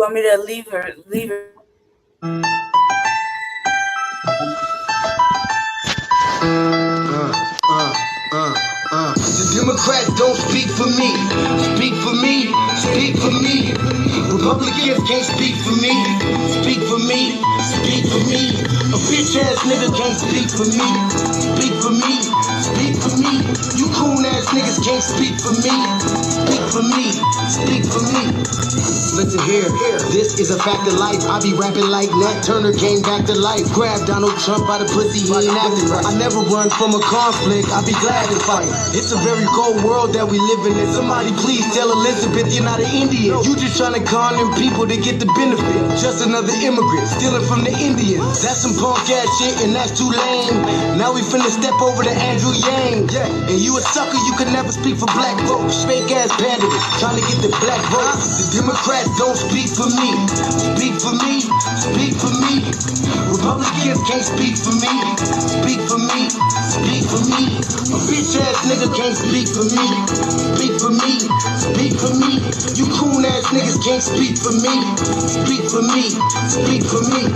want me to leave her? Leave her. The Democrats don't speak for me. Speak for me. Speak for me. Republicans can't speak for me. Speak for me. Speak for me. A bitch ass nigga can't speak for me. Speak for me. Speak for me. You coon ass niggas can't speak for me. Speak for me. Speak for me. Listen here, this is a fact of life. I be rapping like Nat Turner came back to life. Grab Donald Trump by the pussy, he ain't acting right. I never run from a conflict, I be glad to fight. It's a very cold world that we live in. Somebody please tell Elizabeth you're not an Indian. You just trying to con them people to get the benefit. Just another immigrant, stealing from the Indians. That's some punk ass shit and that's too lame. Now we finna step over to Andrew Yang. And you a sucker, you could never speak for black folks. Fake ass pandemic, trying to get the black vote. The Democrats don't speak for me. Speak for me. Speak for me. Republicans can't speak for me. Speak for me. Speak for me. A bitch ass nigga can't speak for me. Speak for me. Speak for me. You coon ass niggas can't speak for me. Speak for me. Speak for me.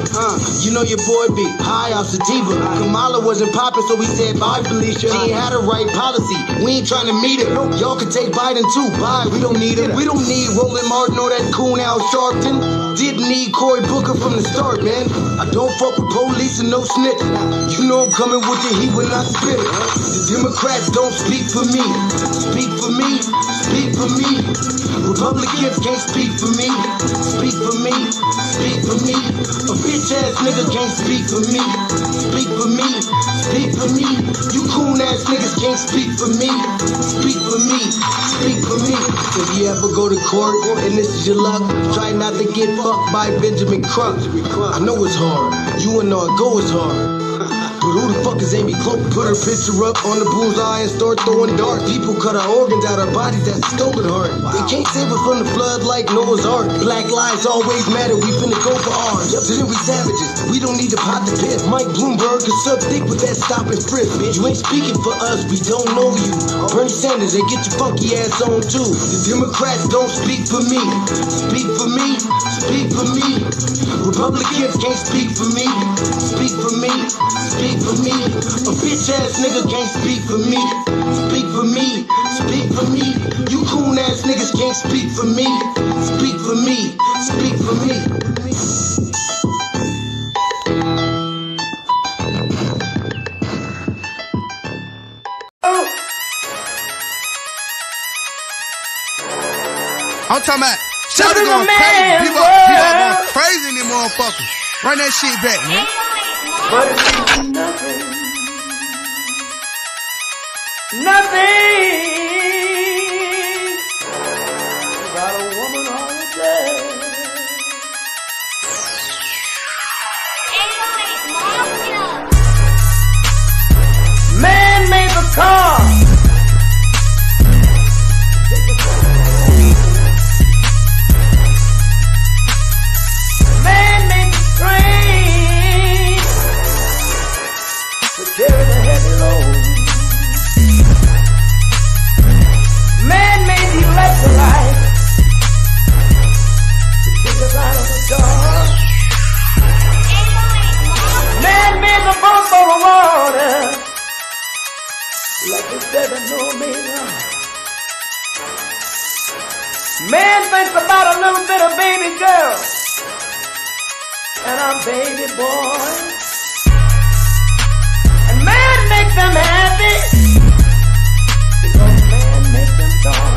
You know your boy be high off sativa. Kamala wasn't popping, so we said bye, Felicia. She ain't had a right policy. We ain't trying to meet her. Y'all can take Biden too. Bye. We don't need him. We don't need Roland Martin or that coon Al Sharpton. Didn't need Cory Booker from the start, man. I don't fuck with police and no snitch. You know I'm coming with the heat when I spit it. The Democrats don't speak for me. Speak for me. Speak for me. Republicans can't speak for me. Speak for me. Speak for me. A bitch ass nigga can't speak for me. Speak for me. Speak for me. You coon ass niggas can't speak for me. Speak for me. Speak for me. If you ever go to court and this is your luck, try not to get fucked by Benjamin Crump. I know it's hard. You and go is hard. But who the fuck is Amy Cloak? Put her picture up on the bullseye and start throwing darts. People cut our organs out our bodies, that's a stolen heart. They can't save us from the flood like Noah's Ark. Black lives always matter, we finna go for ours. So then we savages, we don't need to pot the piss. Mike Bloomberg is suck dick with that stop and frisk. You ain't speaking for us, we don't know you. Bernie Sanders, they get your funky ass on too. The Democrats don't speak for me. Speak for me. Speak for me. Republicans can't speak for me. Speak for me. Speak for me. A bitch ass nigga can't speak for me. Speak for me. Speak for me. You coon ass niggas can't speak for me. Speak for me. Speak for me. I'm talking about Shouty going crazy. People going crazy in them motherfuckers. Run that shit back, man. But it means nothing. Nothing. Without a woman on the day. Man made the car. Man made the train to carry the heavy load. Man made the electrolyte to take us out of the dark. Man made the boat for the water like the 7-millimeter. Man thinks about a little bit of baby girl and a baby boy. And man makes them happy because man makes them joy.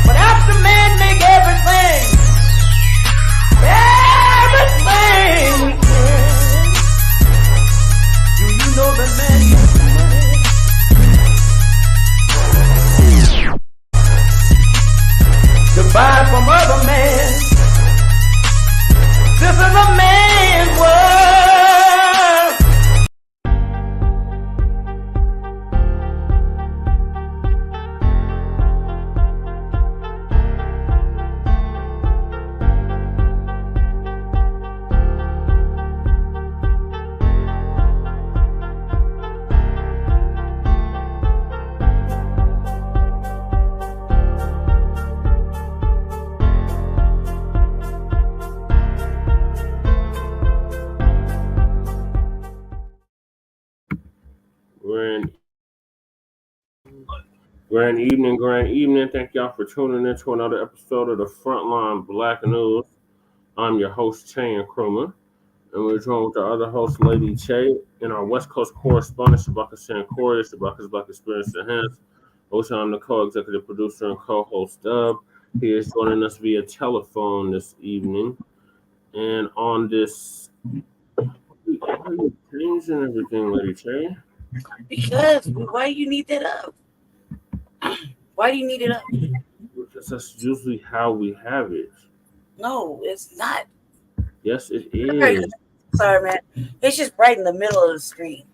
But after man make everything we can, do you know that man makes money? To buy from other men. This is a man's world. Grand evening, grand evening. Thank y'all for tuning in to another episode of the Front Line Blacc News. I'm your host, Chan Krumah, and we're joined with the other host, Lady Che, and our West Coast correspondent, Shabaka Sankori, Shabaka's Black Experience Enhanced. Also, I'm the co-executive producer and co-host Dub. He is joining us via telephone this evening. And on this, why are you changing everything, Lady Che? Because why do you need that up? Why do you need it up? Because that's usually how we have it. No, it's not. Yes, it is. Sorry, man. It's just right in the middle of the screen.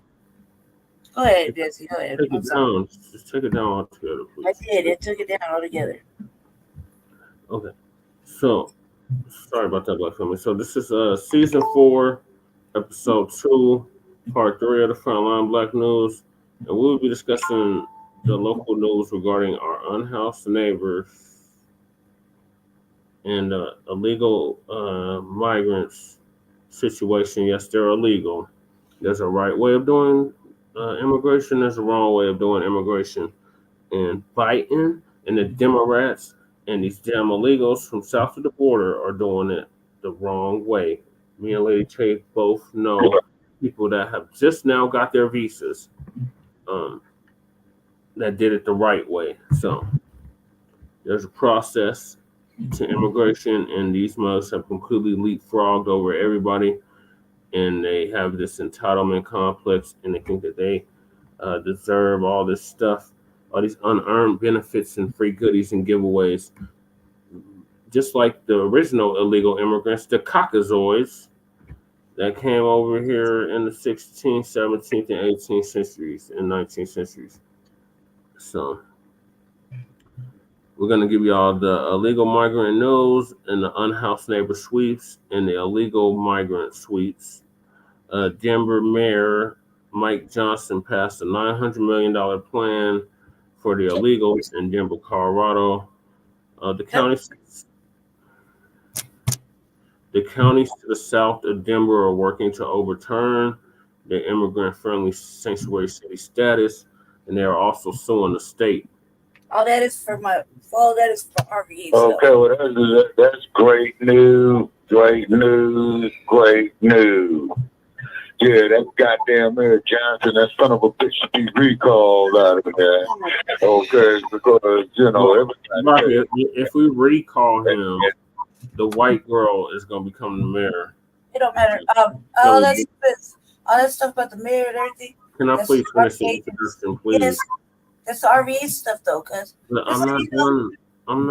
Go ahead, Jesse. Go ahead. Take it down. Just take it down altogether, please. I did. It took it down altogether. Okay. So, sorry about that, Black family. So this is season 4, episode 2, part 3 of the Front Line Blacc News, and we will be discussing the local news regarding our unhoused neighbors and illegal migrants situation. Yes, they're illegal. There's a right way of doing immigration. There's a wrong way of doing immigration. And Biden and the Democrats and these damn illegals from south of the border are doing it the wrong way. Me and Lady Che both know people that have just now got their visas that did it the right way. So there's a process to immigration, and these mugs have completely leapfrogged over everybody, and they have this entitlement complex, and they think that they deserve all this stuff, all these unearned benefits and free goodies and giveaways, just like the original illegal immigrants, the Caucasoids, that came over here in the 16th, 17th, and 18th centuries and 19th centuries. So we're going to give y'all the illegal migrant news and the unhoused neighbor sweeps and the illegal migrant sweeps. Denver Mayor Mike Johnston passed a $900 million plan for the illegals in Denver, Colorado. The counties to the south of Denver are working to overturn the immigrant-friendly sanctuary city status, and they are also suing the state. All that is for RVA. Okay, well that's great news, great news, great news. Yeah, that goddamn Mayor Johnson, that son of a bitch should be recalled out of there. Okay, because everybody. If we recall him, the white girl is gonna become the mayor. It don't matter. All that stuff about the mayor and everything. Can I please finish the introduction, please? Yes, that's the RVA stuff, though, cause I'm not done. I'm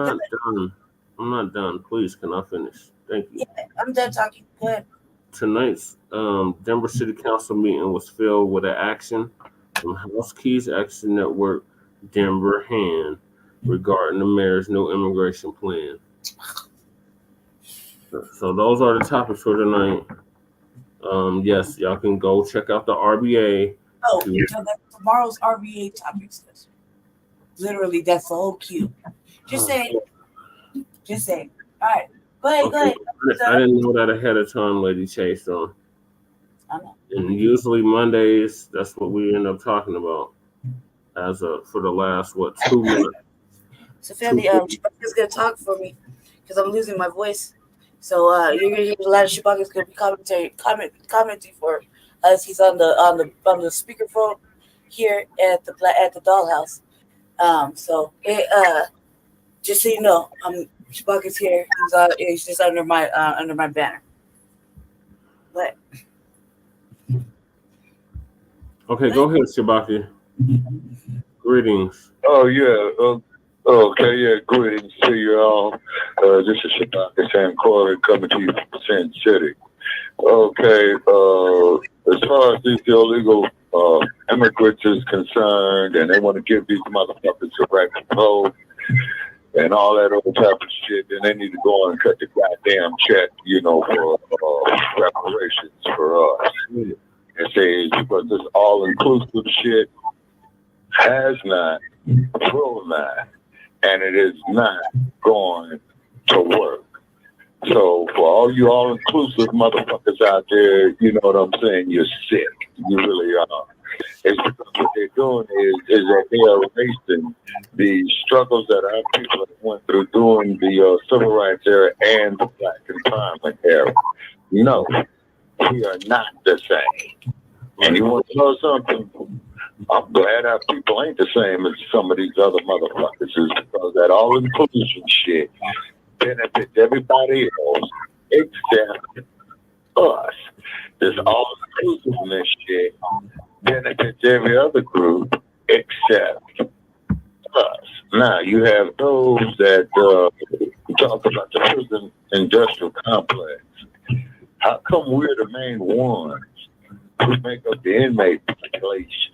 not done. Please, can I finish? Thank you. Yeah, I'm done talking. Go ahead. Tonight's Denver City Council meeting was filled with an action from Housekeys Action Network Denver hand regarding the mayor's new immigration plan. So those are the topics for tonight. Yes, y'all can go check out the RBA. Oh, so tomorrow's RBA topics. Literally, that's the whole queue. Just saying. All right, go ahead. I didn't know that ahead of time, Lady Che. So, and usually Mondays, that's what we end up talking about for the last 2 minutes. So, family, Chewbacca's gonna talk for me because I'm losing my voice. So you're gonna hear a lot of Chewbacca's gonna be commenting for us. He's on the speakerphone here at the dollhouse. So just so you know, Chewbacca's here. He's just under my banner. But okay, go ahead, Chewbacca. Greetings. Oh yeah. Okay, yeah, greetings to you all. This is Shabaka Sankori coming to you from Sin City. Okay, as far as these illegal immigrants is concerned, and they want to give these motherfuckers a right to vote and all that other type of shit, then they need to go on and cut the goddamn check, for reparations for us. And say, because this all-inclusive shit has not, will not, and it is not going to work. So for all you all-inclusive motherfuckers out there, you know what I'm saying? You're sick. You really are. It's because what they're doing is that they are erasing the struggles that our people went through during the civil rights era and the Black empowerment era. No, we are not the same. And you want to know something? I'm glad our people ain't the same as some of these other motherfuckers, is because that all-inclusion shit benefits everybody else except us. This all-inclusiveness shit benefits every other group except us. Now, you have those that talk about the prison industrial complex. How come we're the main ones who make up the inmate population,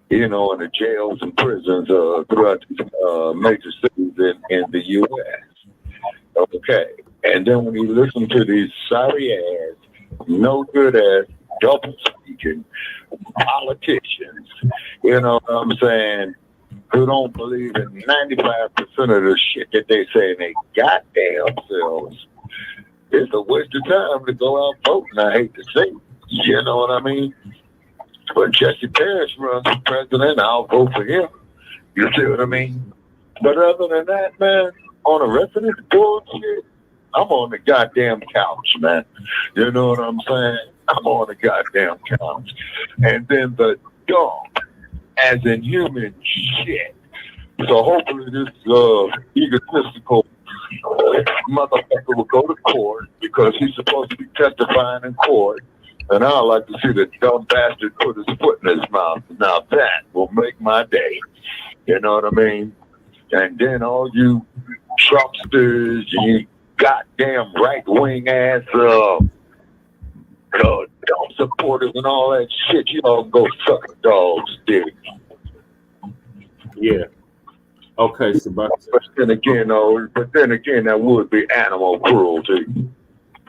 in the jails and prisons throughout the major cities in the U.S.? Okay. And then when you listen to these sorry-ass, no-good-ass, double-speaking politicians, you know what I'm saying, who don't believe in 95% of the shit that they say in their goddamn selves, it's a waste of time to go out voting. I hate to say it. You know what I mean? But Jesse Parrish runs for president, I'll vote for him. You see what I mean? But other than that, man, on the rest of this bullshit, I'm on the goddamn couch, man. You know what I'm saying? I'm on the goddamn couch. And then the dumb, as in human shit. So hopefully this egotistical motherfucker will go to court because he's supposed to be testifying in court. And I'd like to see the dumb bastard put his foot in his mouth. Now that will make my day. You know what I mean? And then all you Trumpsters, you goddamn right-wing ass dumb supporters and all that shit, you all go suck a dog's dick. Yeah. Okay, Sebastian. But then again, that would be animal cruelty.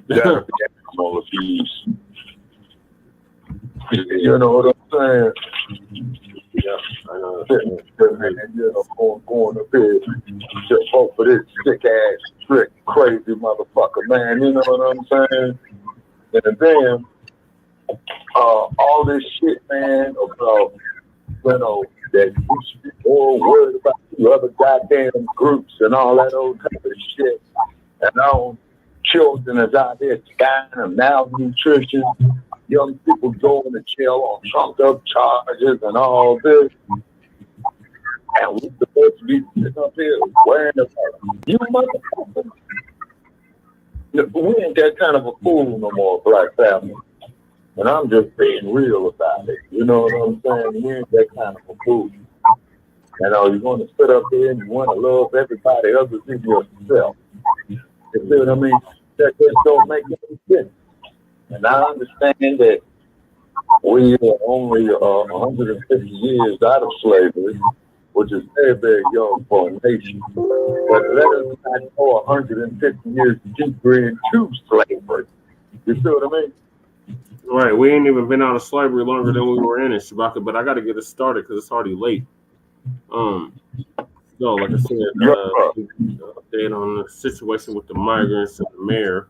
That would be animal abuse. You know what I'm saying? Yeah, I know. Going up here, just vote for this sick ass, trick, crazy motherfucker, man. You know what I'm saying? And then all this shit, man, about that you should be more worried about the other goddamn groups and all that old type of shit. And our own children is out there dying of malnutrition. Young people going to jail on trumped up charges and all this. And we're supposed to be sitting up here worrying about you motherfuckers. We ain't that kind of a fool no more, Black family. And I'm just being real about it. You know what I'm saying? We ain't that kind of a fool. You're going to sit up here and you want to love everybody other than yourself. You see what I mean? That just don't make any sense. And I understand that we are only 150 years out of slavery, which is very, very young for a nation. But let us not go 150 years deeper into slavery. You see what I mean? Right. We ain't even been out of slavery longer than we were in it, Shabaka, but I got to get it started because it's already late. So, like I said, update on the situation with the migrants and the mayor.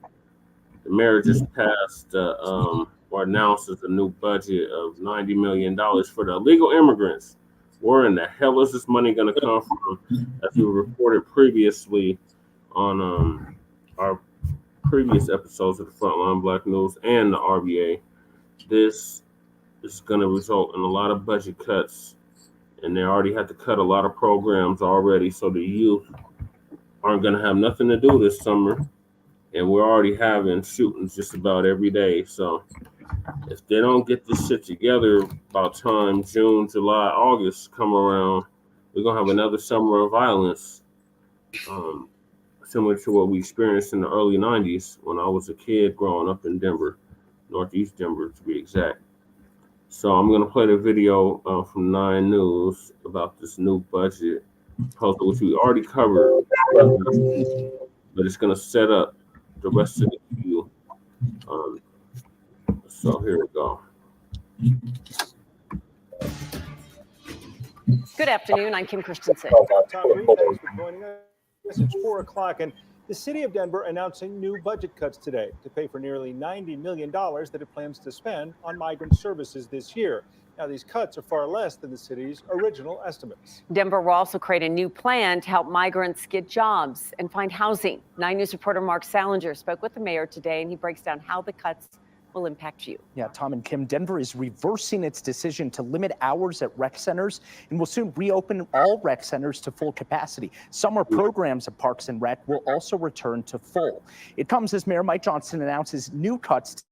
The mayor just passed or announces a new budget of $90 million for the illegal immigrants. Where in the hell is this money going to come from? As we reported previously on our previous episodes of the Front Line Blacc News and the RBA, this is going to result in a lot of budget cuts. And they already had to cut a lot of programs already, so the youth aren't going to have nothing to do this summer. And we're already having shootings just about every day. So if they don't get this shit together by the time June, July, August come around, we're going to have another summer of violence, similar to what we experienced in the early 90s when I was a kid growing up in Denver, Northeast Denver to be exact. So I'm going to play the video from 9 News about this new budget proposal, which we already covered, but it's going to set up the rest of the queue. So here we go. Good afternoon. I'm Kim Christensen. Tom, thanks for joining us. It's 4 o'clock, and The city of Denver announcing new budget cuts today to pay for nearly $90 million that it plans to spend on migrant services this year. Now, these cuts are far less than the city's original estimates. Denver will also create a new plan to help migrants get jobs and find housing. 9 News reporter Mark Salinger spoke with the mayor today, and he breaks down how the cuts will impact you. Yeah, Tom and Kim, Denver is reversing its decision to limit hours at rec centers and will soon reopen all rec centers to full capacity. Summer programs at Parks and Rec will also return to full. It comes as Mayor Mike Johnston announces new cuts to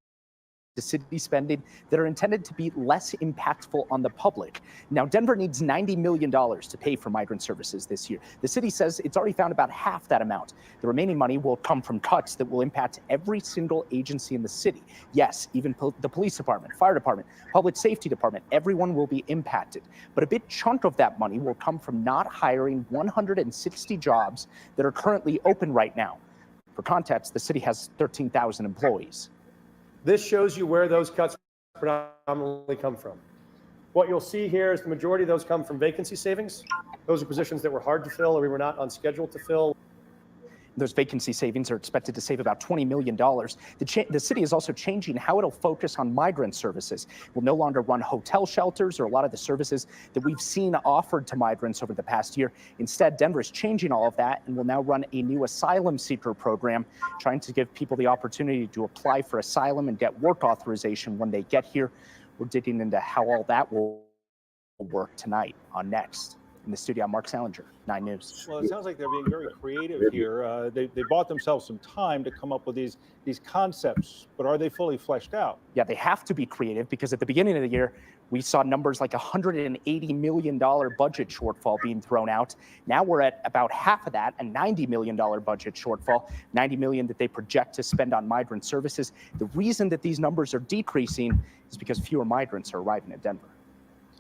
city spending that are intended to be less impactful on the public. Now, Denver needs $90 million to pay for migrant services this year. The city says it's already found about half that amount. The remaining money will come from cuts that will impact every single agency in the city. Yes, even the police department, fire department, public safety department, everyone will be impacted. But a big chunk of that money will come from not hiring 160 jobs that are currently open right now. For context, the city has 13,000 employees. This shows you where those cuts predominantly come from. What you'll see here is the majority of those come from vacancy savings. Those are positions that were hard to fill or we were not on schedule to fill. Those vacancy savings are expected to save about $20 million. The city is also changing how it'll focus on migrant services. It will no longer run hotel shelters or a lot of the services that we've seen offered to migrants over the past year. Instead, Denver is changing all of that and will now run a new asylum seeker program, trying to give people the opportunity to apply for asylum and get work authorization when they get here. We're digging into how all that will work tonight on Next. In the studio, I'm Mark Salinger, 9 News. Well, it sounds like they're being very creative here. They bought themselves some time to come up with these concepts, but are they fully fleshed out? Yeah, they have to be creative because at the beginning of the year, we saw numbers like $180 million budget shortfall being thrown out. Now we're at about half of that, a $90 million budget shortfall, $90 million that they project to spend on migrant services. The reason that these numbers are decreasing is because fewer migrants are arriving at Denver.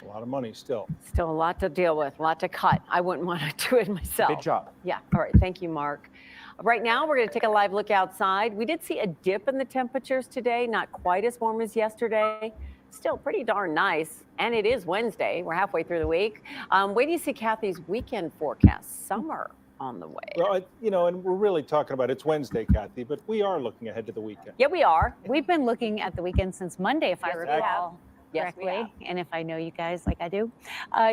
A lot of money still. Still a lot to deal with, a lot to cut. I wouldn't want to do it myself. Big job. Yeah. All right. Thank you, Mark. Right now, we're going to take a live look outside. We did see a dip in the temperatures today, not quite as warm as yesterday. Still pretty darn nice. And it is Wednesday. We're halfway through the week. Wait till you see Kathy's weekend forecast. Summer on the way. Well, and we're really talking about it's Wednesday, Kathy, but we are looking ahead to the weekend. Yeah, we are. We've been looking at the weekend since Monday, if I recall. Yes, correctly, and if I know you guys like I do.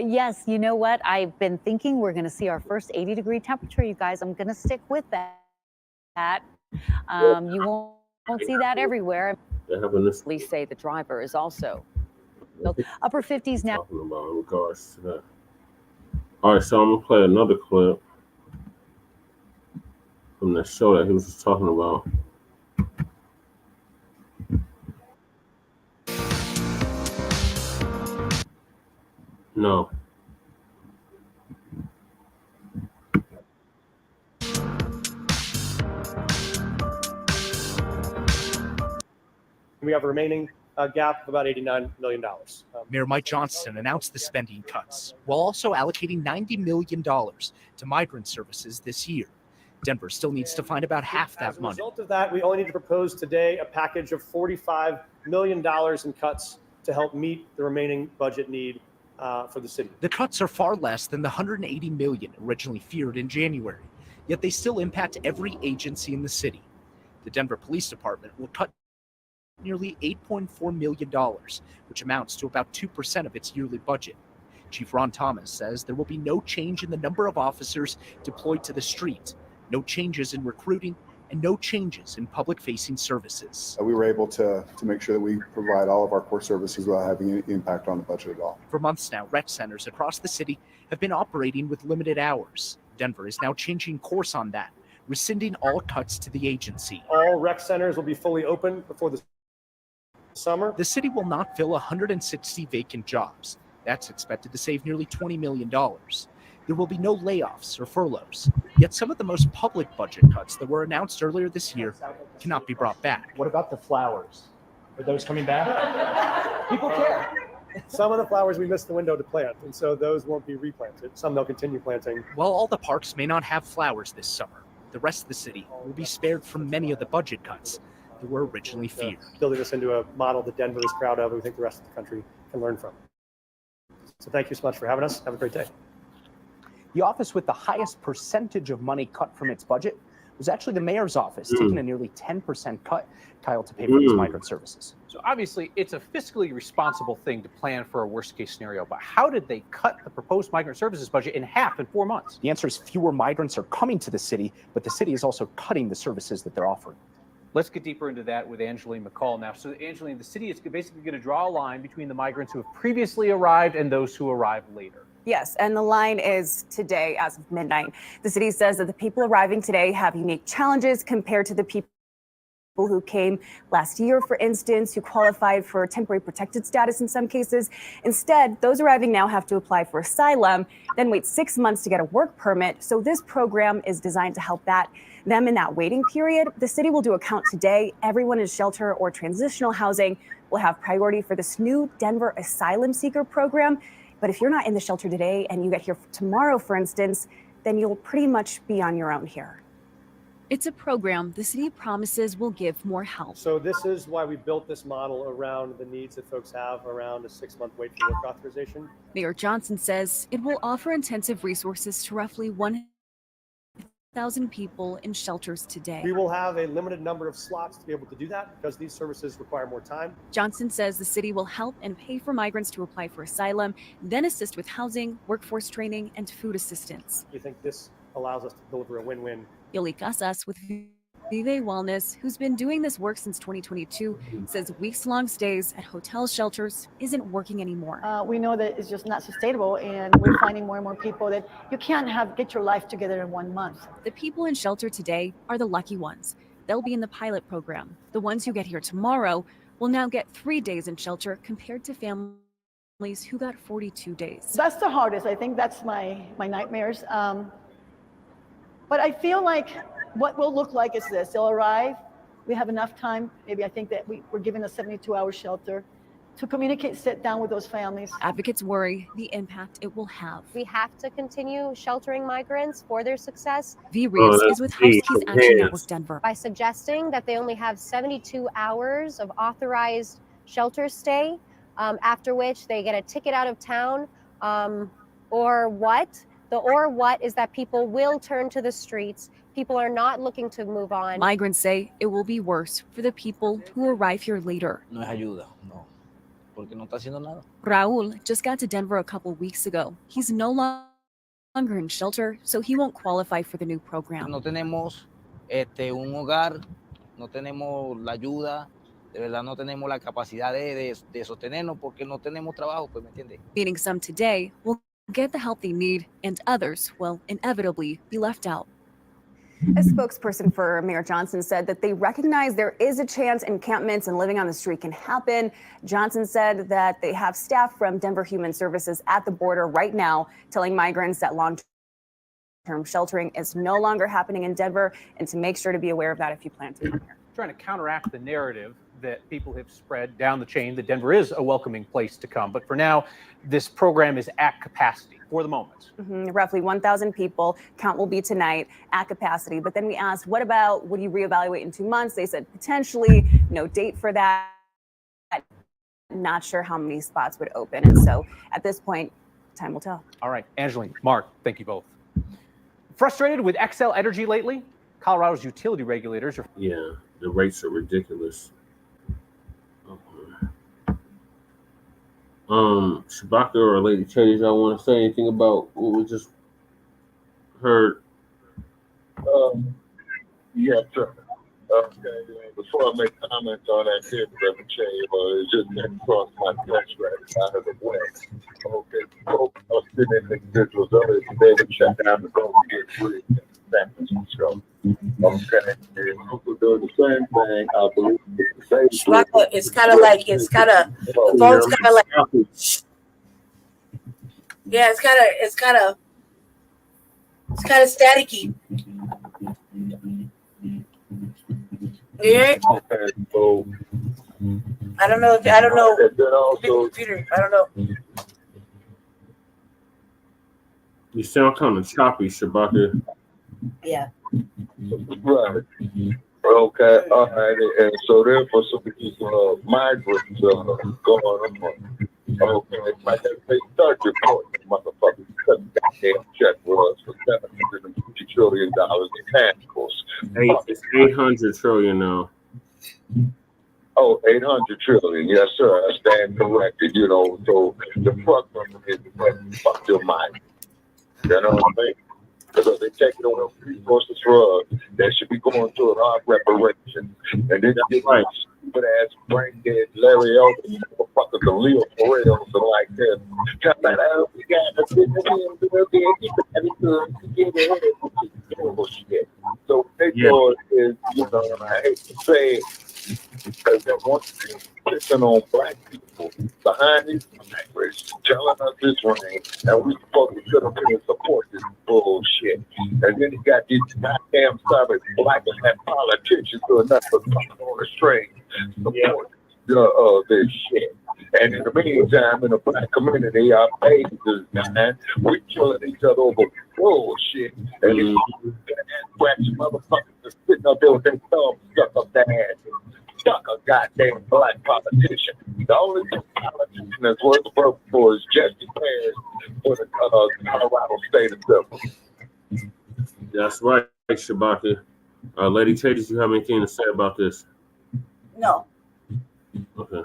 Yes, you know what? I've been thinking we're going to see our first 80-degree temperature, you guys. I'm going to stick with that. You won't see that everywhere. At least say the driver is also upper 50s now. Talking about in regards to that. All right, so I'm gonna play another clip from the show that he was just talking about. No. We have a remaining gap of about $89 million. Mayor Mike Johnston announced the spending cuts while also allocating $90 million to migrant services this year. Denver still needs to find about half that money. As a result of that, we only need to propose today a package of $45 million in cuts to help meet the remaining budget need for the city. The cuts are far less than the $180 million originally feared in January, yet they still impact every agency in the city. The Denver Police Department will cut nearly $8.4 million, which amounts to about 2% of its yearly budget. Chief Ron Thomas says there will be no change in the number of officers deployed to the street, no changes in recruiting, and no changes in public-facing services. We were able to make sure that we provide all of our core services without having any impact on the budget at all. For months now, rec centers across the city have been operating with limited hours. Denver is now changing course on that, rescinding all cuts to the agency. All rec centers will be fully open before the summer. The city will not fill 160 vacant jobs. That's expected to save nearly $20 million. There will be no layoffs or furloughs. Yet some of the most public budget cuts that were announced earlier this year cannot be brought back. What about the flowers? Are those coming back? People care. Some of the flowers we missed the window to plant, and so those won't be replanted. Some they'll continue planting. While all the parks may not have flowers this summer, the rest of the city will be spared from many of the budget cuts that were originally feared. Building this into a model that Denver is proud of and we think the rest of the country can learn from. So thank you so much for having us. Have a great day. The office with the highest percentage of money cut from its budget was actually the mayor's office taking a nearly 10% cut, Kyle, to pay for these migrant services. So obviously, it's a fiscally responsible thing to plan for a worst-case scenario. But how did they cut the proposed migrant services budget in half in 4 months? The answer is fewer migrants are coming to the city, but the city is also cutting the services that they're offering. Let's get deeper into that with Angeline McCall now. So Angeline, the city is basically going to draw a line between the migrants who have previously arrived and those who arrive later. Yes, and the line is today as of midnight. The city says that the people arriving today have unique challenges compared to the people who came last year, for instance, who qualified for temporary protected status in some cases. Instead, those arriving now have to apply for asylum, then wait 6 months to get a work permit. So this program is designed to help them in that waiting period. The city will do a count today. Everyone in shelter or transitional housing will have priority for this new Denver asylum seeker program. But if you're not in the shelter today and you get here tomorrow, for instance, then you'll pretty much be on your own here. It's a program the city promises will give more help. So this is why we built this model around the needs that folks have around a 6-month wait for work authorization. Mayor Johnston says it will offer intensive resources to roughly 1,000 people in shelters today. We will have a limited number of slots to be able to do that because these services require more time. Johnston says the city will help and pay for migrants to apply for asylum, then assist with housing, workforce training, and food assistance. We think this allows us to deliver a win-win. Yoli Casas with Vive Wellness, who's been doing this work since 2022, says weeks-long stays at hotel shelters isn't working anymore. We know that it's just not sustainable, and we're finding more and more people that you can't get your life together in 1 month. The people in shelter today are the lucky ones. They'll be in the pilot program. The ones who get here tomorrow will now get 3 days in shelter compared to families who got 42 days. That's the hardest. I think that's my nightmares. But I feel like what will look like is this. They'll arrive. We have enough time. Maybe I think that we're given a 72-hour shelter to communicate, sit down with those families. Advocates worry the impact it will have. We have to continue sheltering migrants for their success. V. Reeves is with Housekeys Action Network Denver. By suggesting that they only have 72 hours of authorized shelter stay, after which they get a ticket out of town, or what? The or what is that people will turn to the streets. People are not looking to move on. Migrants say it will be worse for the people who arrive here later. No es ayuda, no, porque no está haciendo nada. Raul just got to Denver a couple weeks ago. He's no longer in shelter, so he won't qualify for the new program. No tenemos un hogar, no tenemos la ayuda, de verdad no tenemos la capacidad de sostenernos porque no tenemos trabajo, pues me entiende. Meaning some today will get the help they need, and others will inevitably be left out. A spokesperson for Mayor Johnston said that they recognize there is a chance encampments and living on the street can happen. Johnston said that they have staff from Denver Human Services at the border right now telling migrants that long-term sheltering is no longer happening in Denver, and to make sure to be aware of that if you plan to come here. Trying to counteract the narrative that people have spread down the chain that Denver is a welcoming place to come. But for now, this program is at capacity for the moment. Roughly 1,000 people. Count will be tonight at capacity. But then we asked, what about, would you reevaluate in 2 months? They said potentially, no date for that. Not sure how many spots would open. And so at this point, time will tell. All right, Angeline, Mark, thank you both. Frustrated with Xcel Energy lately? Colorado's utility regulators are... Yeah, the rates are ridiculous. Shabaka or Lady Chetty, y'all want to say anything about what we just heard? Yes, sir. Okay, before I make comments on that here, Reverend Che, it's just that cross my desk right out of the way. Okay, folks are sitting in individuals earlier today to shut down the Golden Gate Bridge in San Francisco. Okay, and also doing the same thing, I believe. It's kind of like, the phone's kind of like, yeah, it's kind of staticky. Yeah. Okay, so I don't know. And then also, Computer, I don't know. You sound kind of choppy, Shabaka. Yeah. Right. Okay. All right. And so therefore, some of these migrants going on. Okay. Like they start reporting, motherfuckers, cut the goddamn check was for $750 trillion in tackles. It's 800 trillion now. Oh, 800 trillion. Yes, sir. I stand corrected, you know. So the problem is fuck your mind. You know what I mean? Because they take it on resources for us that should be going to our reparations. And then you get like stupid ass brain dead Larry Elder motherfuckers and Leo Ferrells and like that. Come back out, we got to shit. So they do is, you know, I hate to say it, because they want to pissing on black people behind these migrants, telling us this rain, and we supposed to sit up here and support this bullshit. And then you got these goddamn sorry black and politicians who are not fucking on the string support this shit. And in the meantime, in the black community, our babies is dying. We killing each other over bullshit. And these black motherfuckers are sitting up there with their thumbs stuck up their ass. Stuck a goddamn black politician. The only politician that's worth voting for is Jesse Payne for the Colorado State Assembly. That's right, Shabaka. Lady Tay, did you have anything to say about this? No. Okay.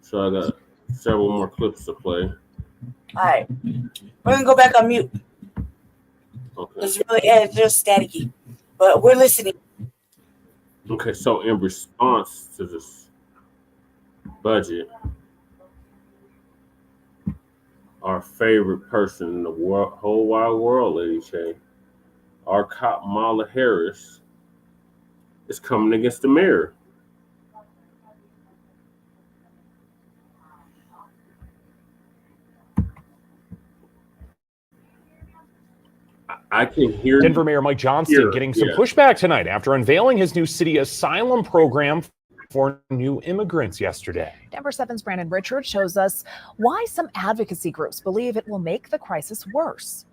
So I got several more clips to play. All right. We're going to go back on mute. Okay. It's just staticky. But we're listening. Okay, so in response to this budget, our favorite person in the whole wide world, Lady Shay, our cop Mala Harris, is coming against the mayor. I can hear Denver Mayor Mike Johnston getting some pushback tonight after unveiling his new city asylum program for new immigrants yesterday. Denver 7's Brandon Richards shows us why some advocacy groups believe it will make the crisis worse.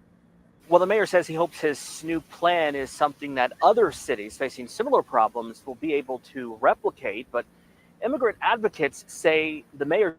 Well, the mayor says he hopes his new plan is something that other cities facing similar problems will be able to replicate. But immigrant advocates say the mayor's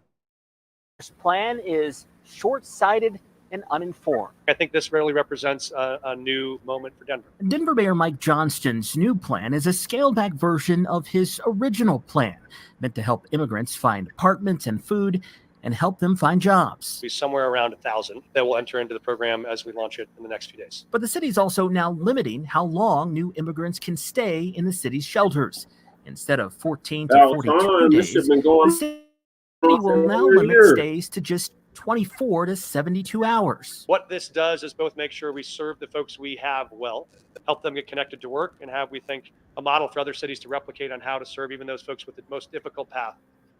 plan is short-sighted and uninformed. I think this really represents a new moment for Denver. Denver Mayor Mike Johnston's new plan is a scaled-back version of his original plan, meant to help immigrants find apartments and food and help them find jobs. Be somewhere around 1,000 that will enter into the program as we launch it in the next few days. But the city's also now limiting how long new immigrants can stay in the city's shelters. Instead of 14 to 42 days, the city will now limit stays to just 24 to 72 hours. What this does is both make sure we serve the folks we have well, help them get connected to work, and have, we think, a model for other cities to replicate on how to serve even those folks with the most difficult path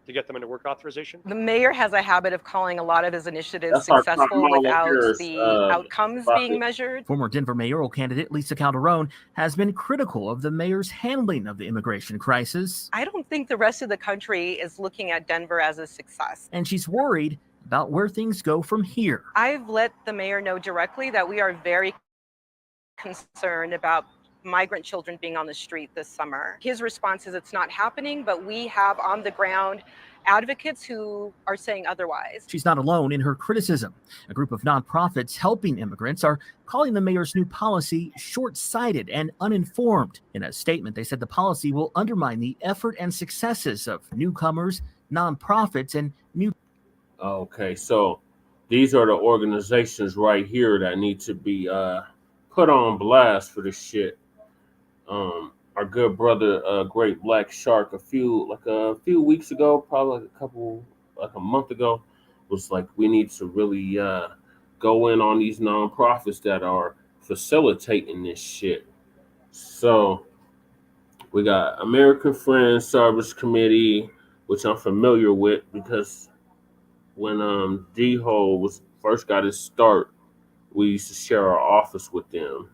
to get them into work authorization. The mayor has a habit of calling a lot of his initiatives successful without the outcomes being measured. Former Denver mayoral candidate Lisa Calderon has been critical of the mayor's handling of the immigration crisis. I don't think the rest of the country is looking at Denver as a success. And she's worried about where things go from here. I've let the mayor know directly that we are very concerned about migrant children being on the street this summer. His response is it's not happening, but we have on the ground advocates who are saying otherwise. She's not alone in her criticism. A group of nonprofits helping immigrants are calling the mayor's new policy short-sighted and uninformed. In a statement, they said the policy will undermine the effort and successes of newcomers, nonprofits, and new. Okay, so these are the organizations right here that need to be put on blast for this shit. Our good brother, Great Black Shark, a few weeks ago, probably a month ago, was like, we need to really go in on these nonprofits that are facilitating this shit. So we got American Friends Service Committee, which I'm familiar with because when D-Hole was first got his start, we used to share our office with them.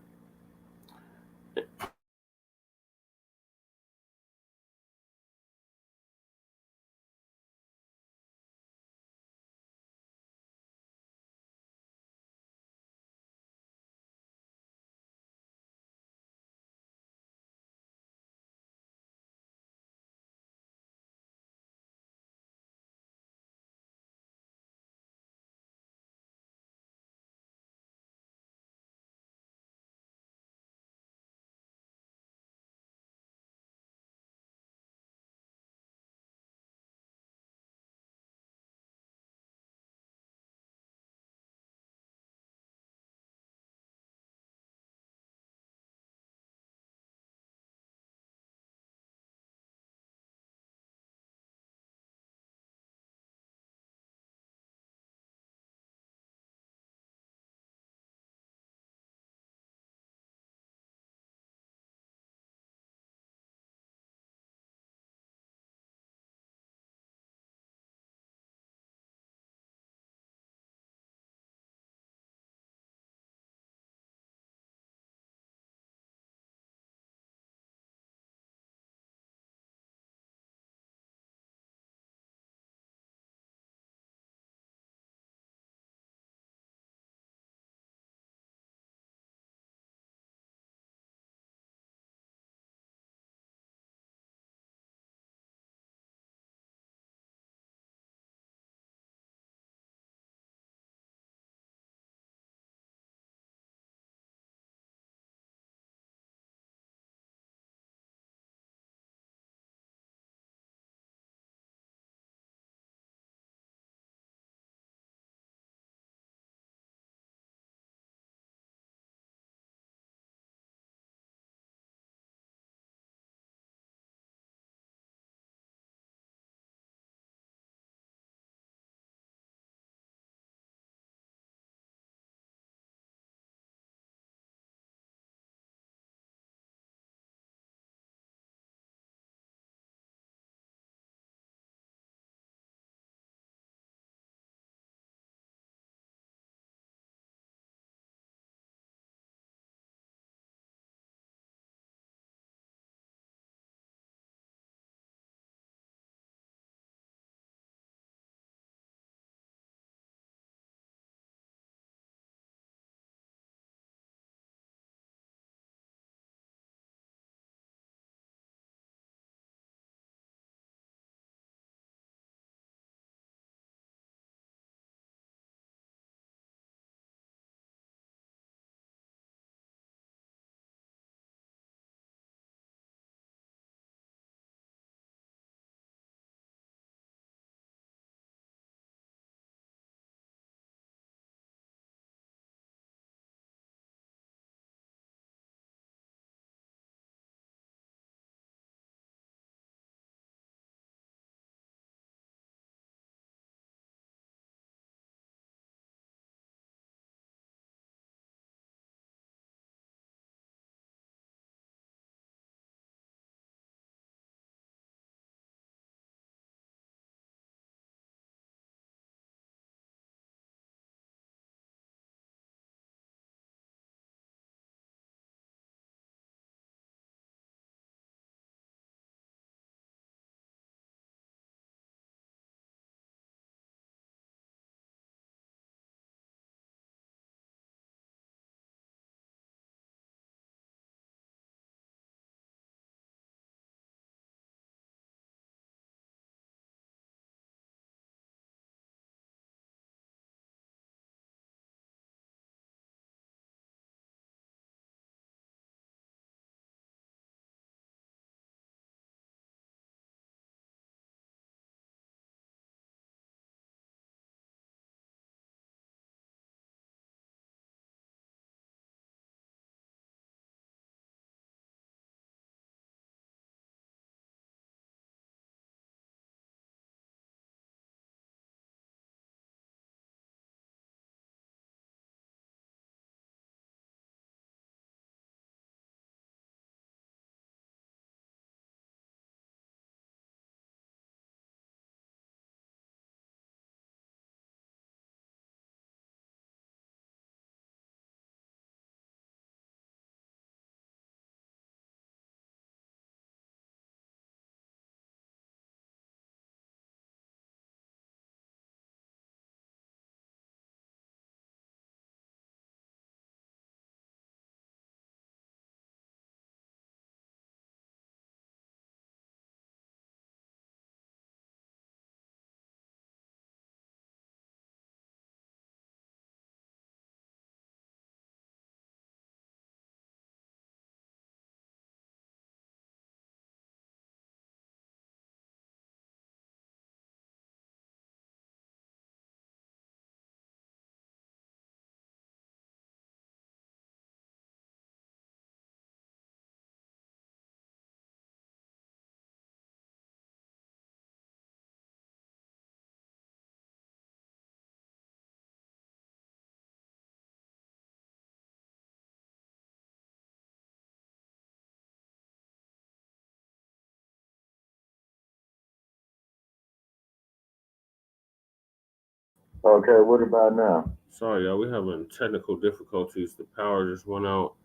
Okay, what about now? Sorry, y'all. We're having technical difficulties. The power just went out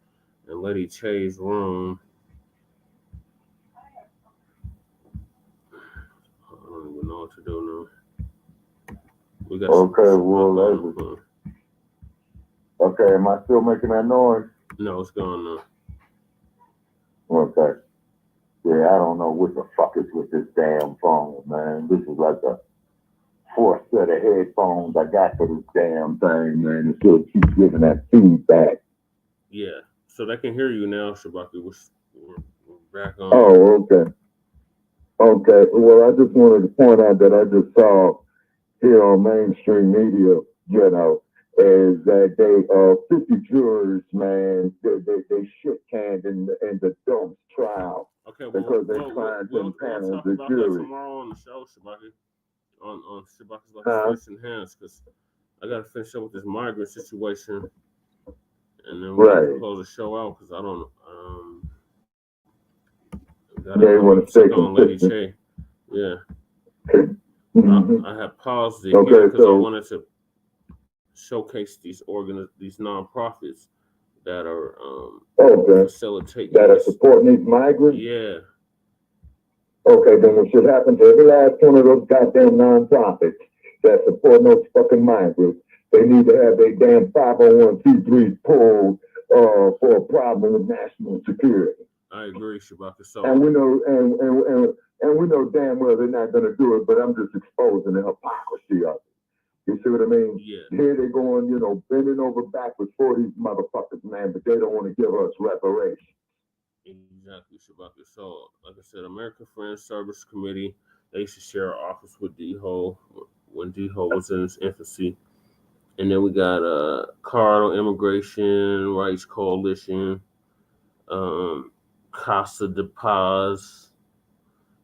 in Lady Che's room. I don't even know what to do now. We got Okay, am I still making that noise? No, it's gone now. Okay. Yeah, I don't know what the fuck is with this damn phone, man. This is like the fourth set of headphones I got for this damn thing, man. It still keeps giving that feedback. Yeah, so they can hear you now, Shabaki. We're back on. Oh, okay. Okay, well, I just wanted to point out that I just saw here on mainstream media, you know, is that they 50 jurors, man, they shit canned in the Dome's trial. Okay, because they're trying to impanel talk the about jury. that tomorrow on the show, Shabaki. On Shabaki's like first enhanced, because I got to finish up with this migrant situation, and then we got to close the show out because I don't. They want to stay on Lady consistent. Che. Yeah. Mm-hmm. I had paused it Okay, here because I so- wanted to showcase these nonprofits that are facilitating That are this. supporting these migrants? Yeah. Okay, then what should happen to every last one of those goddamn nonprofits that support those fucking migrants, they need to have their damn 501c3s pulled for a problem with national security. I agree, Shabaka. So And we know, and we know damn well they're not going to do it, but I'm just exposing the hypocrisy of it. You see what I mean? Yeah. Here they're going, you know, bending over backwards for these motherfuckers, man, but they don't want to give us reparations. Exactly, Shabaka. So, like I said, American Friends Service Committee, they used to share our office with D-Ho when D-Ho was in its infancy. And then we got Colorado Immigration Rights Coalition, Casa de Paz.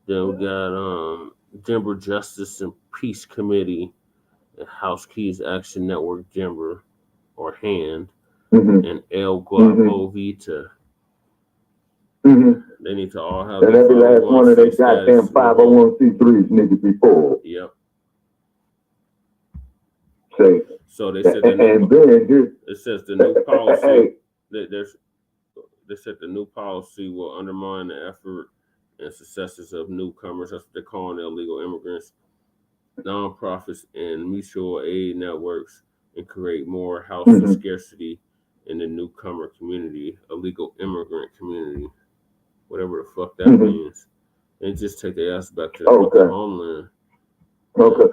Then we got Denver Justice and Peace Committee, and Housekeys Action Network Denver, or HAND, and El Guapo Vita. They need to all have And their every last one of their 501c goddamn status. 501c3s need to be pulled. Yep. Say, So they said it says the new policy. They said the new policy will undermine the effort and successes of newcomers. That's what they're calling illegal immigrants, nonprofits, and mutual aid networks, and create more housing scarcity in the newcomer community, illegal immigrant community, whatever the fuck that means. And just take their ass back to the fucking homeland. Okay.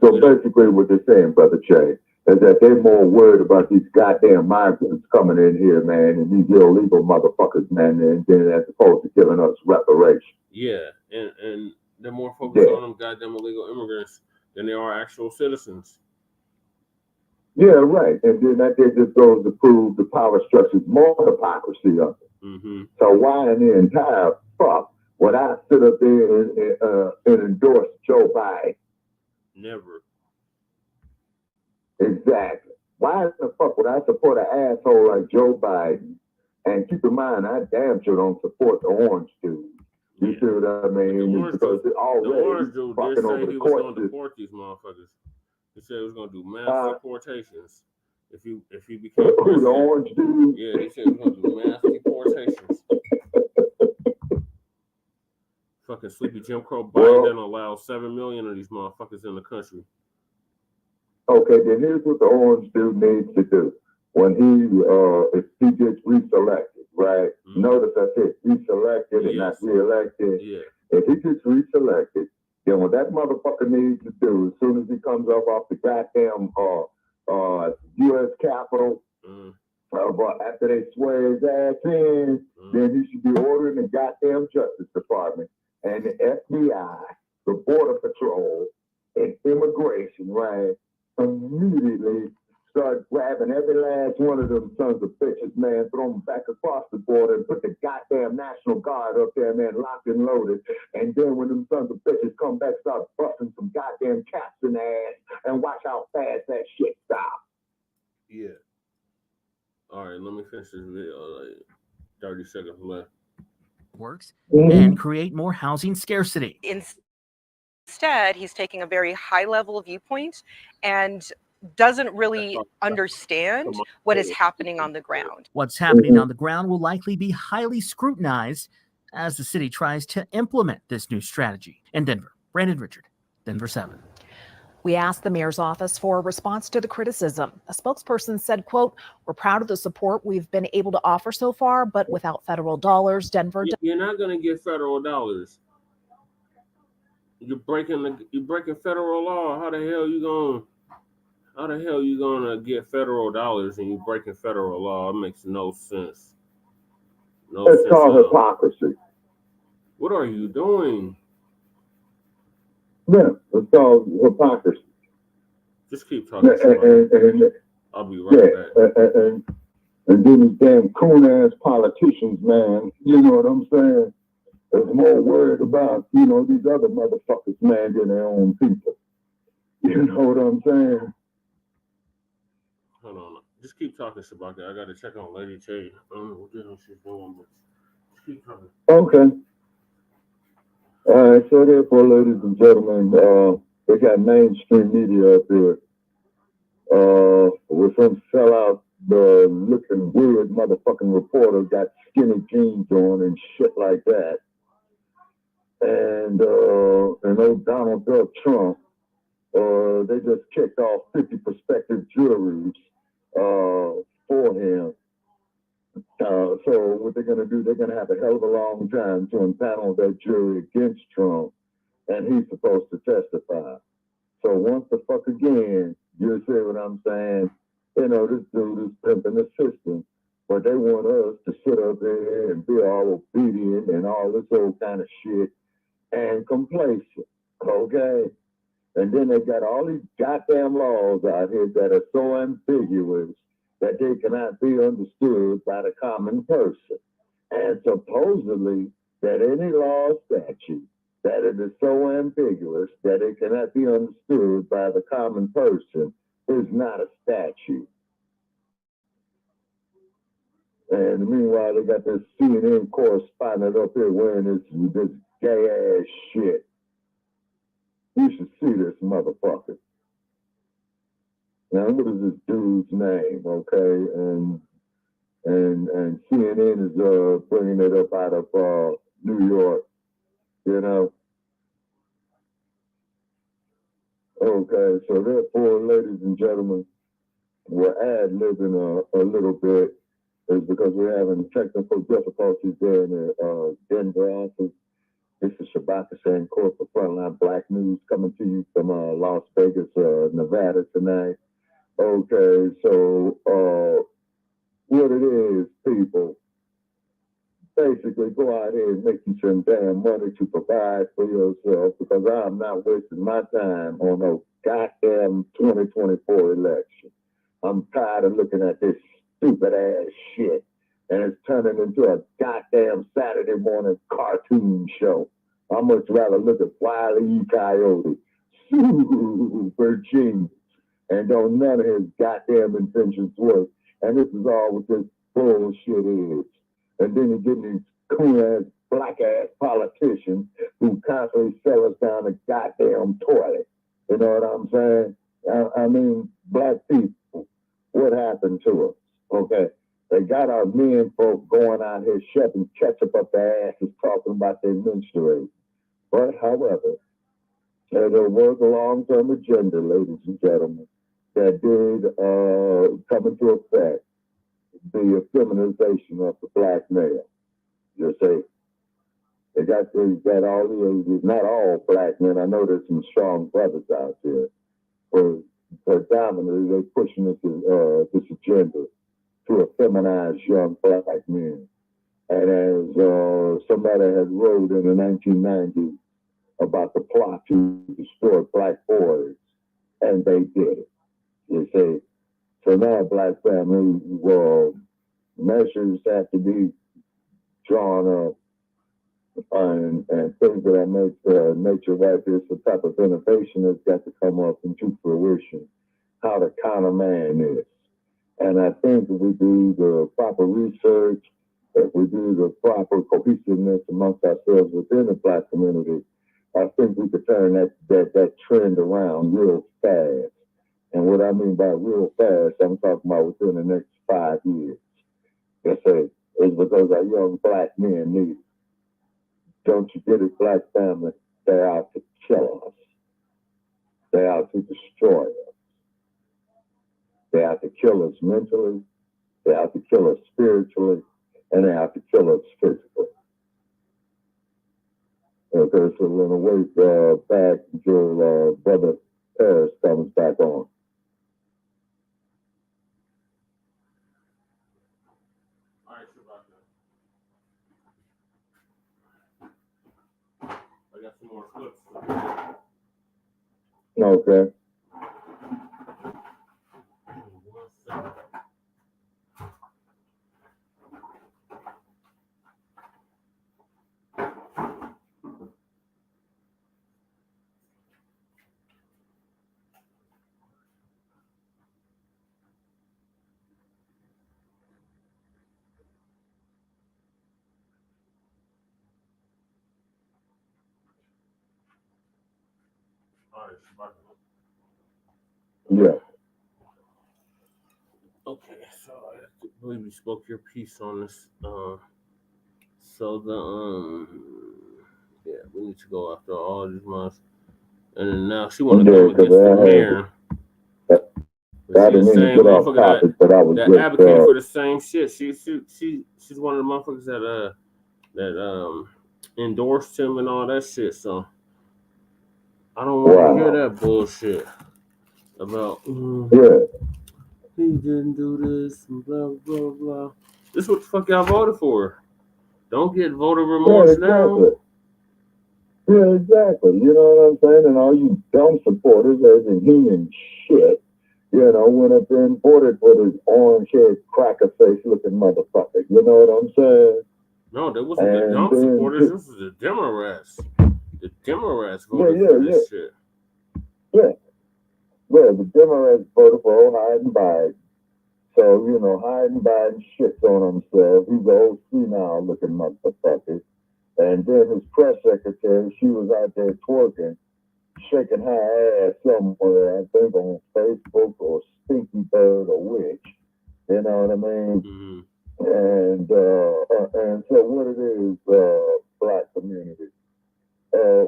So basically what they're saying, Brother Che, is that they're more worried about these goddamn migrants coming in here, man, and these illegal motherfuckers, man, than as opposed to giving us reparations. Yeah, and they're more focused on them goddamn illegal immigrants than they are actual citizens. Yeah, right. And then that just goes to prove the power structure's more hypocrisy of it. Mm-hmm. So why in the entire fuck would I sit up there and endorse Joe Biden? Never. Exactly. Why the fuck would I support an asshole like Joe Biden? And keep in mind, I damn sure don't support the orange dude. You see what I mean? Because The orange dude did fucking say over he the was court going to system. deport these motherfuckers. He said he was going to do mass deportations if he became president. The orange dude? Yeah, he said he was going to do mass deportations. Fucking sleepy Jim Crow Biden didn't allow 7 million of these motherfuckers in the country. Okay, then here's what the orange dude needs to do. When if he gets reselected, right? Notice I said reselected and not reelected. Yeah. If he gets reselected, then what that motherfucker needs to do, as soon as he comes up off the goddamn U.S. Capitol, after they swear his ass in, then he should be ordering the goddamn Justice Department and the FBI, the Border Patrol, and Immigration, right? Immediately start grabbing every last one of them sons of bitches, man, throw them back across the border and put the goddamn National Guard up there, man, locked and loaded. And then when them sons of bitches come back, start busting some goddamn caps in their ass and watch how fast that shit stops. Yeah. All right, let me finish this video. Like 30 seconds left. Works and create more housing scarcity. Instead, he's taking a very high level viewpoint and doesn't really understand what is happening on the ground. What's happening on the ground will likely be highly scrutinized as the city tries to implement this new strategy. In Denver, Brandon Richard, Denver 7. We asked the mayor's office for a response to the criticism. A spokesperson said, quote, "We're proud of the support we've been able to offer so far, but without federal dollars, Denver..." You're not going to get federal dollars. You're breaking federal law. How the hell you gonna get federal dollars and you breaking federal law? It makes no sense. It's called hypocrisy. What are you doing? Yeah, it's called hypocrisy. Just keep talking. I'll be right back. And then these damn coon-ass politicians, man, you know what I'm saying? They're more worried about, these other motherfuckers, man, than their own people. You know what I'm saying? Hold on. Just keep talking, Shabaka. I got to check on Lady T. I don't know what the hell she's doing, but just keep talking. Okay. All right, so therefore, ladies and gentlemen, they got mainstream media up here with some sellout looking weird motherfucking reporter got skinny jeans on and shit like that. And old Donald Duck Trump, they just kicked off 50 prospective juries for him. So what they're going to do, they're going to have a hell of a long time to impanel that jury against Trump, and he's supposed to testify. So once the fuck again, you see what I'm saying? This dude is pimping the system, but they want us to sit up there and be all obedient and all this old kind of shit and complacent, okay? And then they got all these goddamn laws out here that are so ambiguous that they cannot be understood by the common person. And supposedly that any law or statute that it is so ambiguous that it cannot be understood by the common person is not a statute. And meanwhile, they got this CNN correspondent up here wearing this gay ass shit. You should see this motherfucker. Now, what is this dude's name? Okay, and CNN is bringing it up out of New York. Okay, so therefore, ladies and gentlemen, we're ad-libbing a little bit is because we're having technical difficulties there in the Denver office. This is Shabaka saying court for Front Line Blacc News coming to you from Las Vegas, Nevada tonight. Okay, so what it is, people, basically go out here and make you some damn money to provide for yourself, because I'm not wasting my time on no goddamn 2024 election. I'm tired of looking at this stupid ass shit, and it's turning into a goddamn Saturday morning cartoon show. I'd much rather look at Wile E. Coyote, super genius, and don't none of his goddamn inventions work. And this is all what this bullshit is. And then you get these cool-ass, black-ass politicians who constantly sell us down the goddamn toilet. You know what I'm saying? I mean, black people, what happened to us? Okay, they got our men folk going out here shoving ketchup up their asses, talking about their menstruation. But, however, there was a long-term agenda, ladies and gentlemen, that did come into effect, the feminization of the black male. You see, they got all the, not all black men. I know there's some strong brothers out there, but predominantly they're pushing this agenda to feminize young black men. And as somebody had wrote in the 1990s about the plot to destroy black boys, and they did it. You see, so now black families, measures have to be drawn up, and things of that nature right there. The type of innovation that's got to come up into fruition, how the counter man is. And I think if we do the proper research, if we do the proper cohesiveness amongst ourselves within the black community, I think we could turn that trend around real fast. And what I mean by real fast, I'm talking about within the next 5 years. It's because our young black men need it. Don't you get it, black family? They're out to kill us. They're out to destroy us. They're out to kill us mentally. They're out to kill us spiritually. And they're out to kill us physically. Okay, so we're going to wait back until Brother Harris comes back on. I got some more clips. Okay. Yeah. Okay, so I believe you spoke your piece on this. Yeah, we need to go after all these months. And then now she want to go against the mayor. I didn't mean to get off topic, but I was that just advocated for the same shit. She's one of the motherfuckers that endorsed him and all that shit. So I don't want to hear that bullshit about he didn't do this and blah blah blah. This is what the fuck y'all voted for. Don't get voter remorse now. Yeah, exactly. You know what I'm saying? And all you dumb supporters, as in human shit, you know, went up there and voted for this orange-haired, cracker-face looking motherfucker. You know what I'm saying? No, that wasn't the dumb supporters. This was the Democrats. The Democrats voted for this shit. Yeah. Yeah, the Democrats voted for Biden Biden. So, you know, Biden shits on himself. He's an old senile-looking motherfucker. And then his press secretary, she was out there twerking, shaking her ass somewhere, I think on Facebook or Stinky Bird or which. You know what I mean? Mm-hmm. And so what it is, black community,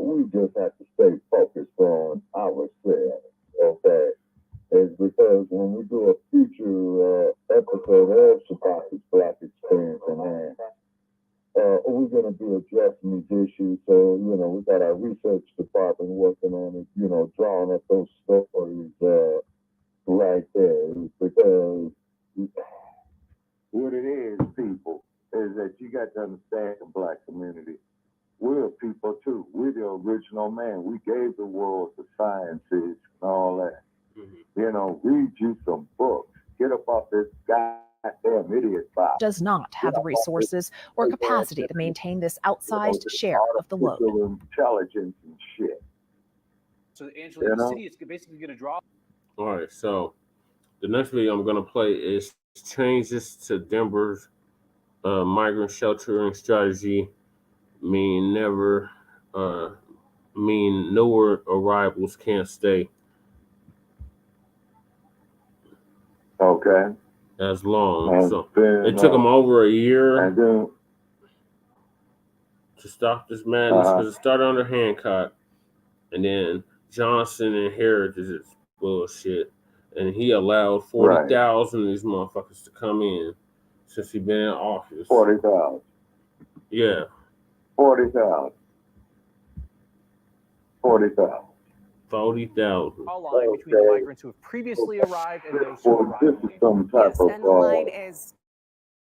we just have to stay focused on ourselves, okay? It's because when we do a future episode of Shabaka's Black Experience in Hand, we're going to be addressing these issues. So, you know, we got our research department working on it, you know, drawing up those stories right there. Because what it is, people, is that you got to understand the black community. We're people too. We're the original man. We gave the world the sciences and all that. Mm-hmm. You know, read you some books. Get up off this goddamn idiot box. Does not have the resources or capacity to maintain this outsized share of the load. Intelligence and shit. So, Angela, the city is basically going to draw. All right, so the next video I'm going to play is changes to Denver's migrant sheltering strategy mean newer arrivals can't stay. Okay. As long. So it took them over a year to stop this madness because it started under Hancock, and then Johnston inherited this bullshit, and he allowed 40,000 of these motherfuckers to come in since he been in office. 40,000. Yeah. 40,000. 40,000. 40,000. Line between the migrants who have previously arrived and those who arrived. This is some type of And the line is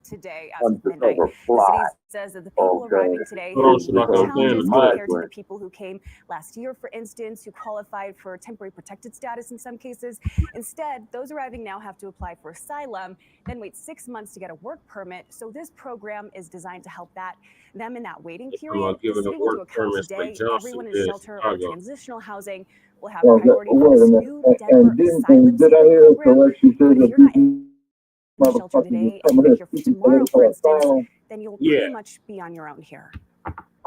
today as of midnight. The city says that the people arriving today have challenges compared to the people who came last year, for instance, who qualified for temporary protected status in some cases. Instead, those arriving now have to apply for asylum, then wait 6 months to get a work permit. So this program is designed to help them in that waiting period. The city will do a count today. Everyone in shelter or transitional housing will have priority for this new Denver asylum seeker program. But if you're not in shelter today and you're here for tomorrow, for instance, then you'll pretty much be on your own here.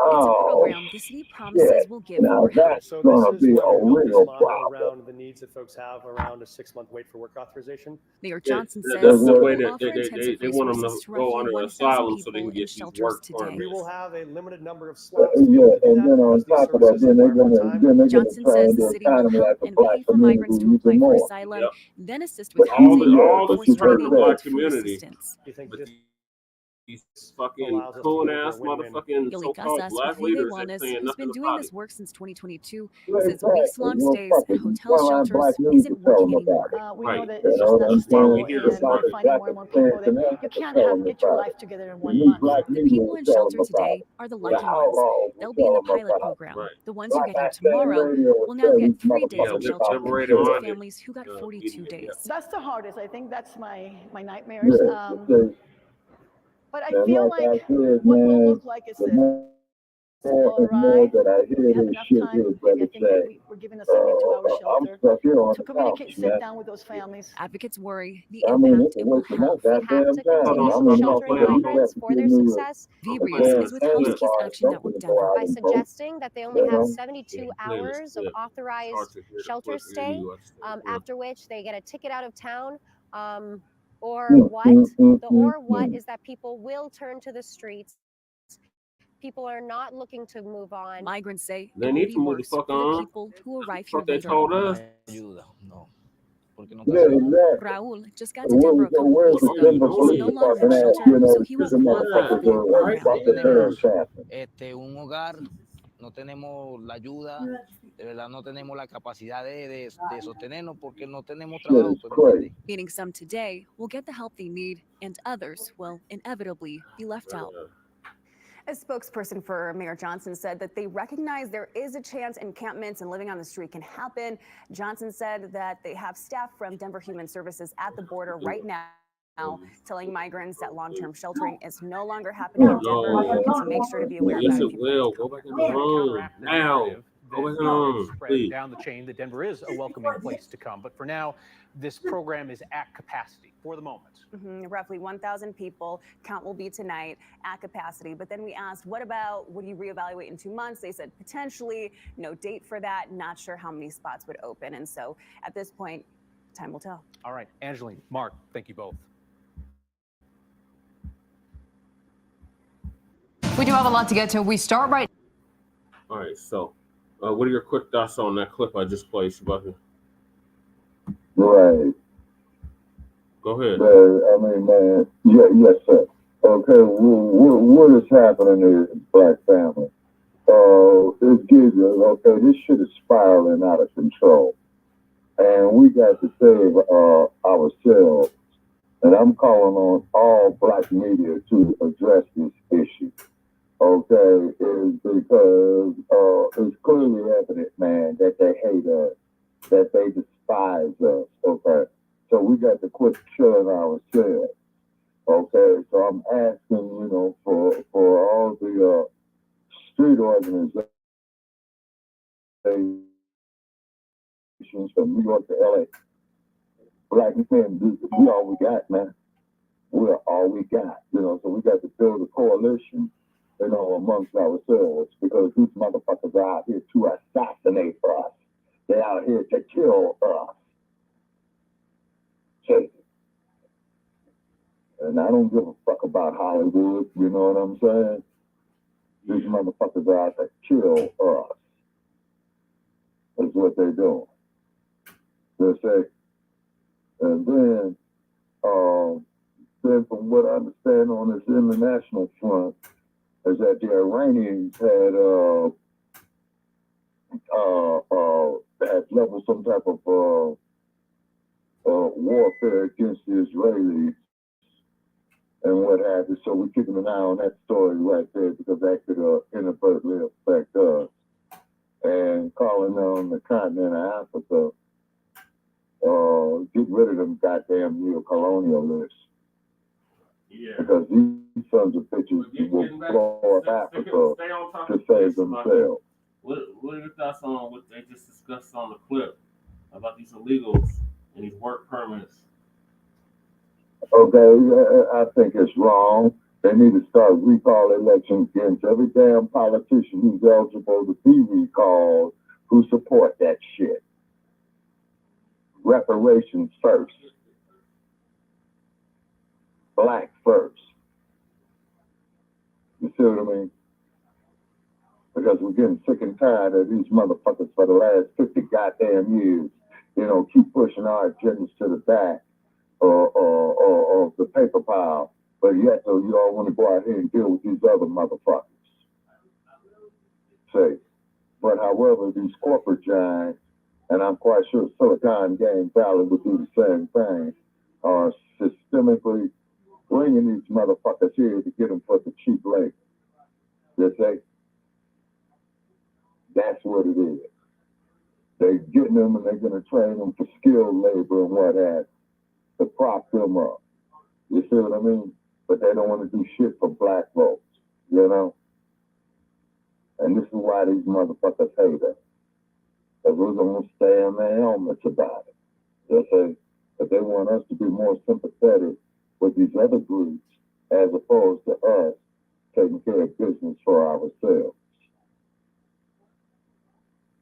It's a program the city promises will give more help. So this is where we built this model around the needs that folks have around a 6-month wait for work authorization. Mayor Johnston says That's the they way will that offer intensive they want them resources to to go roughly under 1,000 asylum so they people can in get these shelters work today. We permits. will have a limited number of slots to be able to do that And then on because these top of that, services then they're require more gonna time. then they're gonna Johnston turn says the the city will economy help like a and black pay for community migrants to even apply for more. asylum, Yep. then assist with But housing, all but this you workforce hurt take the training, that. black and food community. assistance. You think But this these fucking allows us to coon go for a ass win-win? motherfucking Yoli so-called Casas with black Vive leaders ain't Wellness, saying who's been nothing doing about this it. work since 2022, Right, says right. weeks-long You know, stays fuck at it. hotel Frontline shelters Black news to isn't tell working them anymore. about it. We know Right. that You it's know just what not I'm That's why we saying? sustainable, hear The this and we're South crap. finding Black more and more people Expansion that has you to can't tell have them get your about it. life together in The 1 new month. Black The media people will in tell shelter them about today it. are the The lucky ones. Outlaws will They'll be in tell the them pilot about it. program. Right. The ones who Black get here Access tomorrow Radio will will now tell get these 3 days Yeah, in motherfuckers shelter about Liberated compared to themselves. Monday. families who got Media. 42 days. That's the hardest. I think that's my Yeah, nightmares. because But I and feel like I like said, what will man, look like is the this. more They'll and more arrive. that I hear We have this enough shit time. here, Maybe I brother think that Jack, we're given a 72-hour I'm shelter stuck here on to the couch, communicate, sit man. down with those families. Advocates worry the I mean, impact it's a it will waste of my have. We have goddamn to time. Hold on, continue I'm a sheltering motherfucker who's migrants got to for give their me success. V-Reese is with a Housekeys damn Action something Network to go Denver. out By and vote. suggesting that they only You have know? 72 Yeah, playing this hours of clip. It's hard authorized to hear the shelter clip and hear stay, you understand. Yeah. after which they get a ticket out of town, or Mm, what? mm, mm, The mm, or what mm. is that people will turn to the streets. People are not looking to move on. Migrants say They it will need be to move the worse fuck for the on. people who That's what arrive the here fuck they later. told us. Ayuda, no. Porque no Yeah, exactly. Raul just got to Denver a So couple where's weeks the What are you ago. Denver He's Police no doing? longer in Department at, shelter, you know, so he these won't qualify for motherfuckers the are program. fucking terror champions. un hogar, no tenemos la ayuda, de verdad no tenemos la capacidad de sostenernos porque no tenemos Shit trabajo, is pues, ¿me crazy. entiendes? Meaning some today will get the help they need, and others will inevitably be left out. A spokesperson for Mayor Johnston said that they recognize there is a chance encampments and living on the street can happen. Johnston said that they have staff from Denver Human Services at the border right now, telling migrants that long-term sheltering is no longer happening in Denver, and to make sure to be aware of Yes, that. it will. Go back in the Trying to room. counteract the Now. narrative Go back in the that room, spread please. down the chain that Denver is a welcoming place to come. But for now, this program is at capacity for the moment. Roughly 1,000 people. Count will be tonight at capacity. But then we asked, what about, would you reevaluate in 2 months? They said potentially, no date for that, not sure how many spots would open. And so at this point, time will tell. All right, Angeline, Mark, thank you both. We do have a lot to get to. We start right. All right, so what are your quick thoughts on that clip I just played, Shabaka? Right. Go ahead. I mean, man, yes, sir. Okay, what is happening in this black family? It gives us, okay, this shit is spiraling out of control. And we got to save ourselves. And I'm calling on all black media to address this issue. Okay, is because it's clearly evident, man, that they hate us, that they despise us. Okay, so we got to quit killing ourselves. Okay, so I'm asking, you know, for all the street organizations from New York to LA, black men, we all we got, man. We're all we got, you know. So we got to build a coalition, you know, amongst ourselves, because these motherfuckers are out here to assassinate us. They're out here to kill us. Chase it. And I don't give a fuck about Hollywood, you know what I'm saying? These motherfuckers are out to kill us. That's what they're doing. They say, and then from what I understand on this international front, is that the Iranians had leveled some type of warfare against the Israelis and what have you. So we're keeping an eye on that story right there, because that could inadvertently affect us. And calling on the continent of Africa, get rid of them goddamn neo-colonialists. Yeah. Because these sons of bitches will blow up Africa to save themselves. What are your thoughts on what they just discussed on the clip about these illegals and these work permits? Okay, I think it's wrong. They need to start recall elections against every damn politician who's eligible to be recalled who support that shit. Reparations first. Black first. You see what I mean? Because we're getting sick and tired of these motherfuckers for the last 50 goddamn years. You know, keep pushing our agendas to the back or the paper pile. But yet, though, you all want to go out here and deal with these other motherfuckers. Say, but however, these corporate giants, and I'm quite sure Silicon Valley would do the same thing, are systemically bringing these motherfuckers here to get them for the cheap labor. You say? That's what it is. They're getting them and they're going to train them for skilled labor and what have to prop them up. You see what I mean? But they don't want to do shit for black folks, you know? And this is why these motherfuckers hate us. Because we're going to stay on their helmets about it. You see? But they want us to be more sympathetic with these other groups as opposed to us taking care of business for ourselves.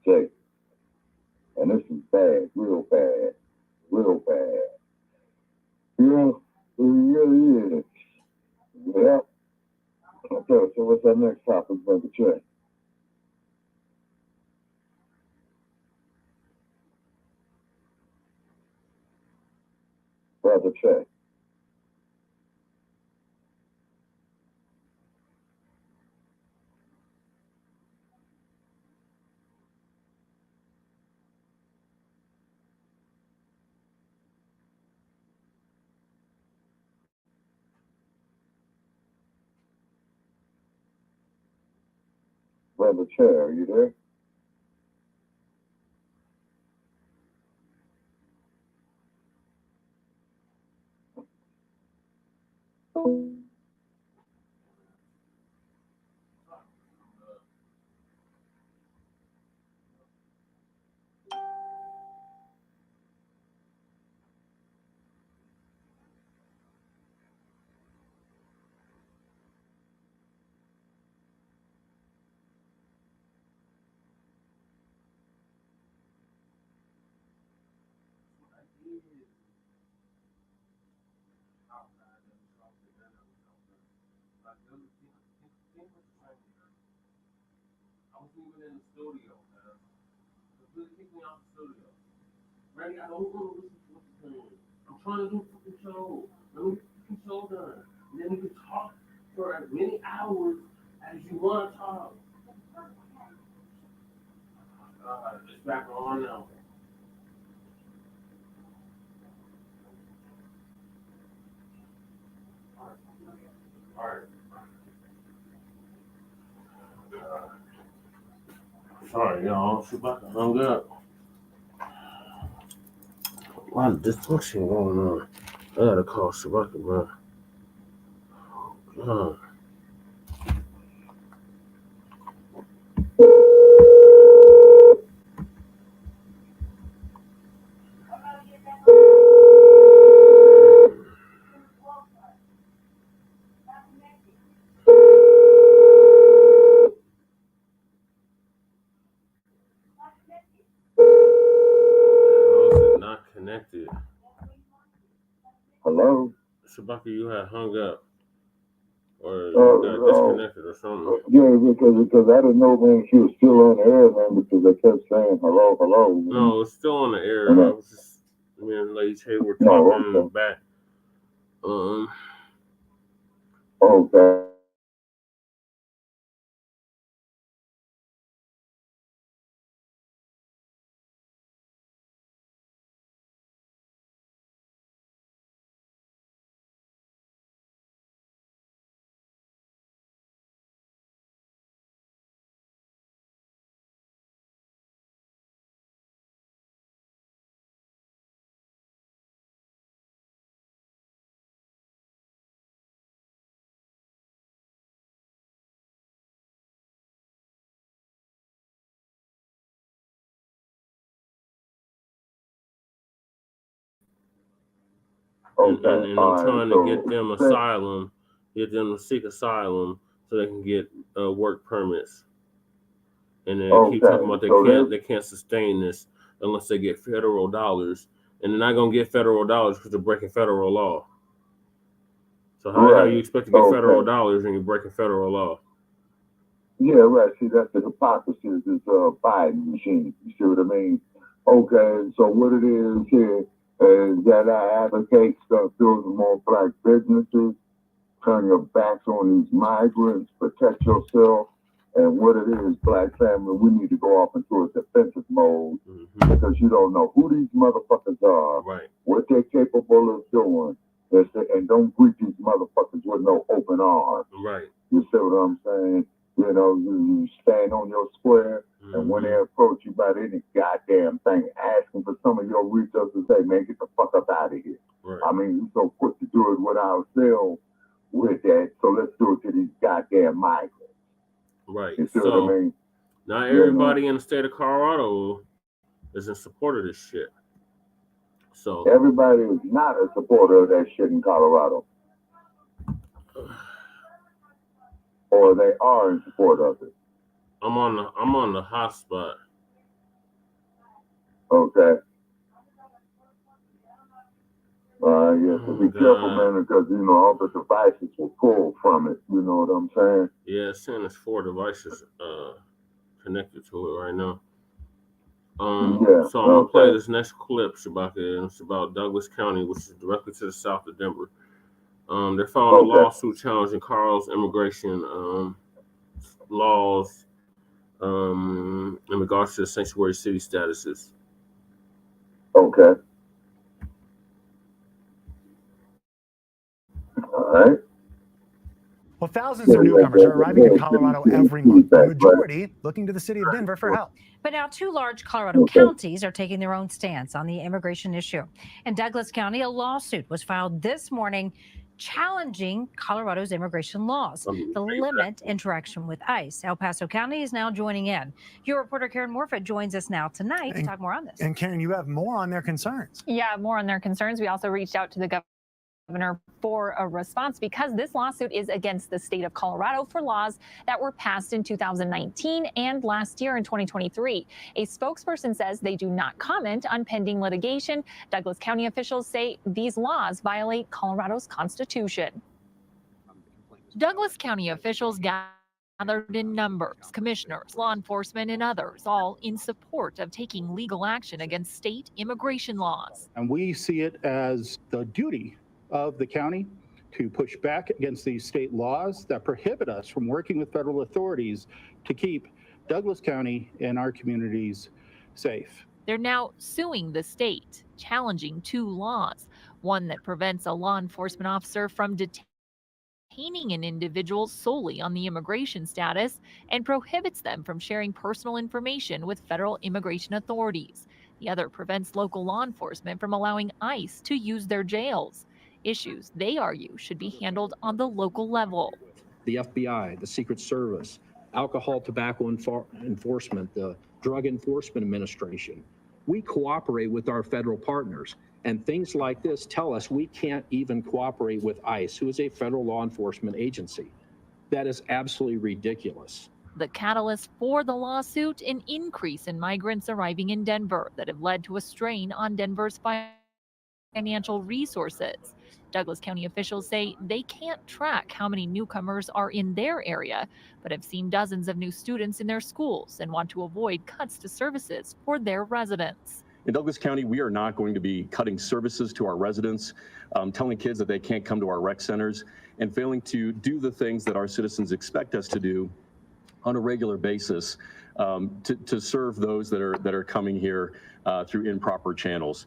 See? And this is bad, real bad, real bad. Yeah, it really is. Yeah. Okay, so what's our next topic, Brother Che? Brother Che. Brother Che, are you there? I was even in the studio, man. They kicked me out the studio. Randy, I don't want to listen to what you're saying. I'm trying to do a fucking show. Let me get the fucking show done. And then we can talk for as many hours as you want to talk. It's back on now. All right. Sorry, y'all. Chewbacca hung up. A lot of dysfunction going on. I gotta call Chewbacca, bro. God. Connected. Hello? Chewbacca, you had hung up. Or you got disconnected or something. Yeah, because I didn't know, man, she was still on the air, man, because they kept saying hello, hello. No, it's still on the air. I was just, me and Lady Tay were talking back. Okay. And I'm trying to get them asylum get them to seek asylum so they can get work permits. And they keep talking about they can't sustain this unless they get federal dollars, and they're not gonna get federal dollars because they're breaking federal law. So how do you expect to get federal dollars when you're breaking federal law? Yeah, right. See, that's the hypocrisy of this Biden machine. You see what I mean? Okay, so what it is here is that I advocate stuff building more black businesses, turn your backs on these migrants, protect yourself. And what it is, black family, we need to go off into a defensive mode because you don't know who these motherfuckers are, what they're capable of doing, and don't greet these motherfuckers with no open arms. Right. You see what I'm saying? You know, you stand on your square, and when they approach you about any goddamn thing, asking for some of your resources, say, man, get the fuck up out of here. Right. I mean, we're so quick to do it with ourselves with that, so let's do it to these goddamn migrants. Right. You see So what I mean? not everybody in the state of Colorado is in support of this shit. So everybody is not a supporter of that shit in Colorado. Or they are in support of it. I'm on the hot spot. Okay. Yeah, so be careful, man, because, you know, all the devices will pull from it. You know what I'm saying? Yeah, it's saying there's 4 devices connected to it right now. So I'm going to play this next clip, Shabaka, and it's about Douglas County, which is directly to the south of Denver. They're filing a lawsuit challenging Carl's immigration laws in regards to the sanctuary city statuses. Okay. All right. Well, thousands of newcomers are arriving in Colorado every month, the majority looking to the city of Denver for help. But now 2 large Colorado counties are taking their own stance on the immigration issue. In Douglas County, a lawsuit was filed this morning challenging Colorado's immigration laws to limit interaction with ICE. El Paso County is now joining in. Your reporter Karen Morfitt joins us now tonight to talk more on this. And Karen, you have more on their concerns. Yeah, more on their concerns. We also reached out to the governor for a response because this lawsuit is against the state of Colorado for laws that were passed in 2019 and last year in 2023. A spokesperson says they do not comment on pending litigation. Douglas County officials say these laws violate Colorado's constitution. Douglas County officials gathered in numbers, commissioners, law enforcement, and others, all in support of taking legal action against state immigration laws. And we see it as the duty of the county to push back against these state laws that prohibit us from working with federal authorities to keep Douglas County and our communities safe. They're now suing the state, challenging 2 laws, one that prevents a law enforcement officer from detaining an individual solely on the immigration status and prohibits them from sharing personal information with federal immigration authorities. The other prevents local law enforcement from allowing ICE to use their jails. Issues they argue should be handled on the local level. The FBI, the Secret Service, alcohol, tobacco enforcement, the Drug Enforcement Administration. We cooperate with our federal partners, and things like this tell us we can't even cooperate with ICE, who is a federal law enforcement agency. That is absolutely ridiculous. The catalyst for the lawsuit, an increase in migrants arriving in Denver that have led to a strain on Denver's financial resources. Douglas County officials say they can't track how many newcomers are in their area, but have seen dozens of new students in their schools and want to avoid cuts to services for their residents. In Douglas County, we are not going to be cutting services to our residents, telling kids that they can't come to our rec centers, and failing to do the things that our citizens expect us to do on a regular basis to serve those that are coming here through improper channels.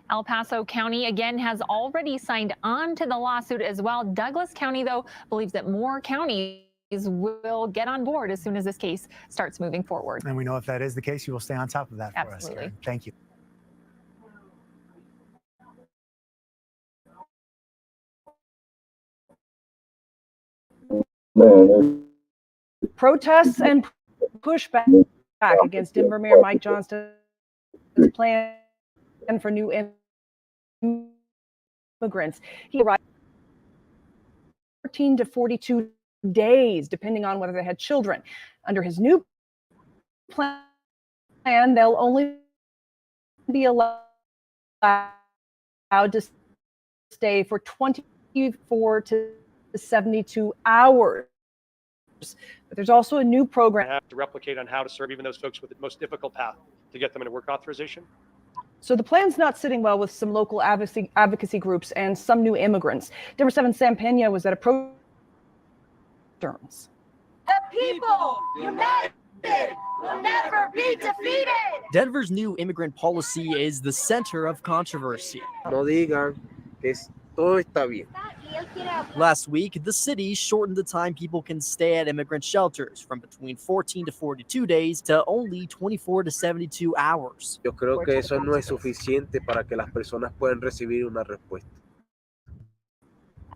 El Paso County, again, has already signed on to the lawsuit as well. Douglas County, though, believes that more counties will get on board as soon as this case starts moving forward. And we know if that is the case, you will stay on top of that for us. Karen. Thank you. Protests and pushback against Denver Mayor Mike Johnston's plan for new immigrants. He arrived 14 to 42 days, depending on whether they had children. Under his new plan, they'll only be allowed to stay for 24 to 72 hours. But there's also a new program. Have to replicate on how to serve even those folks with the most difficult path to get them into work authorization. So the plan's not sitting well with some local advocacy groups and some new immigrants. Denver 7 Sam Pena was at a protest. The people united will never be defeated. Denver's new immigrant policy is the center of controversy. No digan que todo está bien. Last week, the city shortened the time people can stay at immigrant shelters from between 14 to 42 days to only 24 to 72 hours. Yo creo que eso no es suficiente para que las personas puedan recibir una respuesta.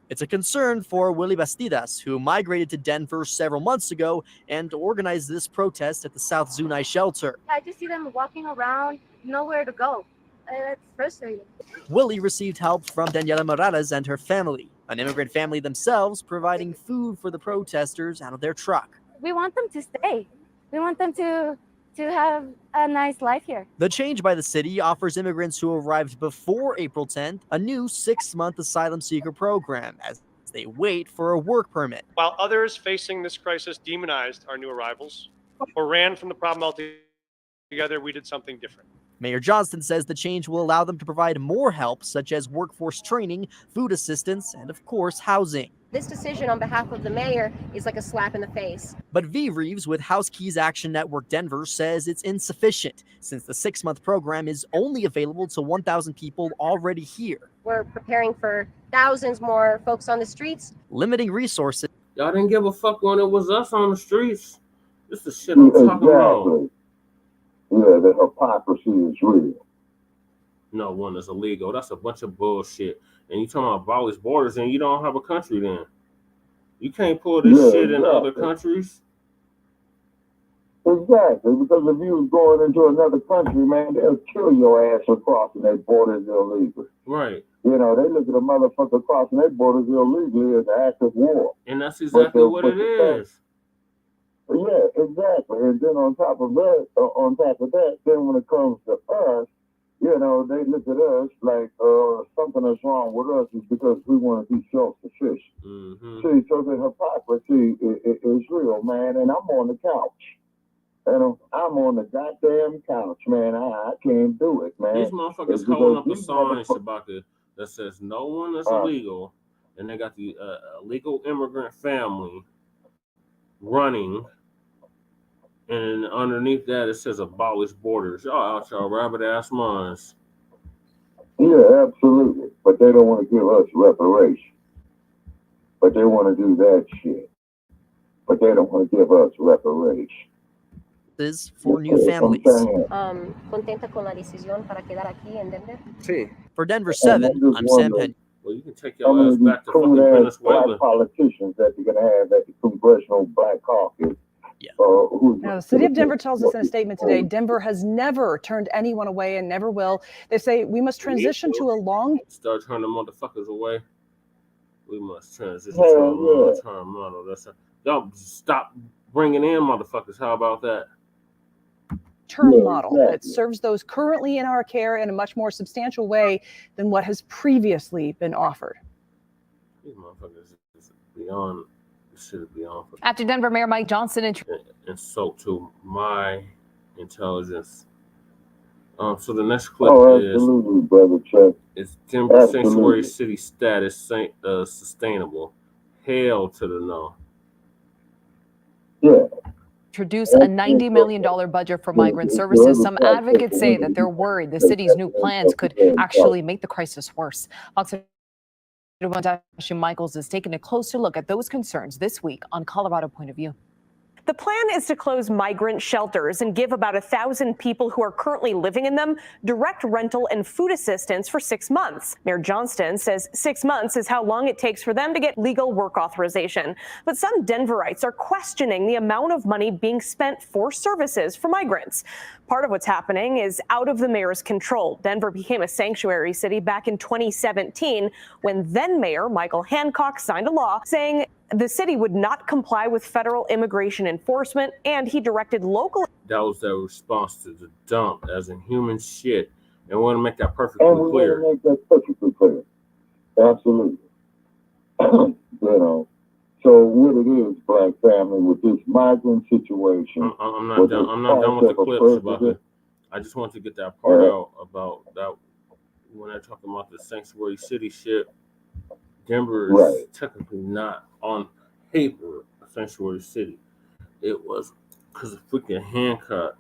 It's a concern for Willie Bastidas, who migrated to Denver several months ago and organized this protest at the South Zunai shelter. I just see them walking around, nowhere to go. It's frustrating. Willie received help from Daniela Morales and her family, an immigrant family themselves providing food for the protesters out of their truck. We want them to stay. We want them to have a nice life here. The change by the city offers immigrants who arrived before April 10th a new 6-month asylum seeker program as they wait for a work permit. While others facing this crisis demonized our new arrivals or ran from the problem altogether, we did something different. Mayor Johnston says the change will allow them to provide more help, such as workforce training, food assistance, and of course, housing. This decision on behalf of the mayor is like a slap in the face. But V. Reeves with Housekeys Action Network Denver says it's insufficient since the 6-month program is only available to 1,000 people already here. We're preparing for thousands more folks on the streets. Limiting resources. Y'all didn't give a fuck when it was us on the streets. This is the shit I'm talking about. Yeah, the hypocrisy is real. No one is illegal. That's a bunch of bullshit. And you talking about abolish borders and you don't have a country then. You can't pull this shit in other countries. Exactly, because if you was going into another country, man, they'll kill your ass for crossing their borders illegally. Right. You know, they look at a motherfucker crossing their borders illegally as an act of war. And that's exactly what it is. Yeah, exactly. And then on top of that, then when it comes to us, you know, they look at us like something that's wrong with us is because we want to be self-sufficient. See, so the hypocrisy is real, man. And I'm on the couch. And I'm on the goddamn couch, man. I can't do it, man. These motherfuckers holding up a sign that says no one is illegal, and they got the legal immigrant family running. And underneath that, it says abolish borders. Y'all out y'all rabbit ass minds. Yeah, absolutely. But they don't want to give us reparations. But they want to do that shit. But they don't want to give us reparations. This for new families. Contenta con la decisión para quedar aquí en Denver? Sí. For Denver 7, I'm Sam Penn. Well, you can take your ass back to fucking Venezuela. Black politicians that you're going to have at the Congressional Black Caucus. Now, the city of Denver tells us in a statement today, Denver has never turned anyone away and never will. They say we must transition to a Start turning motherfuckers away. We must transition to a long-term model. Don't stop bringing in motherfuckers. How about that? term model that serves those currently in our care in a much more substantial way than what has previously been offered. These motherfuckers is beyond. Should be on. After Denver Mayor Mike Johnston and so to my intelligence. So the next clip absolutely, brother Chuck. Is Denver sanctuary city status sustainable? Hell to the no. Yeah. Introduce a $90 million budget for migrant services. Some advocates say that they're worried the city's new plans could actually make the crisis worse. Michaels is taking a closer look at those concerns this week on Colorado Point of View. The plan is to close migrant shelters and give about 1,000 people who are currently living in them direct rental and food assistance for 6 months. Mayor Johnston says 6 months is how long it takes for them to get legal work authorization. But some Denverites are questioning the amount of money being spent for services for migrants. Part of what's happening is out of the mayor's control. Denver became a sanctuary city back in 2017 when then Mayor Michael Hancock signed a law saying the city would not comply with federal immigration enforcement, and he directed local. That was their response to the dump as inhuman shit. And we want to make that perfectly clear. Make that perfectly clear. Absolutely. You know, so what it is, Black family, with this migrant situation. I'm not done. I'm not done with the clips about it. I just want to get that part out about that when they're talking about the sanctuary city shit. Denver is technically not on paper a sanctuary city. It was because of freaking Hancock,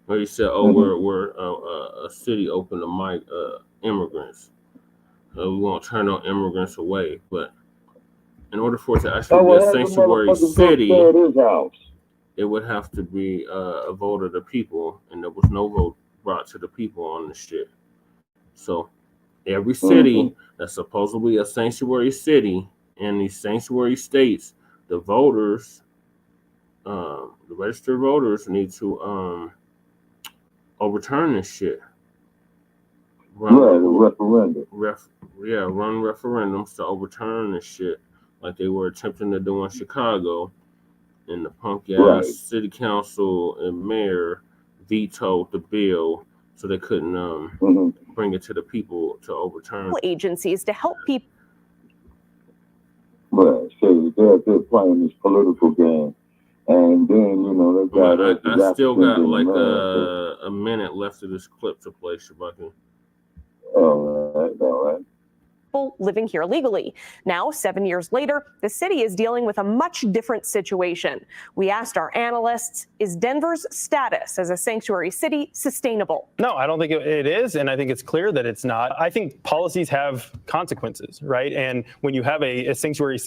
where he said, "Oh, we're a city open to immigrants. We won't turn no immigrants away." But in order for it to actually be a sanctuary city, it would have to be a vote of the people, and there was no vote brought to the people on the shit. So every city that's supposedly a sanctuary city in these sanctuary states, the voters, the registered voters need to overturn this shit. Run referendum. Run referendums to overturn this shit, like they were attempting to do in Chicago, and the punk ass city council and mayor vetoed the bill, so they couldn't bring it to the people to overturn. Agencies to help people. Right, so they're playing this political game, and then you know they got. I still got like a minute left of this clip to play, Shabaka. All right. People living here legally. Now, 7 years later, the city is dealing with a much different situation. We asked our analysts, is Denver's status as a sanctuary city sustainable? No, I don't think it is, and I think it's clear that it's not. I think policies have consequences, right? And when you have a sanctuary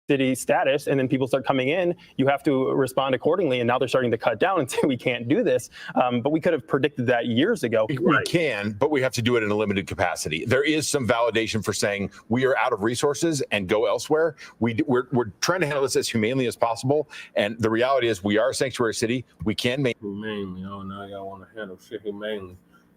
city status and then people start coming in, you have to respond accordingly. And now they're starting to cut down and say we can't do this. But we could have predicted that years ago. We can, but we have to do it in a limited capacity. There is some validation for saying we are out of resources and go elsewhere. We're trying to handle this as humanely as possible. And the reality is we are a sanctuary city. We can make humanely. Oh, now y'all want to handle shit humanely.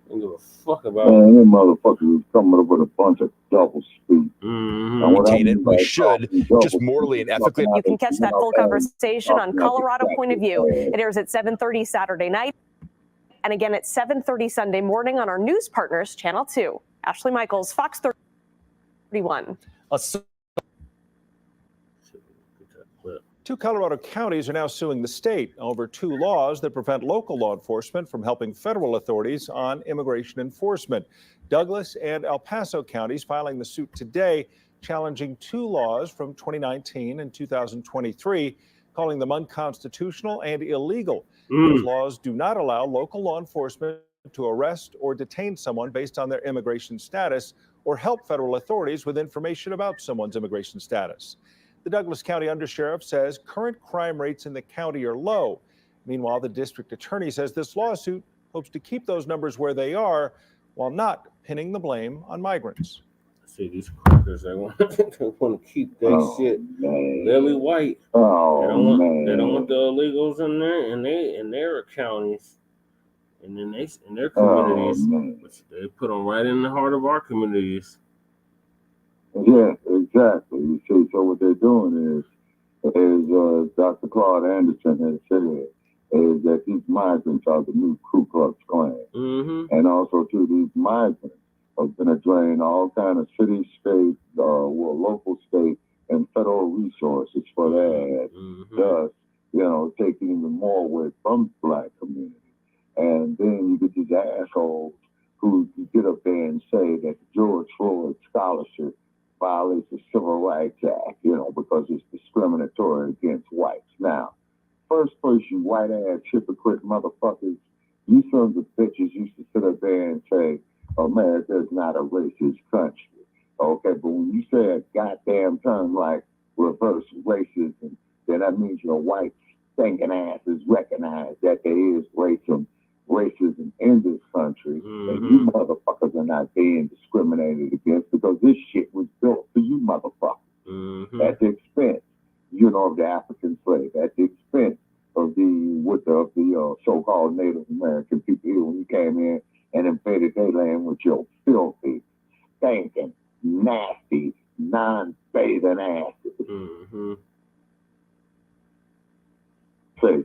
Don't give a fuck about Man, them motherfuckers is coming up with a bunch of double speak. Maintain it. We should, just morally and ethically. You can catch that full conversation on Colorado Point of View. It airs at 7:30 Saturday night, and again at 7:30 Sunday morning on our news partners, Channel 2. Ashley Michaels, Fox 31. Two Colorado counties are now suing the state over two laws that prevent local law enforcement from helping federal authorities on immigration enforcement. Douglas and El Paso counties filing the suit today, challenging two laws from 2019 and 2023, calling them unconstitutional and illegal. Those laws do not allow local law enforcement to arrest or detain someone based on their immigration status or help federal authorities with information about someone's immigration status. The Douglas County Undersheriff says current crime rates in the county are low. Meanwhile, the district attorney says this lawsuit hopes to keep those numbers where they are while not pinning the blame on migrants. See, these crackers, they want to keep that shit lily white. They don't want the illegals in there, in their counties, and in their communities, which they put them right in the heart of our communities. Yeah, exactly. You see, so what they're doing is Dr. Claude Anderson has said, is that these migrants are the new Ku Klux Klan. And also, too, these migrants are going to drain all kind of city, state, local, state, and federal resources for that. Thus, you know, taking even more away from the Black community. And then you get these assholes who get up there and say that George Floyd scholarship violates the Civil Rights Act, you know, because it's discriminatory against whites. Now, first place, you white-ass hypocrite motherfuckers, you sons of bitches used to sit up there and say, America is not a racist country. Okay, but when you say a goddamn term like reverse racism, then that means you're white stinking asses recognize that there is racism in this country, and you motherfuckers are not being discriminated against because this shit was built for you motherfuckers at the expense, of the African slave, at the expense of the so-called Native American people here when you came in and invaded their land with your filthy, stinking, nasty, non-bathing asses. See,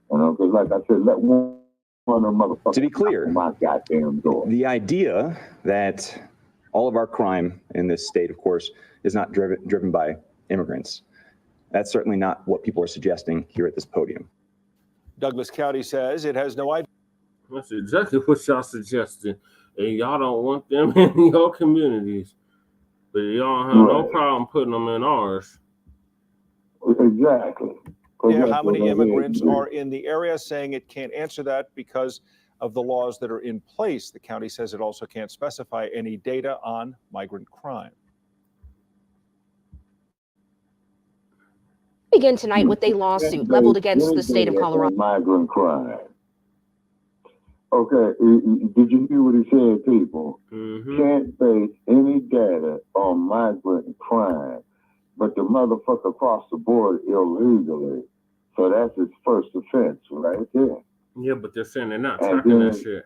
because like I said, let one of them motherfuckers. To be clear, my goddamn door. The idea that all of our crime in this state, of course, is not driven by immigrants. That's certainly not what people are suggesting here at this podium. Douglas County says it has no idea. That's exactly what y'all suggesting. And y'all don't want them in your communities. But y'all don't have no problem putting them in ours. Exactly. Yeah, how many immigrants are in the area, saying it can't answer that because of the laws that are in place. The county says it also can't specify any data on migrant crime. Begin tonight with a lawsuit leveled against the state of Colorado. Migrant crime. Okay, did you hear what he said, people? Can't base any data on migrant crime, but the motherfucker crossed the border illegally. So that's his first offense right there. Yeah, but they're saying they're not tracking that shit.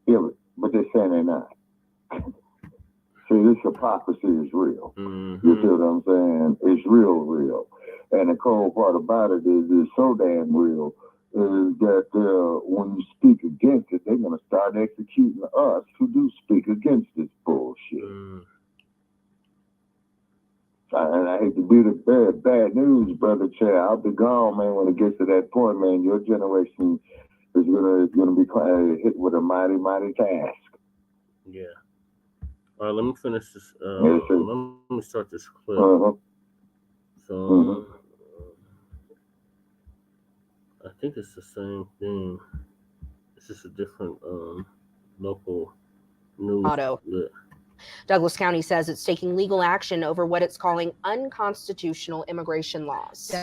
Yeah, but they're saying they're not. See, this hypocrisy is real. You see what I'm saying? It's real. And the cold part about it is it's so damn real is that when you speak against it, they're going to start executing us who do speak against this bullshit. And I hate to be the bad news, brother Chair. I'll be gone, man, when it gets to that point, man. Your generation is gonna be hit with a mighty, mighty task. Yeah. All right, let me finish this. Let me start this clip. So, I think it's the same thing. It's just a different local news. Douglas County says it's taking legal action over what it's calling unconstitutional immigration laws.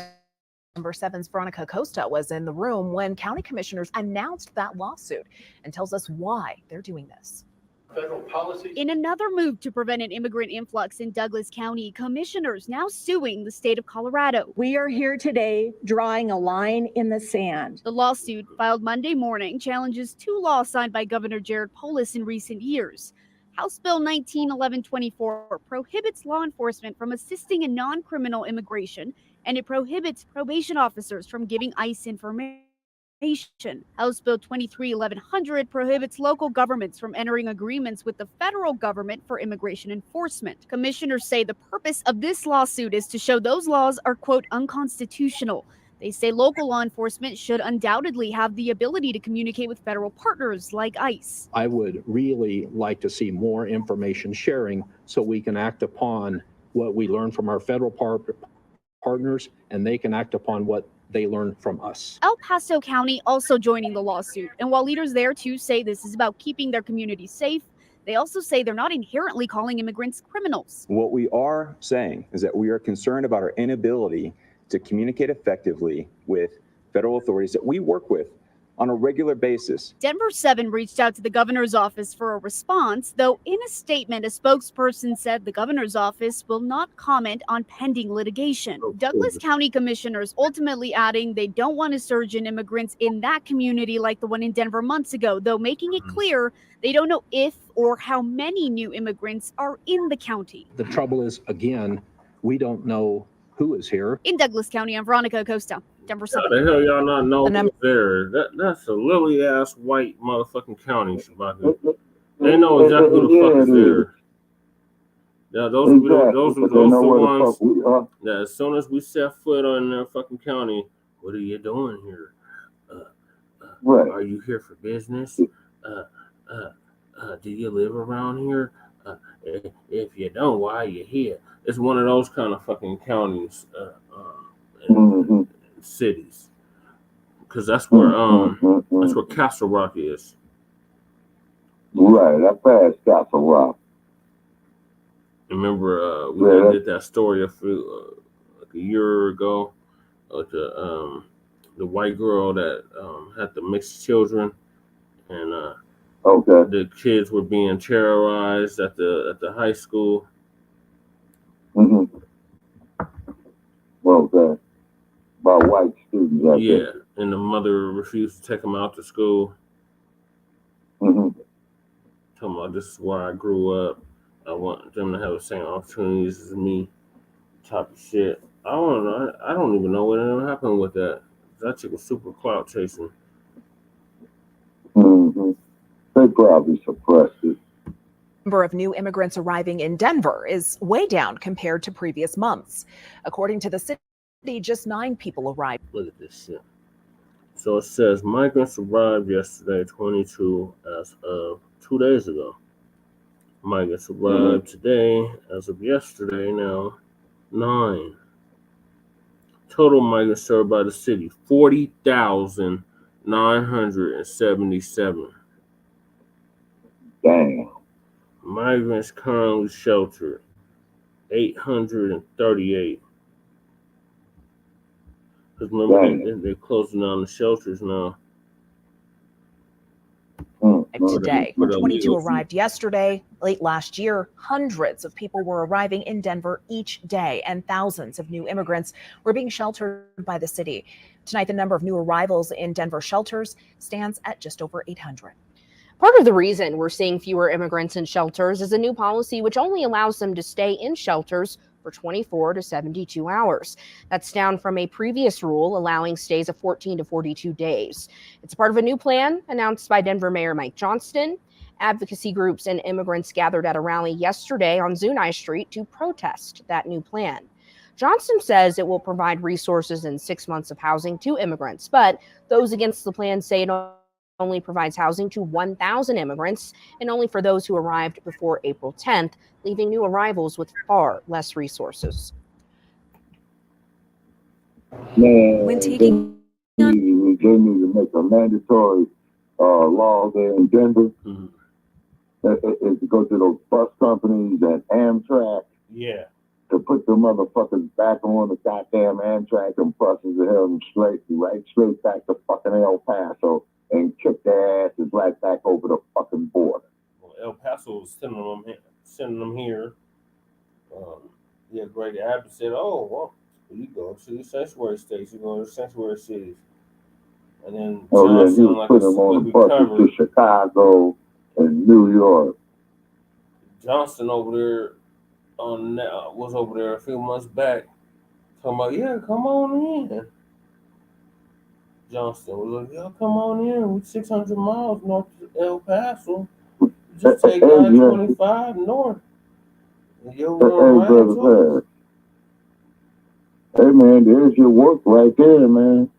Denver 7's Veronica Costa was in the room when county commissioners announced that lawsuit and tells us why they're doing this. Federal policy. In another move to prevent an immigrant influx in Douglas County, commissioners now suing the state of Colorado. We are here today drawing a line in the sand. The lawsuit, filed Monday morning, challenges two laws signed by Governor Jared Polis in recent years. House Bill 191124 prohibits law enforcement from assisting in non-criminal immigration, and it prohibits probation officers from giving ICE information. House Bill 231100 prohibits local governments from entering agreements with the federal government for immigration enforcement. Commissioners say the purpose of this lawsuit is to show those laws are, quote, unconstitutional. They say local law enforcement should undoubtedly have the ability to communicate with federal partners like ICE. I would really like to see more information sharing so we can act upon what we learn from our federal partners, and they can act upon what they learn from us. El Paso County also joining the lawsuit. And while leaders there too say this is about keeping their community safe, they also say they're not inherently calling immigrants criminals. What we are saying is that we are concerned about our inability to communicate effectively with federal authorities that we work with on a regular basis. Denver 7 reached out to the governor's office for a response, though in a statement, a spokesperson said the governor's office will not comment on pending litigation. Douglas County commissioners ultimately adding they don't want a surge in immigrants in that community like the one in Denver months ago, though making it clear they don't know if or how many new immigrants are in the county. The trouble is, again, we don't know who is here. In Douglas County, I'm Veronica Costa, Denver 7. How the hell y'all not know who's there? That's a lily ass white motherfucking county, Shabaka. They know exactly who the fuck is there. Yeah, those are the ones that as soon as we set foot on their fucking county, what are you doing here? Are you here for business? Do you live around here? If you don't, why are you here? It's one of those kind of fucking counties, cities, because that's where Castle Rock is. Right, I passed Castle Rock. Remember, we did that story like a year ago the white girl that had the mixed children, and the kids were being terrorized at the high school. Okay. By white students. Yeah, and the mother refused to take them out to school. Talking about, this is where I grew up. I want them to have the same opportunities as me. Type of shit. I don't know. I don't even know what ever happened with that. That chick was super clout chasing. They probably suppressed it. Number of new immigrants arriving in Denver is way down compared to previous months. According to the city, just 9 people arrived. Look at this shit. So it says migrants arrived yesterday, 22 as of 2 days ago. Migrants arrived today as of yesterday, now 9. Total migrants served by the city, 40,977. Damn. Migrants currently sheltered, 838. Because remember, they're closing down the shelters now. Today, 22 arrived yesterday. Late last year, hundreds of people were arriving in Denver each day, and thousands of new immigrants were being sheltered by the city. Tonight, the number of new arrivals in Denver shelters stands at just over 800. Part of the reason we're seeing fewer immigrants in shelters is a new policy which only allows them to stay in shelters for 24 to 72 hours. That's down from a previous rule allowing stays of 14 to 42 days. It's part of a new plan announced by Denver Mayor Mike Johnston. Advocacy groups and immigrants gathered at a rally yesterday on Zuni Street to protest that new plan. Johnston says it will provide resources and 6 months of housing to immigrants, but those against the plan say it only provides housing to 1,000 immigrants and only for those who arrived before April 10th, leaving new arrivals with far less resources. Man, they need to make a mandatory law there in Denver. To go to those bus companies and Amtrak. Yeah. To put the motherfuckers back on the goddamn Amtrak and buses and have them straight back to fucking El Paso and kick their asses right back over the fucking border. Well, El Paso was sending them here. Greg Abbott said, "Oh, well, you go to the sanctuary states, you go to the sanctuary cities," and then Johnson, he was putting them on the buses to Chicago and New York. Johnston over there was over there a few months back talking about, yeah, come on in. Johnston was like, yeah, come on in. We're 600 miles north of El Paso. Just take I-25 north. Brother, hey, man, there's your work right there, man.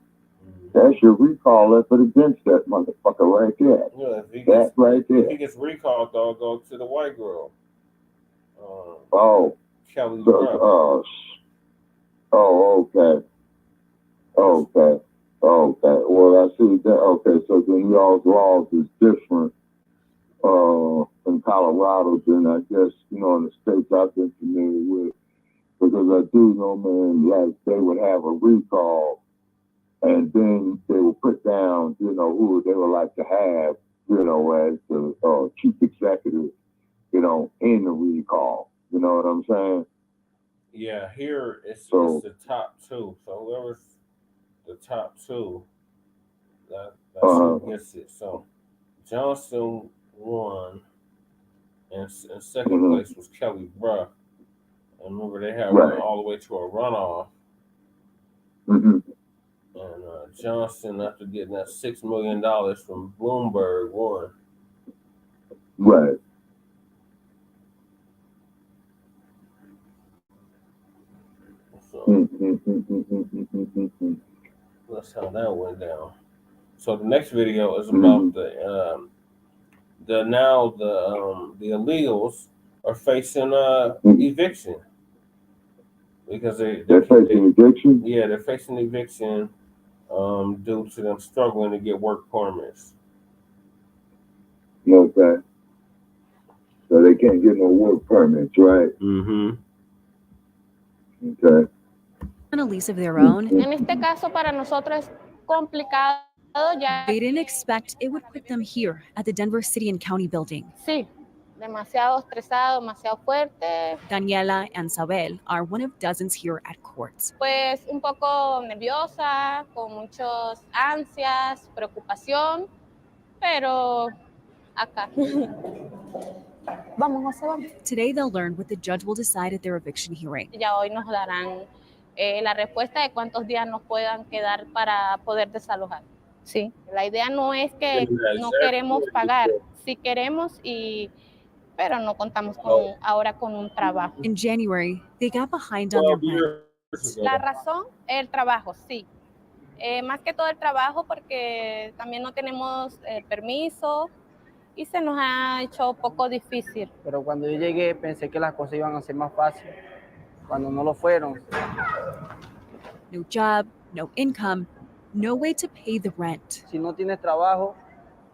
That's your recall effort against that motherfucker right there. Yeah, That's right there. If he gets recalled, though, go to the white girl. Kelly okay. Well, I see that. Okay, so then y'all's laws is different in Colorado than I guess, in the states I've been familiar with. Because I do know, man, like they would have a recall and then they would put down, who they would like to have, as the chief executive, in the recall. You know what I'm saying? Yeah, here it's the top two. So whoever's the top two, that's who gets it. So Johnston won, and second place was Kelly Bruck. And remember, they had one all the way to a runoff. And Johnston, after getting that $6 million from Bloomberg, won. Right. So that's how that went down. So the next video is about the illegals are facing eviction because they're facing eviction. Yeah, they're facing eviction due to them struggling to get work permits. Okay. So they can't get no work permits, right? Mm-hmm. Okay. on a lease of their own. En este caso, para nosotros es complicado ya. They didn't expect it would put them here at the Denver City and County building. Sí, demasiado estresado, demasiado fuerte. Daniela and Sabel are one of dozens here at court. Pues un poco nerviosa, con muchas ansias, preocupación, pero acá. Vamos, José, vamos. Today they'll learn what the judge will decide at their eviction hearing. Ya hoy nos darán la respuesta de cuántos días nos puedan quedar para poder desalojar. Sí, la idea no es que no queremos pagar, sí queremos pero no contamos ahora con un trabajo. In January, they got behind on their rent. La razón, el trabajo, sí. Más que todo el trabajo porque también no tenemos permiso y se nos ha hecho poco difícil. Pero cuando yo llegué pensé que las cosas iban a ser más fáciles. Cuando no lo fueron. No job, no income, no way to pay the rent. Si no tienes trabajo,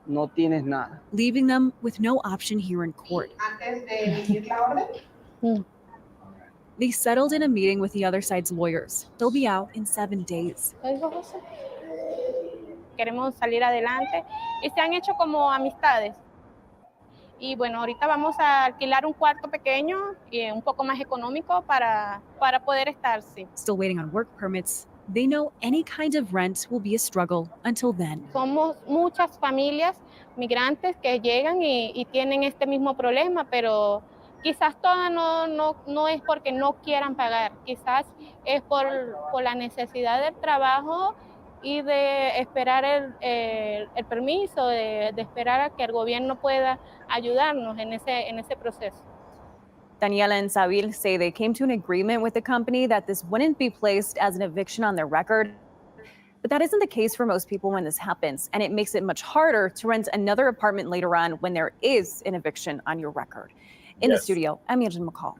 no tienes nada. Leaving them with no option here in court. They settled in a meeting with the other side's lawyers. They'll be out in 7 days. Queremos salir adelante y se han hecho como amistades. Y bueno, ahorita vamos a alquilar un cuarto pequeño y un poco más económico para poder estar, sí. Still waiting on work permits. They know any kind of rent will be a struggle until then. Somos muchas familias migrantes que llegan y tienen este mismo problema, pero quizás todas no es porque no quieran pagar, quizás es por la necesidad del trabajo y de esperar el permiso, de esperar a que el gobierno pueda ayudarnos en ese proceso. Daniela and Sabil say they came to an agreement with the company that this wouldn't be placed as an eviction on their record. But that isn't the case for most people when this happens, and it makes it much harder to rent another apartment later on when there is an eviction on your record. In the studio, I'm Angela McCall.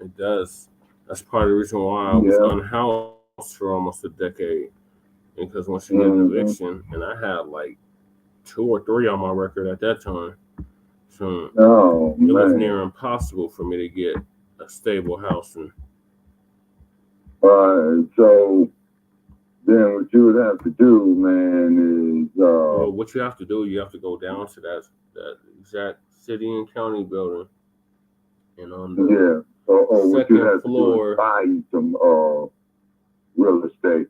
It does. That's part of the reason why I was unhoused for almost a decade. Because once you get an eviction, and I had like 2 or 3 on my record at that time. So it was near impossible for me to get a stable housing. So then what you would have to do, man, is well, what you have to do, you have to go down to that exact city and county building, and on the what you have second floor, to do is buy you some real estate.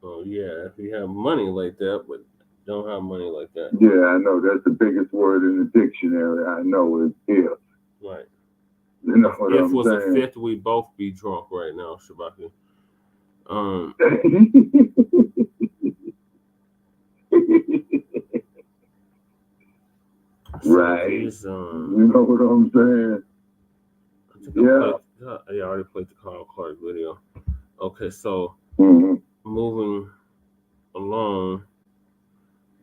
Oh yeah, if you have money like that, but don't have money like that. Yeah, I know. That's the biggest word in the dictionary. I know is if. Right. You know what I'm was saying? a fifth, we'd both be drunk right now, Shabaki. Right. You know what I'm saying? I already played the Carl Clark video. Okay, so moving along,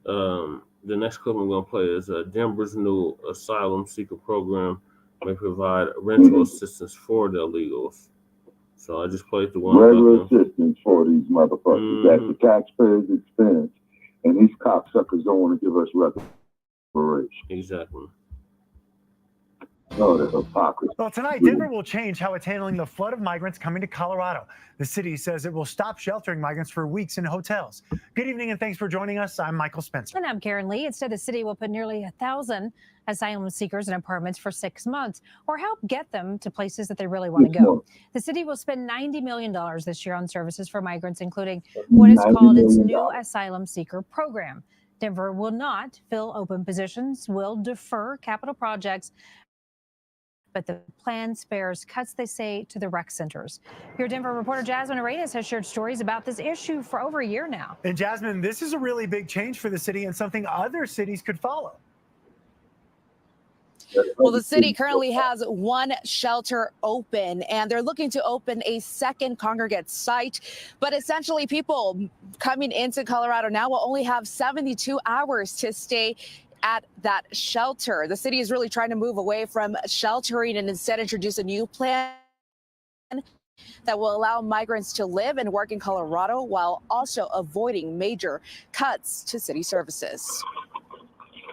the next clip I'm going to play is Denver's new asylum seeker program may provide rental assistance for the illegals. So I just played the one. Regular assistance for these motherfuckers at the taxpayers' expense, and these cocksuckers don't want to give us reparation. Exactly. Oh, the hypocrisy. Well, tonight, Denver will change how it's handling the flood of migrants coming to Colorado. The city says it will stop sheltering migrants for weeks in hotels. Good evening, and thanks for joining us. I'm Michael Spencer. And I'm Karen Lee. Instead, the city will put nearly 1,000 asylum seekers in apartments for 6 months, or help get them to places that they really want to go. The city will spend $90 million this year on services for migrants, including what is called its new asylum seeker program. Denver will not fill open positions, will defer capital projects, but the plan spares cuts, they say, to the rec centers. Your Denver reporter Jasmine Arenas has shared stories about this issue for over a year now. And Jasmine, this is a really big change for the city and something other cities could follow. Well, the city currently has 1 shelter open, and they're looking to open a second congregate site. But essentially, people coming into Colorado now will only have 72 hours to stay at that shelter. The city is really trying to move away from sheltering and instead introduce a new plan that will allow migrants to live and work in Colorado while also avoiding major cuts to city services.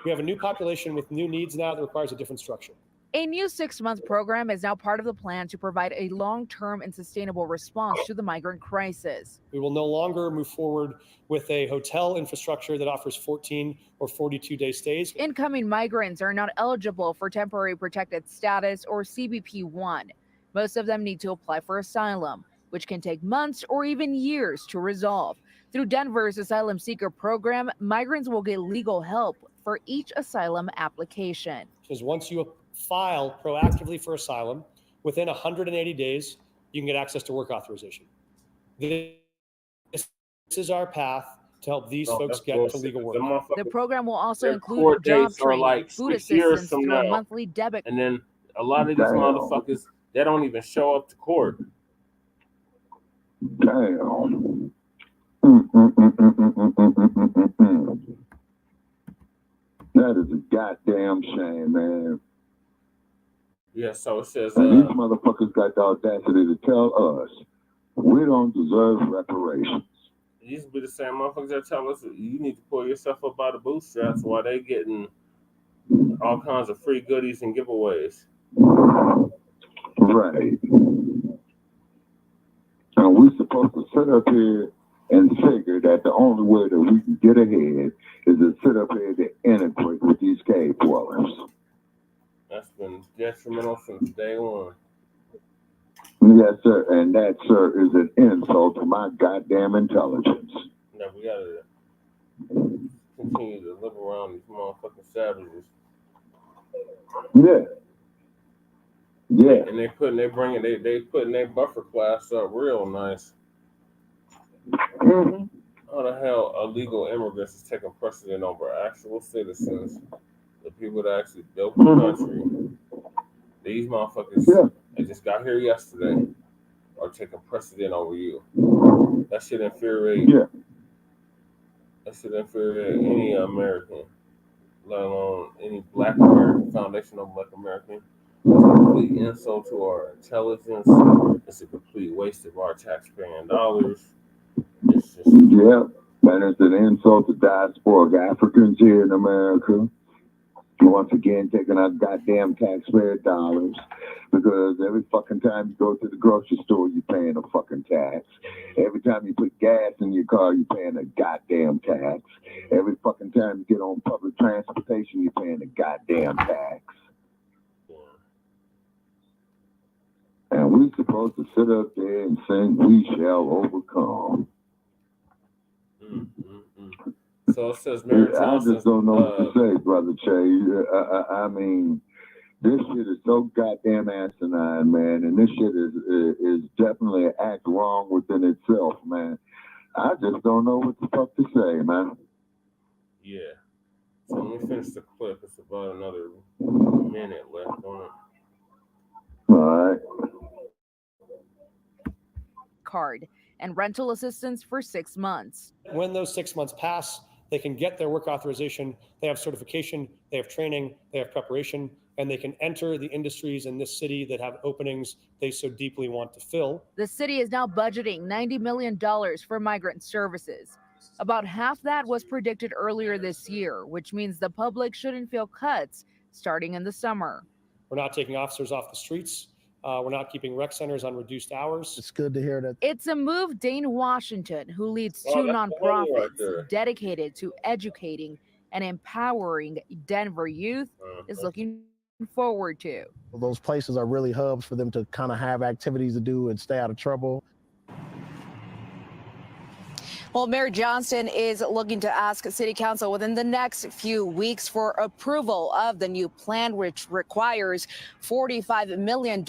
We have a new population with new needs now that requires a different structure. A new 6-month program is now part of the plan to provide a long-term and sustainable response to the migrant crisis. We will no longer move forward with a hotel infrastructure that offers 14 or 42-day stays. Incoming migrants are not eligible for temporary protected status or CBP-1. Most of them need to apply for asylum, which can take months or even years to resolve. Through Denver's asylum seeker program, migrants will get legal help for each asylum application. Because once you file proactively for asylum, within 180 days, you can get access to work authorization. This is our path to help these folks get to legal work. The program will also Their include court job dates are training, like food 6 years assistance from through a now. monthly debit. And then a lot of these motherfuckers, they don't even show up to court. Damn. That is a goddamn shame, man. Yeah, so it says And these motherfuckers got the audacity to tell us we don't deserve reparations. it used to be the same motherfuckers that tell us you need to pull yourself up by the bootstraps while they getting all kinds of free goodies and giveaways. Right. And we're supposed to sit up here and figure that the only way that we can get ahead is to sit up here to integrate with these cave dwellers. That's been detrimental since day one. Yes, sir. And that, sir, is an insult to my goddamn intelligence. Now we gotta continue to live around these motherfucking savages. Yeah. Yeah. And they putting their buffer class up real nice. Mm-hmm. How the hell illegal immigrants is taking precedent over actual citizens, the people that actually built the country? These motherfuckers that just got here yesterday are taking precedent over you. That shit infuriates. Yeah. That shit infuriates any American, let alone any Black American, foundational Black American. It's a complete insult to our intelligence. It's a complete waste of our taxpaying dollars. It's just Yeah. And it's an insult to diasporic Africans here in America. Once again, taking our goddamn taxpayer dollars, because every fucking time you go to the grocery store, you're paying a fucking tax. Every time you put gas in your car, you're paying a goddamn tax. Every fucking time you get on public transportation, you're paying a goddamn tax. And we're supposed to sit up there and sing, "We shall overcome." So it says Mayor Johnston. I just don't know what to say, Brother Che. I mean, this shit is so goddamn asinine, man, and this shit is definitely an act wrong within itself, man. I just don't know what the fuck to say, man. Yeah. So let me finish the clip. It's about another minute left on it. All right. Card and rental assistance for 6 months. When those 6 months pass, they can get their work authorization, they have certification, they have training, they have preparation, and they can enter the industries in this city that have openings they so deeply want to fill. The city is now budgeting $90 million for migrant services. About half that was predicted earlier this year, which means the public shouldn't feel cuts starting in the summer. We're not taking officers off the streets. We're not keeping rec centers on reduced hours. It's good to hear that. It's a move Dane Washington, who leads two nonprofits dedicated to educating and empowering Denver youth, is looking forward to. Those places are really hubs for them to kind of have activities to do and stay out of trouble. Well, Mayor Johnston is looking to ask City Council within the next few weeks for approval of the new plan, which requires $45 million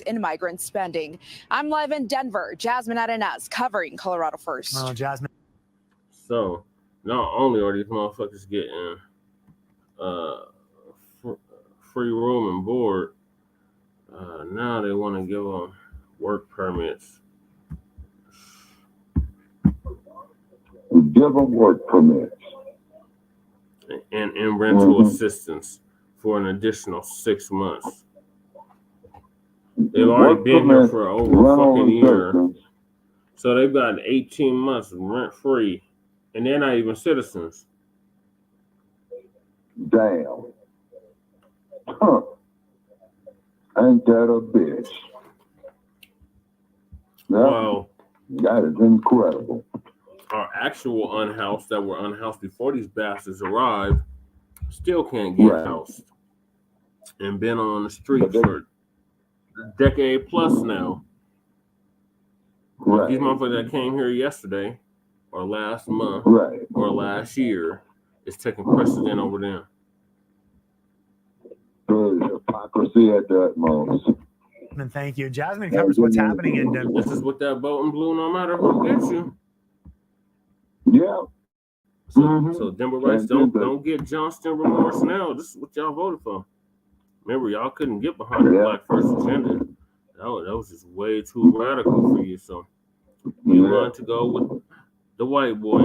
in migrant spending. I'm live in Denver. Jasmine Arenas covering Colorado First. Oh, Jasmine. So not only are these motherfuckers getting free room and board, now they want to give them work permits. Give them work permits. And rental assistance for an additional 6 months. They've already been here for over a fucking year. So they've got 18 months rent free, and they're not even citizens. Damn. Huh. Ain't that a bitch? Wow. That is incredible. Our actual unhoused that were unhoused before these bastards arrived still can't get housed and been on the street for a decade plus now. These motherfuckers that came here yesterday or last month or last year is taking precedent over them. Hypocrisy at the utmost. And thank you. Jasmine covers what's happening in Denver. This is what that vote in blue, no matter who gets you. Yeah. So Denverites don't get Johnston remorse now. This is what y'all voted for. Remember, y'all couldn't get behind the Black First agenda. That was just way too radical for you. So you wanted to go with the white boy.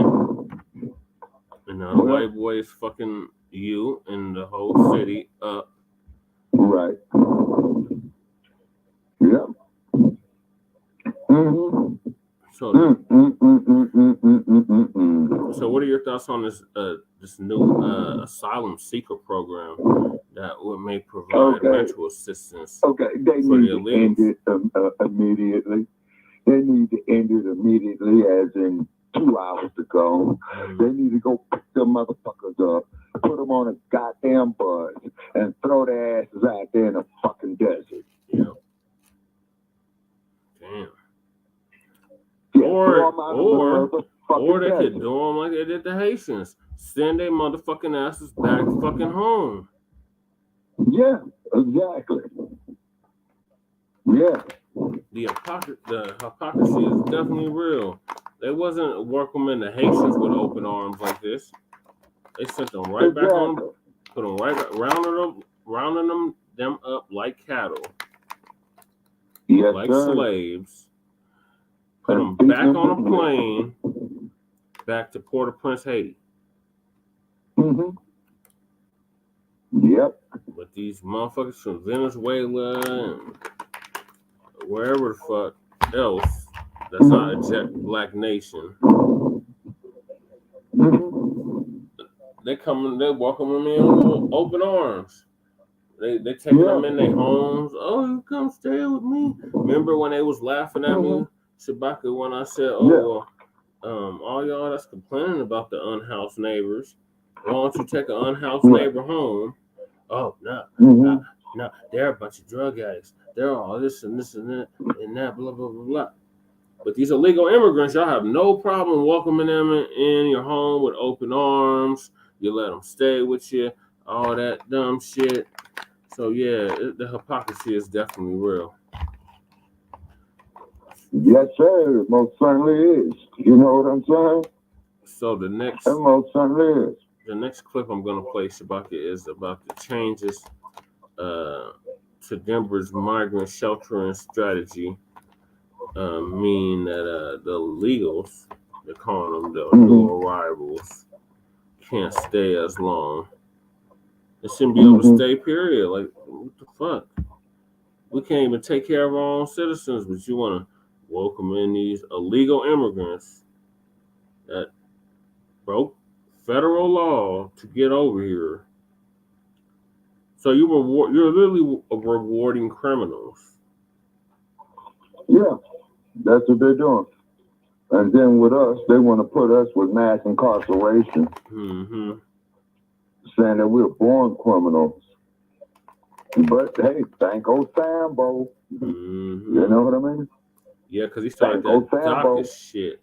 And now the white boy is fucking you and the whole city up. Right. Yeah. So what are your thoughts on this this new asylum seeker program that may provide rental assistance They for need the to end illegals? it immediately. They need to end it immediately, as in 2 hours ago. They need to go pick them motherfuckers up, put them on a goddamn bus, and throw their asses out there in the fucking desert. Yeah. Damn. Yeah, or they could do them like they did the Haitians. Send their motherfucking asses back fucking home. Yeah, exactly. Yeah. The hypocrisy is definitely real. They wasn't welcoming the Haitians with open arms like this. They sent them right back home, put them right back, rounding them up like cattle, like slaves. Put them back on a plane, back to Port-au-Prince, Haiti. Yep. But these motherfuckers from Venezuela and wherever the fuck else, that's not a jet black nation. They welcome them in with open arms. They taking them in their homes. Oh, you come stay with me. Remember when they was laughing at me, Shabaka, when I said, all y'all that's complaining about the unhoused neighbors, why don't you take an unhoused neighbor home? Oh, no, they're a bunch of drug addicts. They're all this and this and that and that, blah, blah, blah, blah. But these illegal immigrants, y'all have no problem welcoming them in your home with open arms. You let them stay with you, all that dumb shit. So, yeah, the hypocrisy is definitely real. Yes, sir. It most certainly is. You know what I'm saying? So the next... It most certainly is. The next clip I'm going to play, Shabaka, is about the changes to Denver's migrant sheltering strategy. Mean that the illegals, they're calling them the new arrivals, can't stay as long. They shouldn't be able to stay, period. Like, what the fuck? We can't even take care of our own citizens, but you want to welcome in these illegal immigrants that broke federal law to get over here. So you're literally rewarding criminals. Yeah, that's what they're doing. And then with us, they want to put us with mass incarceration, saying that we're born criminals. But hey, thank old Sambo. You know what I mean? Yeah, because he started that docket shit.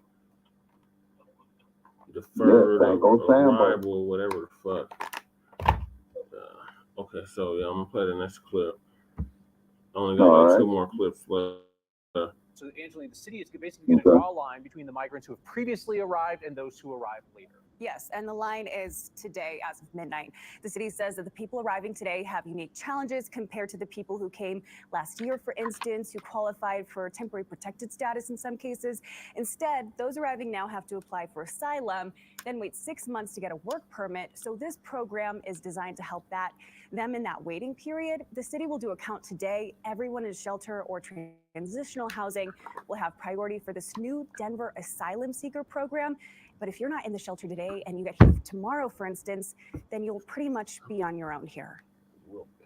Deferred arrival or whatever the fuck. Okay, so yeah, I'm gonna play the next clip. I only got like 2 more clips left. So, Angeline, the city is basically going to draw a line between the migrants who have previously arrived and those who arrived later. Yes, and the line is today as of midnight. The city says that the people arriving today have unique challenges compared to the people who came last year, for instance, who qualified for temporary protected status in some cases. Instead, those arriving now have to apply for asylum, then wait 6 months to get a work permit. So this program is designed to help them in that waiting period. The city will do a count today. Everyone in shelter or transitional housing will have priority for this new Denver asylum seeker program. But if you're not in the shelter today and you get here tomorrow, for instance, then you'll pretty much be on your own here.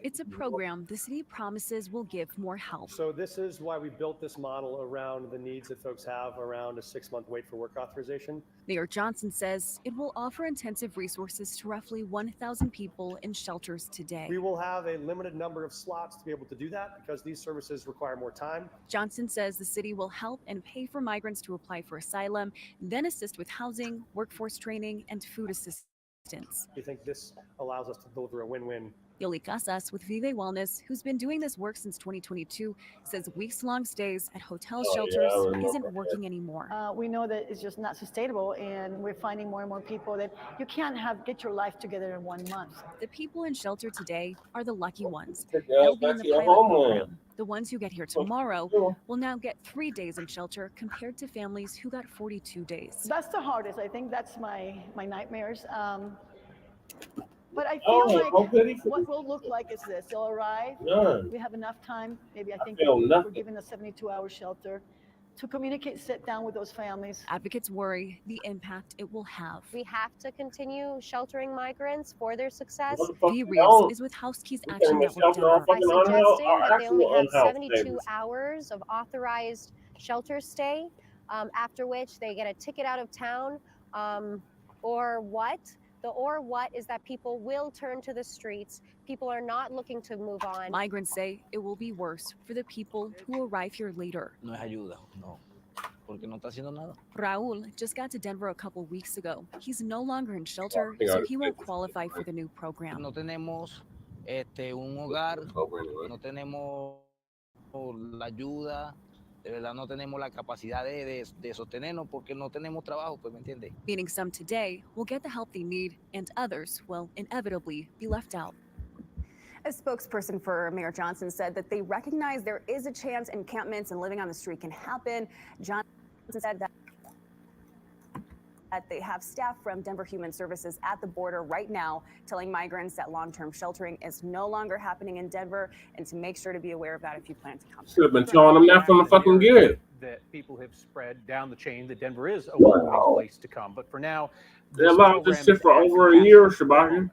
It's a program the city promises will give more help. So this is why we built this model around the needs that folks have around a 6-month wait for work authorization. Mayor Johnston says it will offer intensive resources to roughly 1,000 people in shelters today. We will have a limited number of slots to be able to do that because these services require more time. Johnston says the city will help and pay for migrants to apply for asylum, then assist with housing, workforce training, and food assistance. We think this allows us to deliver a win-win. Yoli Casas with Vive Wellness, who's been doing this work since 2022, says weeks-long stays at hotel shelters isn't working anymore. We know that it's just not sustainable, and we're finding more and more people that you can't get your life together in 1 month. The people in shelter today are the lucky ones. They'll be in the pilot program. The ones who get here tomorrow will now get 3 days in shelter compared to families who got 42 days. That's the hardest. I think that's my nightmares. But I feel like what will look like is this. They'll arrive. We have enough time. Maybe I think we're given a 72-hour shelter to communicate, sit down with those families. Advocates worry the impact it will have. We have to continue sheltering migrants for their success. V. Reeves is with Housekeys Action Network Denver. By suggesting that they only have 72 hours of authorized shelter stay, after which they get a ticket out of town, or what? The or what is that people will turn to the streets. People are not looking to move on. Migrants say it will be worse for the people who arrive here later. No es ayuda, no. Porque no está haciendo nada. Raul just got to Denver a couple weeks ago. He's no longer in shelter, so he won't qualify for the new program. No tenemos un hogar, no tenemos la ayuda. De verdad no tenemos la capacidad de sostenernos porque no tenemos trabajo, pues, ¿me entiende? Meaning some today will get the help they need and others will inevitably be left out. A spokesperson for Mayor Johnston said that they recognize there is a chance encampments and living on the street can happen. Johnston said that they have staff from Denver Human Services at the border right now telling migrants that long-term sheltering is no longer happening in Denver and to make sure to be aware of that if you plan to come. Should have been telling them that from the fucking get. That people have spread down the chain that Denver is a welcoming place to come. But for now, they allowed this shit for over a year, Shabaki.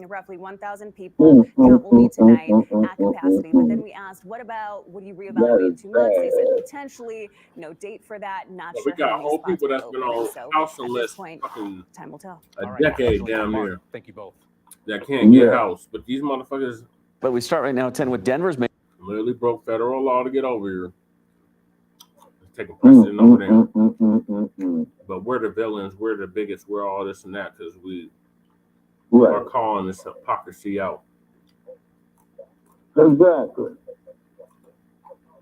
Roughly 1,000 people will meet tonight at capacity. But then we asked, what about, would you reevaluate 2 months? They said potentially, no date for that. Not sure. We got whole people that's been on house list fucking time will tell. A decade down there. Thank you both. That can't get house, but these motherfuckers. But we start right now at 10 with Denver's. Literally broke federal law to get over here. Taking precedent over there. But we're the villains, we're the biggest, we're all this and that because we are calling this hypocrisy out. Exactly.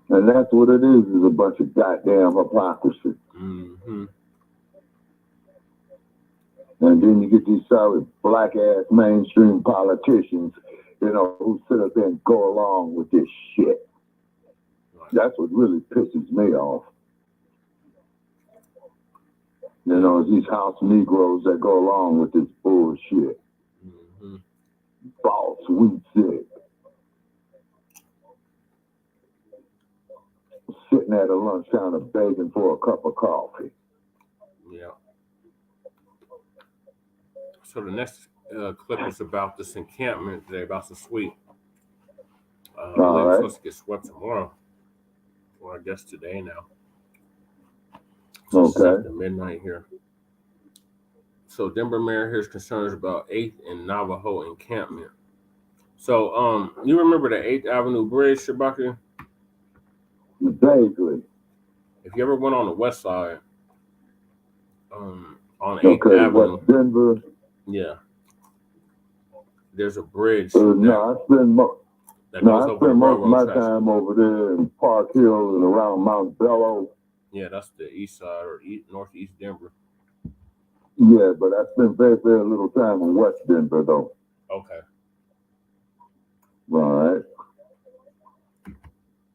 And that's what it is a bunch of goddamn hypocrisy. Mm-hmm. And then you get these sorry black-ass mainstream politicians, who sit up there and go along with this shit. That's what really pisses me off. These house Negroes that go along with this bullshit. Mm-hmm. False, wheat sick. Sitting at a lunch counter begging for a cup of coffee. Yeah. So the next clip is about this encampment today, about the sweep. We're supposed to get swept tomorrow. Or I guess today now. So it's after midnight here. So Denver mayor hears concerns about 8th and Navajo encampment. So you remember the 8th Avenue Bridge, Shabaki? Vaguely. If you ever went on the west side, on 8th Avenue. West Denver. Yeah. There's a bridge. I spend most of my time over there in Park Hill and around Mount Bellow. Yeah, that's the east side or northeast Denver. Yeah, but I spent very, very little time in West Denver, though. Okay. All right.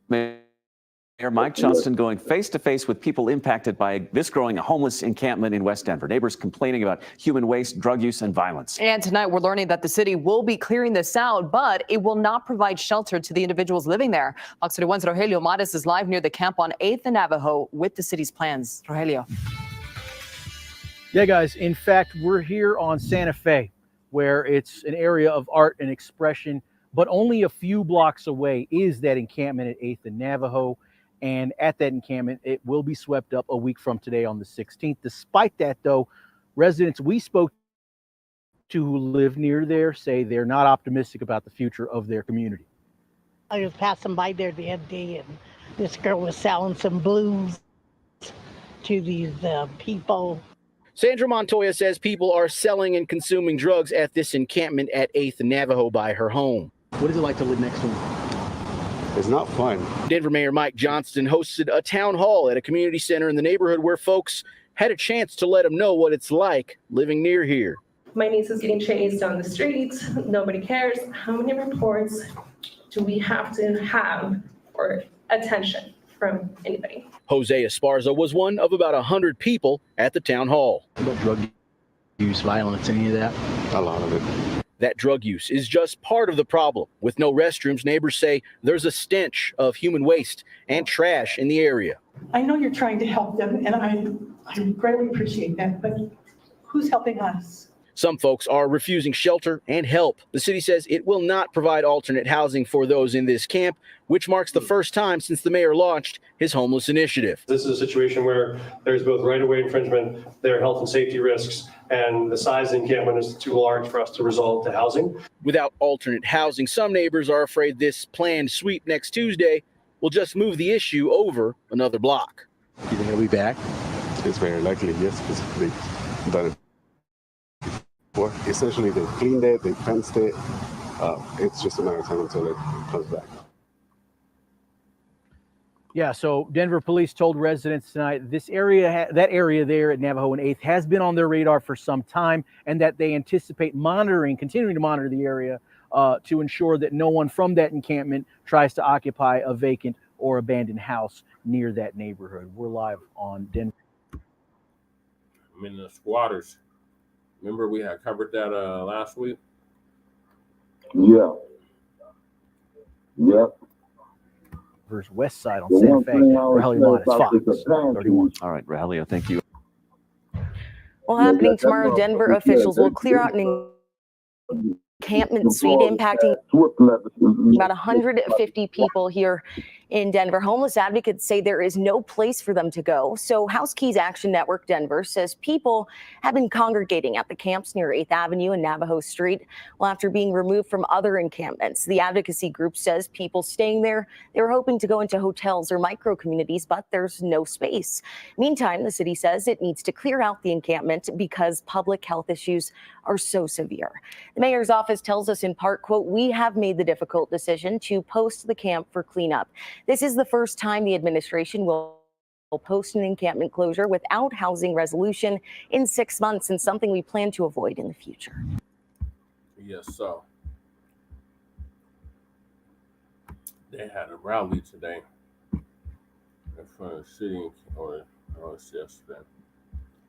Mayor Mike Johnston going face-to-face with people impacted by this growing homeless encampment in West Denver. Neighbors complaining about human waste, drug use, and violence. And tonight we're learning that the city will be clearing this out, but it will not provide shelter to the individuals living there. Fox 31's Rogelio Mares is live near the camp on 8th and Navajo with the city's plans. Rogelio. Yeah, guys. In fact, we're here on Santa Fe, where it's an area of art and expression But only a few blocks away is that encampment at 8th and Navajo. And at that encampment, it will be swept up a week from today on the 16th. Despite that, though, residents we spoke to who live near there say they're not optimistic about the future of their community. I was passing by there the other day, and this girl was selling some blues to these people. Sandra Montoya says people are selling and consuming drugs at this encampment at 8th and Navajo by her home. What is it like to live next to them? It's not fun. Denver Mayor Mike Johnston hosted a town hall at a community center in the neighborhood where folks had a chance to let him know what it's like living near here. My niece is getting chased on the streets. Nobody cares. How many reports do we have to have for attention from anybody? Jose Esparza was one of about 100 people at the town hall. About drug use, violence, any of that? A lot of it. That drug use is just part of the problem. With no restrooms, neighbors say there's a stench of human waste and trash in the area. I know you're trying to help them, and I greatly appreciate that, but who's helping us? Some folks are refusing shelter and help. The city says it will not provide alternate housing for those in this camp, which marks the first time since the mayor launched his homeless initiative. This is a situation where there's both right-of-way infringement, there are health and safety risks, and the size of the encampment is too large for us to resolve to housing. Without alternate housing, some neighbors are afraid this planned sweep next Tuesday will just move the issue over another block. You think he'll be back? It's very likely, yes, because they've done it. Well, essentially, they cleaned it, they fenced it. It's just a matter of time until it comes back. Yeah, so Denver police told residents tonight this area, that area there at Navajo and 8th has been on their radar for some time, and that they anticipate continuing to monitor the area to ensure that no one from that encampment tries to occupy a vacant or abandoned house near that neighborhood. We're live on Denver. I mean, the squatters. Remember we had covered that last week? Yeah. Yep. Versus West Side on Santa Fe. Rogelio Montes, Fox 31. All right, Rogelio, thank you. Well, happening tomorrow, Denver officials will clear out an encampment suite impacting about 150 people here in Denver. Homeless advocates say there is no place for them to go. So Housekeys Action Network Denver says people have been congregating at the camps near 8th Avenue and Navajo Street. Well, after being removed from other encampments, the advocacy group says people staying there, they were hoping to go into hotels or micro communities, but there's no space. Meantime, the city says it needs to clear out the encampment because public health issues are so severe. The mayor's office tells us in part, quote, "We have made the difficult decision to post the camp for cleanup. This is the first time the administration will post an encampment closure without housing resolution in 6 months, and something we plan to avoid in the future." Yes, so they had a rally today in front of the city, or it's yesterday,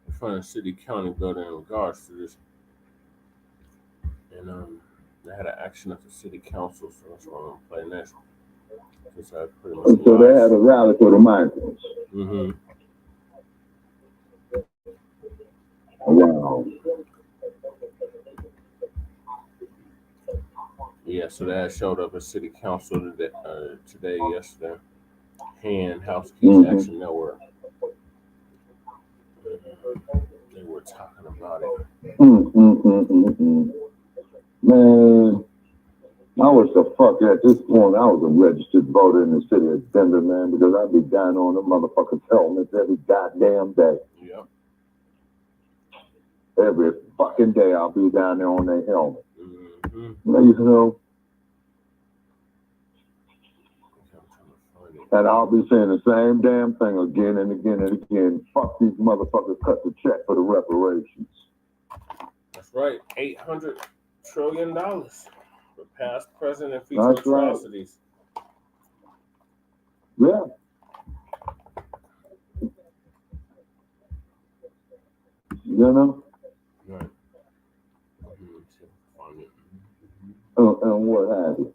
in front of the city county building in regards to this. And they had an action at the city council, so that's what I'm gonna play next. So they had a rally for the migrants. Mm-hmm. Wow. Yeah, so that showed up at city council today, yesterday. Housekeys Action Network. They were talking about it. Man, I was the fuck at this point. I was a registered voter in the city of Denver, man, because I'd be dying on the motherfuckers' helmets every goddamn day. Yep. Every fucking day I'll be down there on their helmet. Mm-hmm. You know? And I'll be saying the same damn thing again and again and again. Fuck these motherfuckers, cut the check for the reparations. That's right. $800 trillion for past, present, and future atrocities. Yeah. You know? Right. And what have you.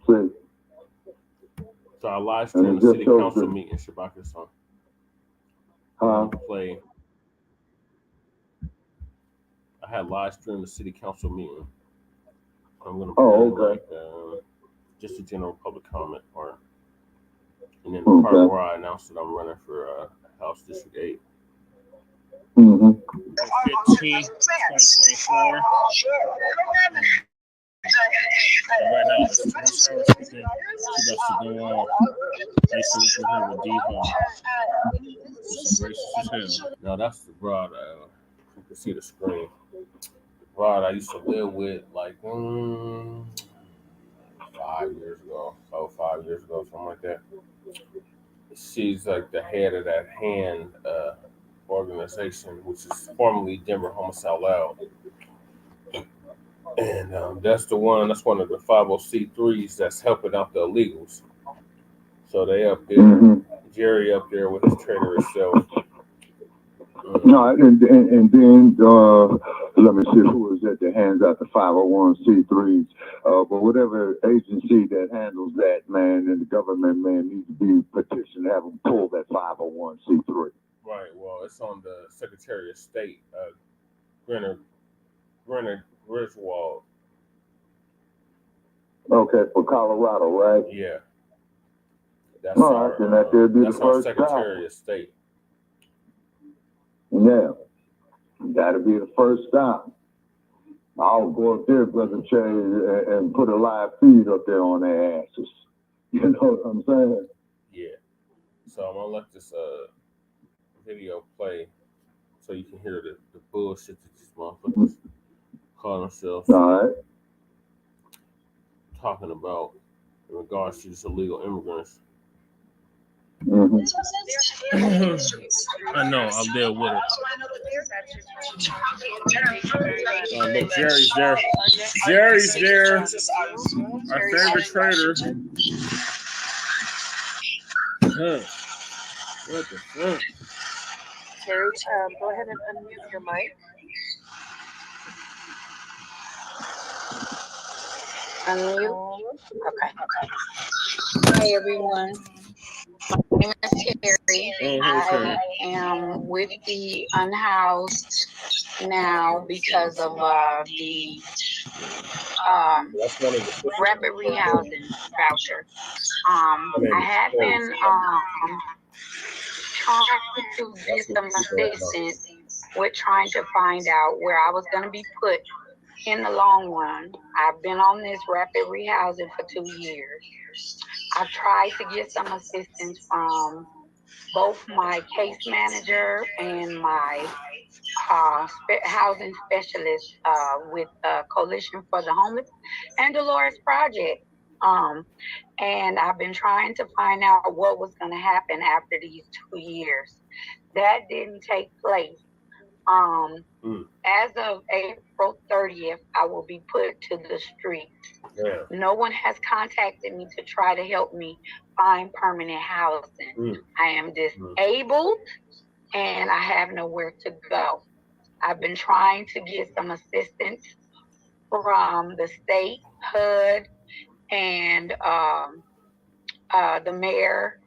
See? So I live stream the city council meeting, Shabaka song. Huh? Play a I had live streamed the city council meeting. I'm gonna put just a general public comment part, and then the part where I announced that I'm running for House District 8. 15, 2024. Right now, it's 2 hours speaking. She about to go off. I used to work with her with D-Home. She's gracious as hell. Now that's the broad. You can see the screen. The broad I used to live with like 5 years ago, 5 years ago, something like that. She's like the head of that hand organization, which is formerly Denver Homicide Loud. And that's one of the 50C3s that's helping out the illegals. So they up there, Jerry up there with his traitorous self. No, and then let me see who is that hands out the 501c3s. But whatever agency that handles that, man, and the government, man, needs to be petitioned to have them pull that 501c3. Right. Well, it's on the Secretary of State, Grenner Griswold. Okay, for Colorado, right? Yeah. That's all right, then that could be the first Secretary of State. Yeah, that'll be the first stop. I'll go up there, Brother Che, and put a live feed up there on their asses. You know what I'm saying? Yeah. So I'm gonna let this video play so you can hear the bullshit that these motherfuckers call themselves talking about in regards to these illegal immigrants. I know, I'm there with her. Look, Jerry's there. Jerry's there. Our favorite trader. What the fuck? Terry, go ahead and unmute your mic. Unmute. Okay. Hi, everyone. My name is Terry. I am with the Unhoused now because of the rapid rehousing voucher. I have been trying to get some assistance with trying to find out where I was going to be put in the long run. I've been on this rapid rehousing for 2 years. I've tried to get some assistance from both my case manager and my housing specialist with Coalition for the Homeless and Dolores Project. And I've been trying to find out what was going to happen after these 2 years. That didn't take place. As of April 30th, I will be put to the streets. Yeah. No one has contacted me to try to help me find permanent housing. I am disabled and I have nowhere to go. I've been trying to get some assistance from the state, HUD, and the mayor,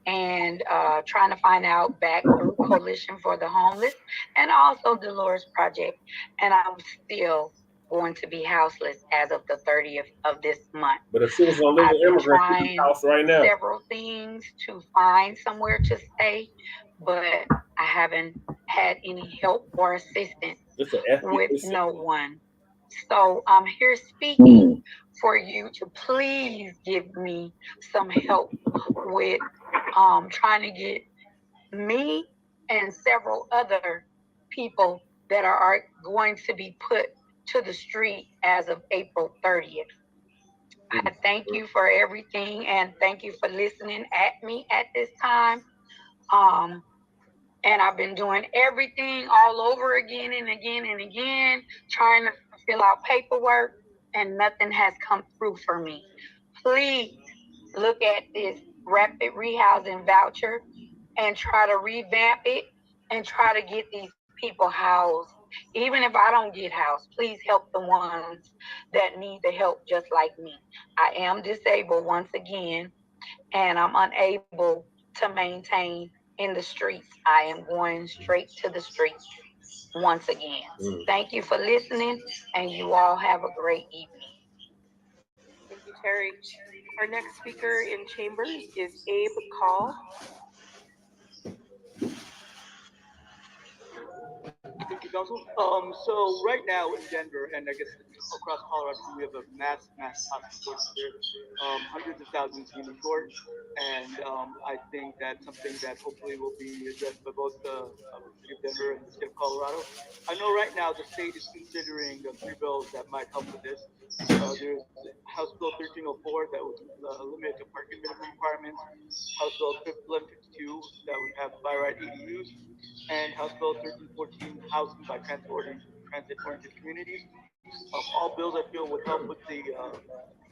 and trying to find out back through Coalition for the Homeless and also Dolores Project. And I'm still going to be houseless as of the 30th of this month. But if she was on legal immigrant house right now, several things to find somewhere to stay, but I haven't had any help or assistance with no one. So I'm here speaking for you to please give me some help with trying to get me and several other people that are going to be put to the street as of April 30th. I thank you for everything and thank you for listening at me at this time. And I've been doing everything all over again and again and again, trying to fill out paperwork, and nothing has come through for me. Please look at this rapid rehousing voucher and try to revamp it and try to get these people housed. Even if I don't get housed, please help the ones that need the help just like me. I am disabled once again, and I'm unable to maintain in the streets. I am going straight to the streets. once again. Thank you for listening, and you all have a great evening. Thank you, Terry. Our next speaker in chambers is Abe Call. Thank you, Council. So right now in Denver, and I guess across Colorado, we have a mass housing shortage here. Hundreds of thousands units short, and I think that's something that hopefully will be addressed by both the city of Denver and the state of Colorado. I know right now the state is considering 3 bills that might help with this. There's House Bill 1304 that would limit the parking minimum requirements, House Bill 1152 that would have by right ADUs, and House Bill 1314 housing by transit-oriented communities. All bills I feel would help with the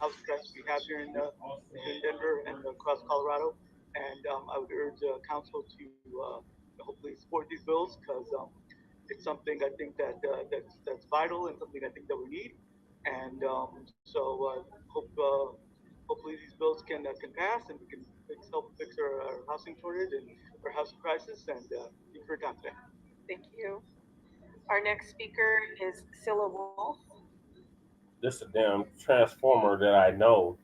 housing crisis we have here in Denver and across Colorado. And I would urge council to hopefully support these bills because it's something I think that's vital and something I think that we need. And hopefully these bills can pass and we can help fix our housing shortage and our housing crisis. And thank you for your time today. Thank you. Our next speaker is Scylla Wolf. This is a damn transformer that I know.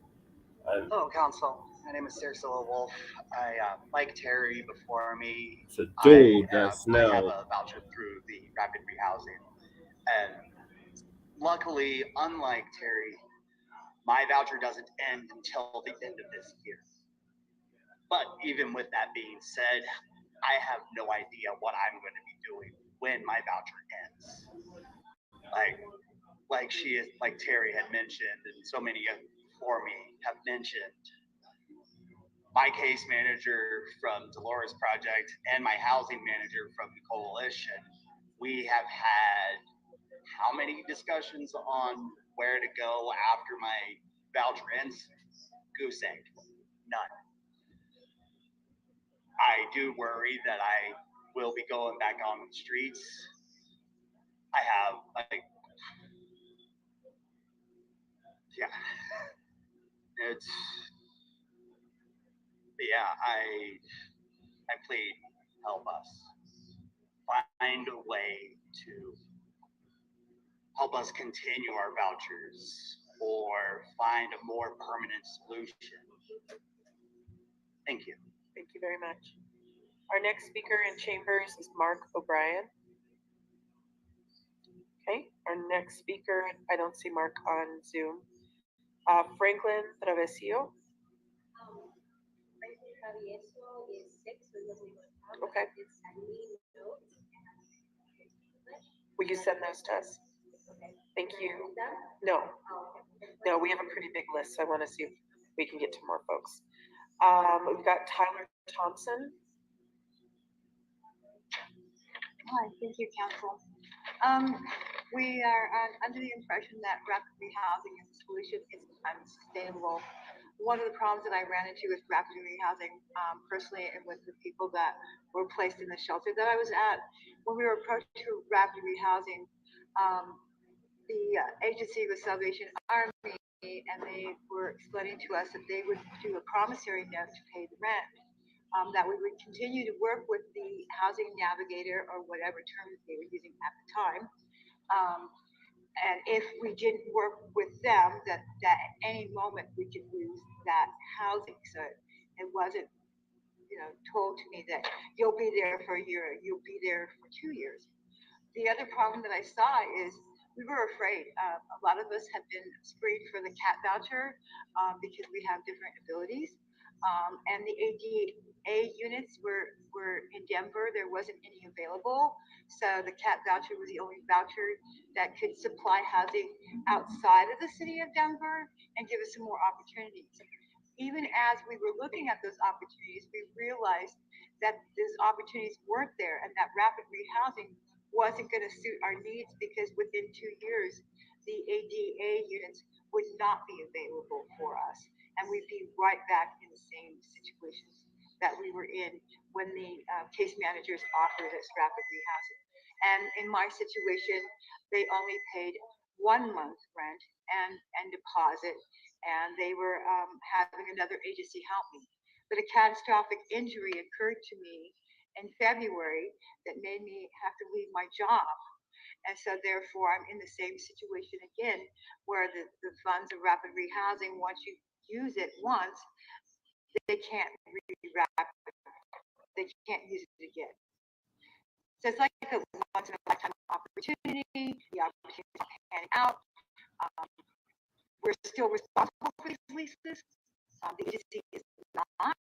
Hello, Council. My name is Scylla Wolf. I, like Terry before me, It's a dude that I have smells. a voucher through the rapid rehousing. And luckily, unlike Terry, my voucher doesn't end until the end of this year. But even with that being said, I have no idea what I'm going to be doing when my voucher ends. Like Terry had mentioned, and so many before me have mentioned, my case manager from Dolores Project and my housing manager from the coalition, we have had how many discussions on where to go after my voucher ends? Goose egg. None. I do worry that I will be going back on the streets. I have I plead, help us. Find a way to help us continue our vouchers or find a more permanent solution. Thank you. Thank you very much. Our next speaker in chambers is Mark O'Brien. Okay, our next speaker, I don't see Mark on Zoom. Franklin Travesio. Okay. Will you send those to us? Thank you. No, we have a pretty big list, so I want to see if we can get to more folks. We've got Tyler Thompson. Hi, thank you, Council. We are under the impression that rapid rehousing as a solution is unsustainable. One of the problems that I ran into with rapid rehousing personally and with the people that were placed in the shelter that I was at, when we were approached to rapid rehousing, the agency was Salvation Army, and they were explaining to us that they would do a promissory note to pay the rent. That we would continue to work with the housing navigator or whatever term they were using at the time. And if we didn't work with them, that at any moment we could lose that housing. So it wasn't, told to me that you'll be there for a year, you'll be there for 2 years. The other problem that I saw is we were afraid. A lot of us have been screened for the CAT voucher because we have different abilities. And the ADA units were in Denver. There wasn't any available. So the CAT voucher was the only voucher that could supply housing outside of the city of Denver and give us some more opportunities. Even as we were looking at those opportunities, we realized that those opportunities weren't there and that rapid rehousing wasn't going to suit our needs because within 2 years, the ADA units would not be available for us. And we'd be right back in the same situations that we were in when the case managers offered us rapid rehousing. And in my situation, they only paid 1 month rent and deposit, and they were having another agency help me. But a catastrophic injury occurred to me in February that made me have to leave my job. And so therefore, I'm in the same situation again, where the funds of rapid rehousing, once you use it once, they can't they can't use it again. So it's like a once in a lifetime opportunity, the opportunity to pan out. We're still responsible for these leases. The agency is not.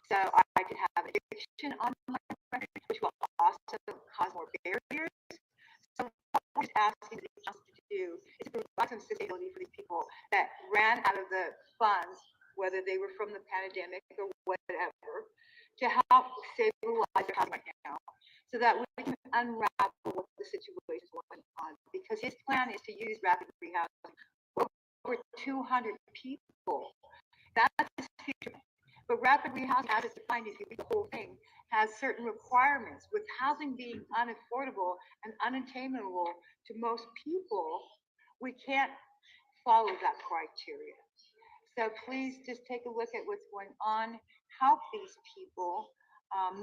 So I could have eviction on my record, which will also cause more barriers. So what we're asking the council to do is to provide some sustainability for these people that ran out of the funds, whether they were from the pandemic or whatever, to help stabilize their housing right now, so that we can unravel what the situation is going on. Because his plan is to use rapid rehousing over 200 people. That's his future. But rapid rehousing, as it's defined, if you read the whole thing, has certain requirements. With housing being unaffordable and unattainable to most people, we can't follow that criteria. So please just take a look at what's going on, help these people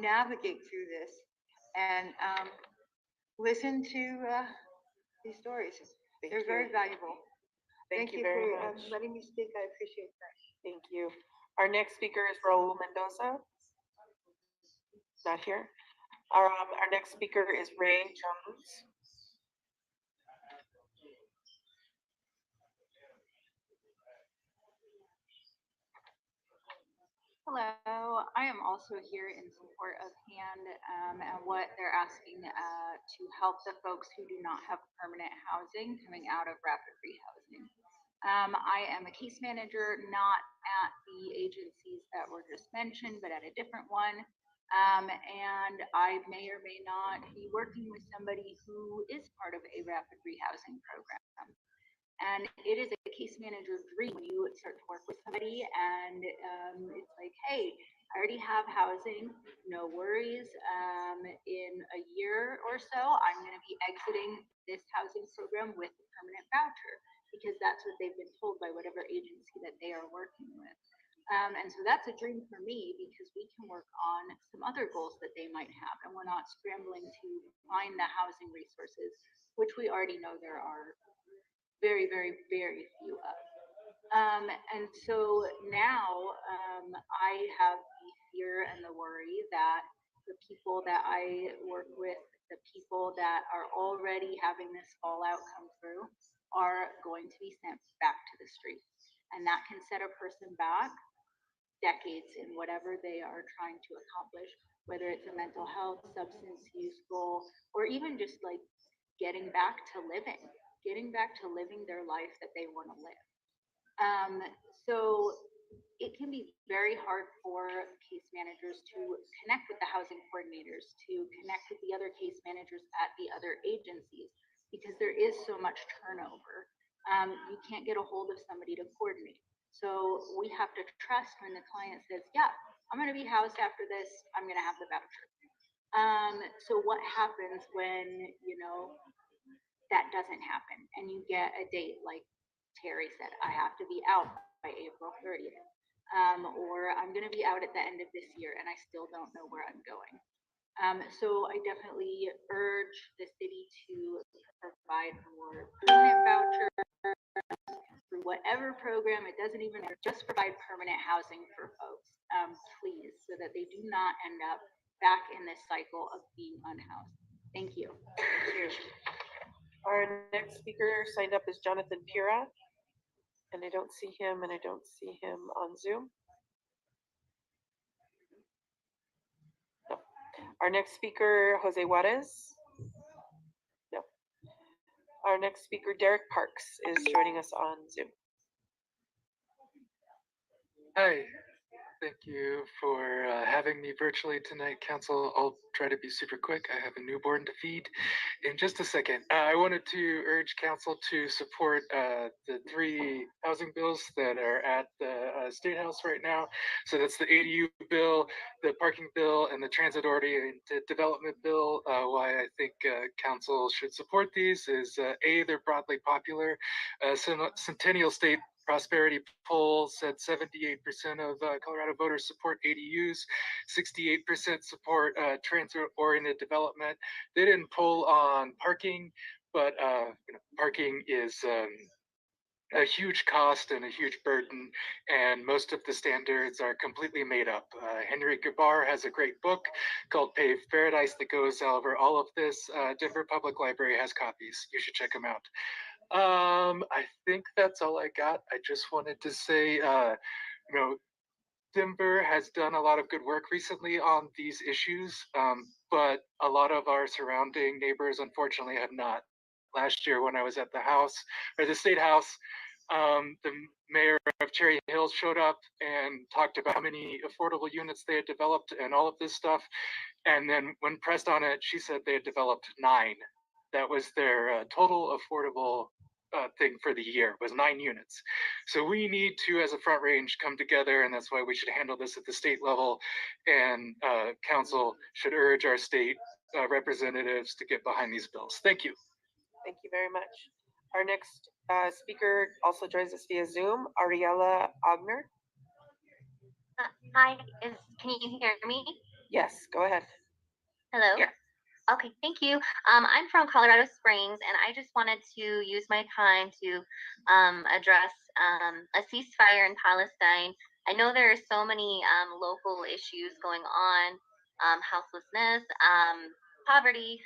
navigate through this, and listen to these stories. They're very valuable. Thank you very much. Letting me speak. I appreciate that. Thank you. Our next speaker is Raul Mendoza. Not here. Our next speaker is Ray Jones. Hello, I am also here in support of HAND and what they're asking to help the folks who do not have permanent housing coming out of rapid rehousing. I am a case manager, not at the agencies that were just mentioned, but at a different one. And I may or may not be working with somebody who is part of a rapid rehousing program. And it is a case manager dream when you start to work with somebody and it's like, hey, I already have housing, no worries. In a year or so, I'm going to be exiting this housing program with a permanent voucher, because that's what they've been told by whatever agency that they are working with. And so that's a dream for me, because we can work on some other goals that they might have, and we're not scrambling to find the housing resources, which we already know there are very, very, very few of. And so now I have the fear and the worry that the people that I work with, the people that are already having this fallout come through, are going to be sent back to the streets. And that can set a person back decades in whatever they are trying to accomplish, whether it's a mental health, substance use goal, or even just like getting back to living their life that they want to live. So it can be very hard for case managers to connect with the housing coordinators, to connect with the other case managers at the other agencies, because there is so much turnover. You can't get a hold of somebody to coordinate. So we have to trust when the client says, yeah, I'm going to be housed after this, I'm going to have the voucher. So what happens when, you know, that doesn't happen and you get a date like Terry said, I have to be out by April 30th, or I'm going to be out at the end of this year and I still don't know where I'm going. So I definitely urge the city to provide more permanent vouchers through whatever program. It doesn't even matter, just provide permanent housing for folks, please, so that they do not end up back in this cycle of being unhoused. Thank you. Thank you. Our next speaker signed up is Jonathan Pira, and I don't see him, and I don't see him on Zoom. No. Our next speaker, Jose Juarez. No. Our next speaker, Derek Parks, is joining us on Zoom. Hi. Thank you for having me virtually tonight, Council. I'll try to be super quick. I have a newborn to feed in just a second. I wanted to urge Council to support the 3 housing bills that are at the State House right now. So that's the ADU bill, the parking bill, and the transit oriented development bill. Why I think Council should support these is A, they're broadly popular. Centennial State Prosperity poll said 78% of Colorado voters support ADUs, 68% support transit-oriented development. They didn't poll on parking, but parking is a huge cost and a huge burden, and most of the standards are completely made up. Henry Gabar has a great book called Paved Paradise that goes over all of this. Denver Public Library has copies. You should check them out. I think that's all I got. I just wanted to say, Denver has done a lot of good work recently on these issues, but a lot of our surrounding neighbors unfortunately have not. Last year when I was at the State House, the mayor of Cherry Hills showed up and talked about how many affordable units they had developed and all of this stuff. And then when pressed on it, she said they had developed 9. That was their total affordable thing for the year, was 9 units. So we need to, as a Front Range, come together, and that's why we should handle this at the state level. And council should urge our state representatives to get behind these bills. Thank you. Thank you very much. Our next speaker also joins us via Zoom, Ariella Ogner. Hi, can you hear me? Yes, go ahead. Hello? Yeah. Okay, thank you. I'm from Colorado Springs, and I just wanted to use my time to address a ceasefire in Palestine. I know there are so many local issues going on, houselessness, poverty,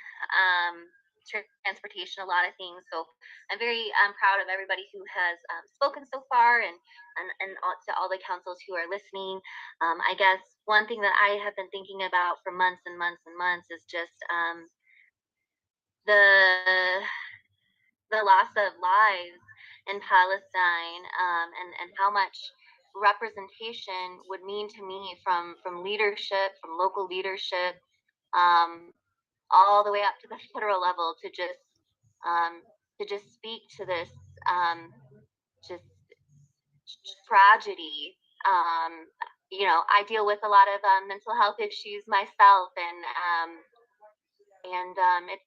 transportation, a lot of things. So I'm very proud of everybody who has spoken so far, and to all the councils who are listening. I guess one thing that I have been thinking about for months and months and months is just the loss of lives in Palestine, and how much representation would mean to me from leadership, from local leadership, all the way up to the federal level, to just speak to this just tragedy. I deal with a lot of mental health issues myself, and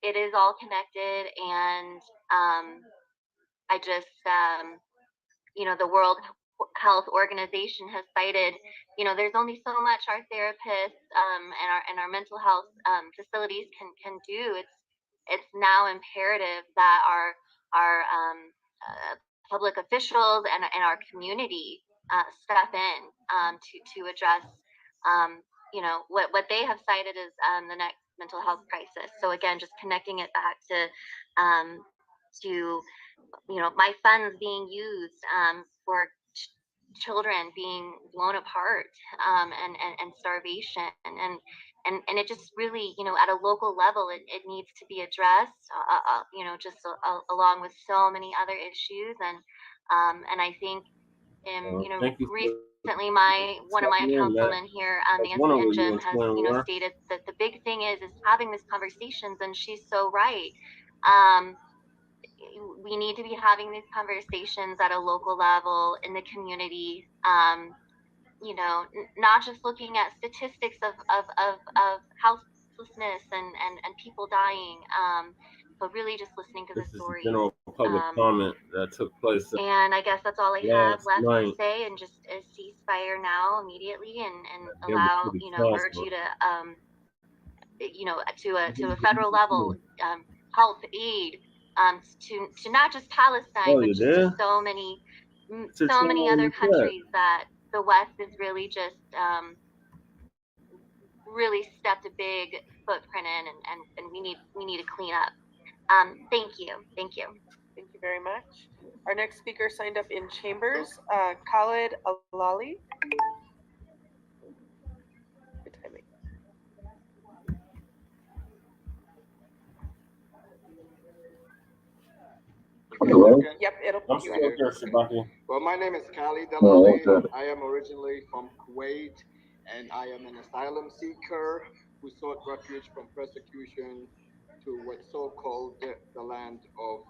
it is all connected. And I just, the World Health Organization has cited, there's only so much our therapists and our mental health facilities can do. It's now imperative that our public officials and our community step in to address what they have cited as the next mental health crisis. So again, just connecting it back to my funds being used for children being blown apart, and starvation, and it just really, at a local level, it needs to be addressed, along with so many other issues. And I think recently one of my councilmen here, Nancy Hincham, has stated that the big thing is having these conversations, and she's so right. We need to be having these conversations at a local level in the community, not just looking at statistics of houselessness and people dying, but really just listening to the stories. General public comment that took place. And I guess that's all I have left night. to say, and just a ceasefire now immediately, and allow, urge you to, to a federal level, help aid, to not just Palestine, but just to so many other countries that the West is really just really stepped a big footprint in, and we need to clean up. Thank you. Thank you very much. Our next speaker signed up in Chambers, Khalid Alali. Good timing. Hello? Yep, it'll put you in. Well, my name is Khalid Alali. I am originally from Kuwait, and I am an asylum seeker who sought refuge from persecution to what's so-called the land of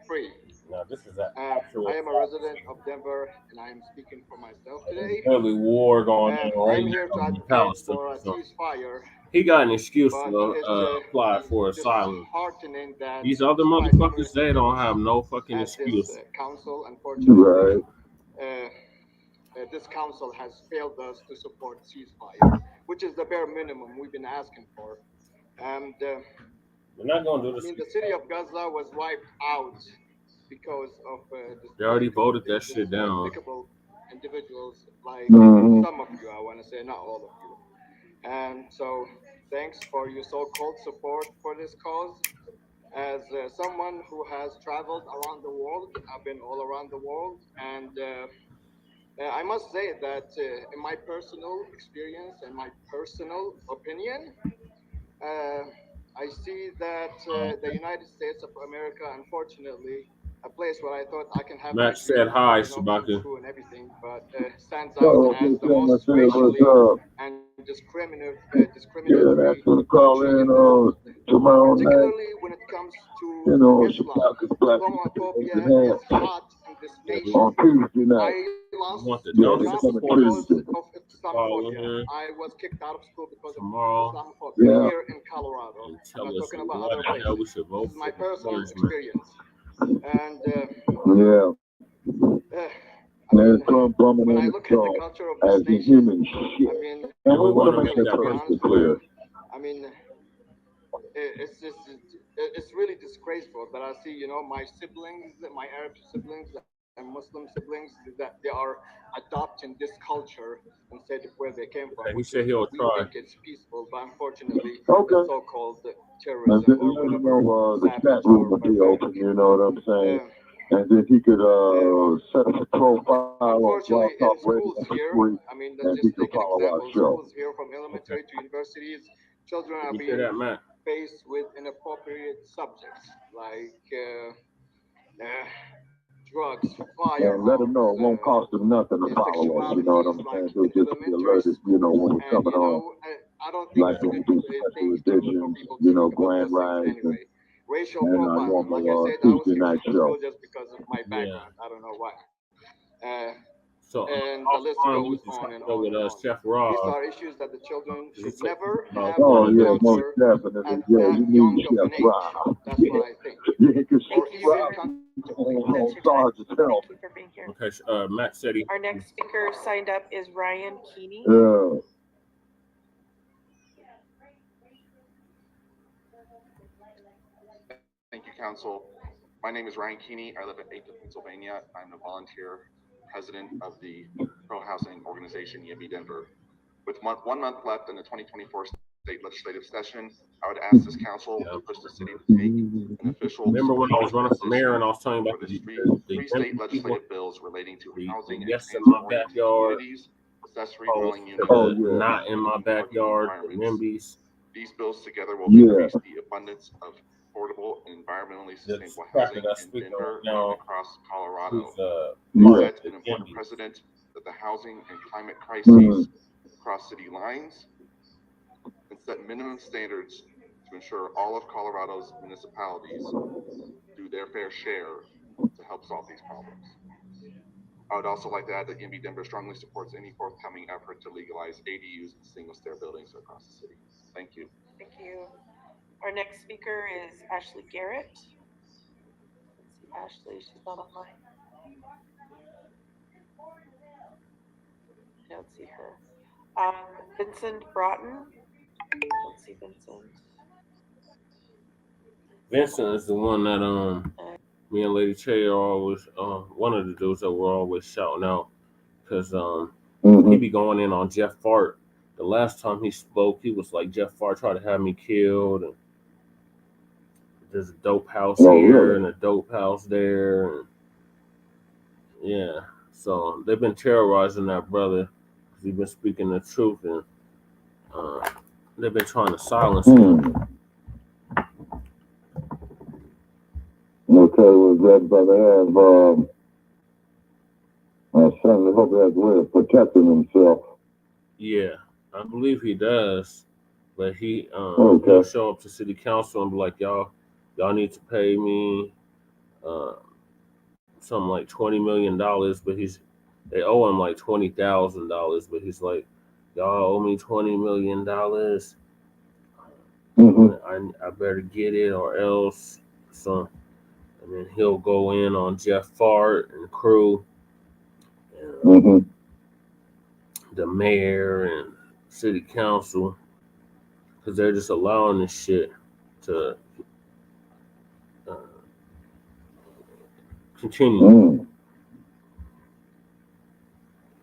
free. Now, this is an I actual am a resident of Denver, and I am speaking for myself today. Really war going on right I'm here to advocate for a ceasefire. He got an excuse to apply for asylum. These other motherfuckers, they don't have no fucking excuse. Council, unfortunately, this council has failed us to support ceasefire, which is the bare minimum we've been asking for. And We're not gonna do I this. mean, the city of Gaza was wiped out because of They already voted that shit down. despicable individuals like Mhm. some of you, I want to say, not all of you. And so, thanks for your so-called support for this cause. As someone who has traveled around the world, I've been all around the world, and I must say that in my personal experience and my personal opinion, I see that the United States of America, unfortunately, a place where I thought I can have my Matt said dreams, hi, come Shabaka. true and everything, but stands out Oh, as okay, the so most say what's racially up. and Yeah, discriminatory that's gonna call country in in the world, tomorrow night. particularly when it comes to You know, Islam. Shabaka's Black Islamophobia is hot in this nation. on Tuesday night. I lost want the Yeah, a they job coming because Tuesday. of Call Islamophobia. in I was kicked out of school because of tomorrow Islamophobia Yeah. here in Colorado. and I'm tell not us talking about why other the hell we places. should This vote is my for personal encouragement. experience. And Yeah. I mean, Trump bumming when I in look the at the song culture of as this the nation, human I shit. mean, And we want to I'm make really, that to be perfectly honest with clear. you, I mean, it's just, it's really disgraceful that I see, you know, my siblings, my Arab siblings and Muslim siblings, that they are adopting this culture instead of where they came from, Okay, he which said is, he'll we try. think it's peaceful, but unfortunately, Okay. it's so-called And terrorism then or let him whatever know the savage chat or room will be barbaric. open, you know what I'm saying? And then he could set up a profile on Unfortunately, Blog in Talk Radio schools for here, free, I mean, and let's he just can take an follow our example. show. Schools here, from elementary to universities, children are You hear being that, Matt? faced with inappropriate subjects like drugs, And let him firearms, know it won't cost him nothing to follow us, you know what I'm sexualities, saying? like He'll in just be elementary alerted, you know, school. when it's And, coming you on. know, I don't think Like it's a when good we do special thing to, for editions, people to you know, speak about grand those things rides anyway. Racial and our profiling. Like I normal said, I was Tuesday kicked night out of school show. just because of my Yeah. background. I don't know why. So And the list offline, goes we can on talk and about on with and on. Chef These Rob. are issues that the children He should said never about have Oh, to yeah, most encounter definitely. at Yeah, that you young need of Chef an age. Rob. That's what I think. Yeah, because Or Chef even Rob that's your time. Sergeant Help. Thank you for being here. Okay, Matt said he. Our next speaker signed up is Ryan Keeney. Yeah. Thank you, Council. My name is Ryan Keeney. I live in Aiken, Pennsylvania. I'm the volunteer president of the pro-housing organization Immigrant Denver. With 1 month left in the 2024 state legislative session, I would ask this council to push the city to take an official Remember when I was running for mayor and I was telling you about for the three state people, legislative bills relating to the housing and yes in my transit-oriented backyard, communities, accessory oh, dwelling units, not in my and backyard, the requirements. NIMBYs. These bills together will Yeah. increase the abundance of affordable and environmentally sustainable housing in Denver and across Colorado. Yeah. Set an important precedent that the housing and climate crises Mhm. across city lines and set minimum standards to ensure all of Colorado's municipalities do their fair share to help solve these problems. I would also like to add that IMB Denver strongly supports any forthcoming effort to legalize ADUs and single-stair buildings across the city. Thank you. Thank you. Our next speaker is Ashley Garrett. Let's see, Ashley, she's not online. I don't see her. Vincent Broughton. Don't see Vincent. Vincent is the one that me and Lady Che are always one of the dudes that we're always shouting out because he be going in on Jeff Fart. The last time he spoke, he was like, Jeff Fart tried to have me killed, and there's a dope house here and a dope house there, and yeah. So they've been terrorizing that brother because he's been speaking the truth, and they've been trying to silence him. Okay, well, that brother have, I certainly hope he has a way of protecting himself. Yeah, I believe he does, but he'll show up to city council and be like, y'all need to pay me something like $20 million, but they owe him like $20,000, but he's like, y'all owe me $20 million. I better get it or else. So, and then he'll go in on Jeff Fart and crew, and the mayor and city council, because they're just allowing this shit to continue.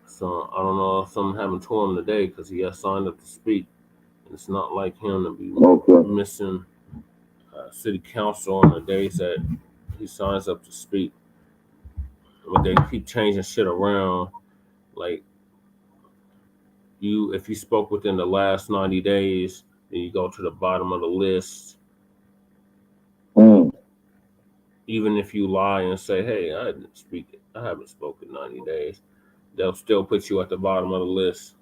So I don't know if something happened to him today because he has signed up to speak. It's not like him to be missing city council on the days that he signs up to speak. But they keep changing shit around. Like if you spoke within the last 90 days, then you go to the bottom of the list. Even if you lie and say, "Hey, I haven't spoken 90 days," they'll still put you at the bottom of the list.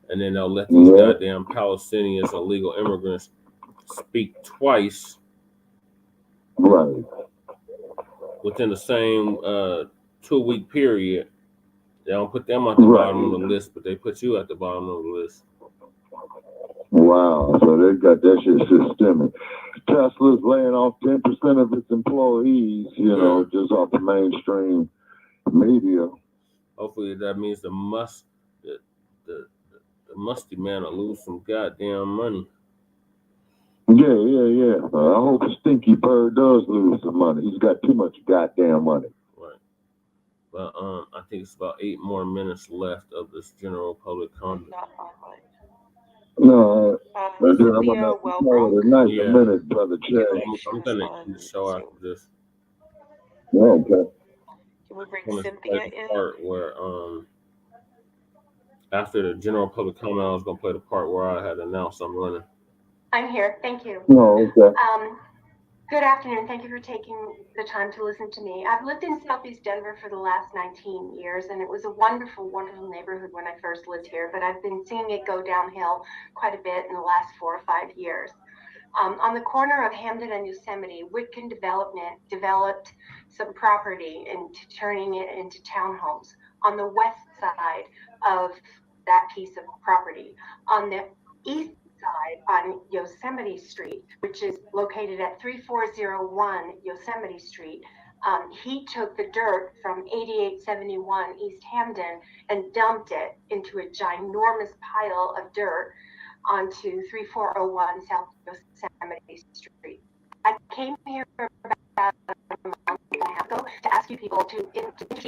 And then they'll let these goddamn Palestinians, illegal immigrants, speak twice. Right. Within the same 2-week period. They don't put them at the bottom of the list, but they put you at the bottom of the list. Wow. So they got that shit systemic. Tesla's laying off 10% of its employees, you know, just off the mainstream media. Hopefully that means the musty man will lose some goddamn money. Yeah. I hope Stinky Bird does lose some money. He's got too much goddamn money. Right. But I think it's about 8 more minutes left of this general public comment. No, I'm Cynthia gonna nice a minute, brother Chad. I'm gonna end the show after this. Okay. Can we bring I'm gonna Cynthia play the in? part where after the general public comment, I was gonna play the part where I had announced I'm running. I'm here. Thank you. No, okay. Good afternoon. Thank you for taking the time to listen to me. I've lived in Southeast Denver for the last 19 years, and it was a wonderful, wonderful neighborhood when I first lived here, but I've been seeing it go downhill quite a bit in the last 4 or 5 years. On the corner of Hamden and Yosemite, Whitkin Development developed some property into turning it into townhomes on the west side of that piece of property. On the east side, on Yosemite Street, which is located at 3401 Yosemite Street, he took the dirt from 8871 East Hamden and dumped it into a ginormous pile of dirt onto 3401 South Yosemite Street. I came here about a month and a half ago to ask you people to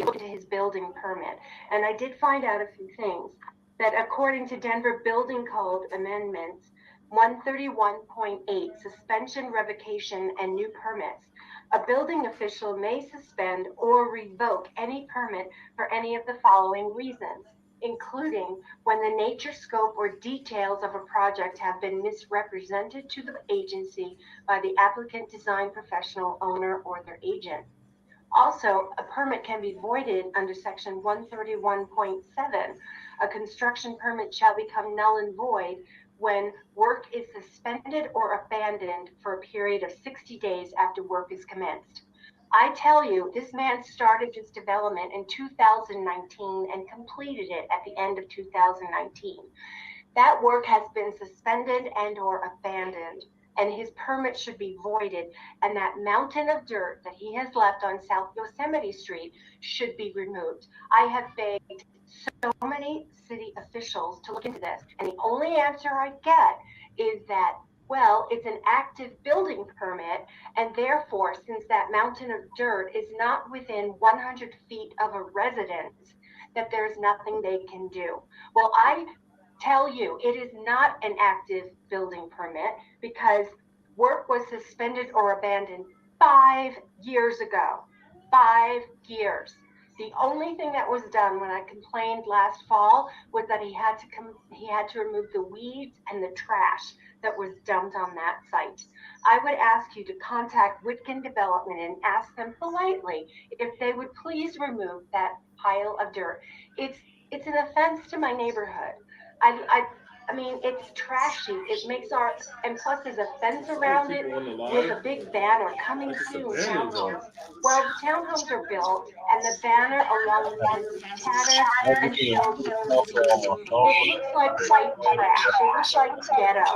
look into his building permit, and I did find out a few things. That according to Denver Building Code Amendments 131.8, suspension, revocation, and new permits, a building official may suspend or revoke any permit for any of the following reasons, including when the nature, scope, or details of a project have been misrepresented to the agency by the applicant, design professional, owner, or their agent. Also, a permit can be voided under section 131.7. A construction permit shall become null and void when work is suspended or abandoned for a period of 60 days after work is commenced. I tell you, this man started this development in 2019 and completed it at the end of 2019. That work has been suspended and or abandoned, and his permit should be voided, and that mountain of dirt that he has left on South Yosemite Street should be removed. I have begged so many city officials to look into this, and the only answer I get is that, well, it's an active building permit, and therefore, since that mountain of dirt is not within 100 feet of a residence, that there's nothing they can do. Well, I tell you, it is not an active building permit because work was suspended or abandoned 5 years ago. 5 years. The only thing that was done when I complained last fall was that he had to remove the weeds and the trash that was dumped on that site. I would ask you to contact Whitkin Development and ask them politely if they would please remove that pile of dirt. It's an offense to my neighborhood. I mean, it's trashy. It makes and plus there's a fence around it with a big banner coming soon, townhomes. Well, the townhomes are built and the banner along with the chatter and show. It looks like white trash. It looks like ghetto.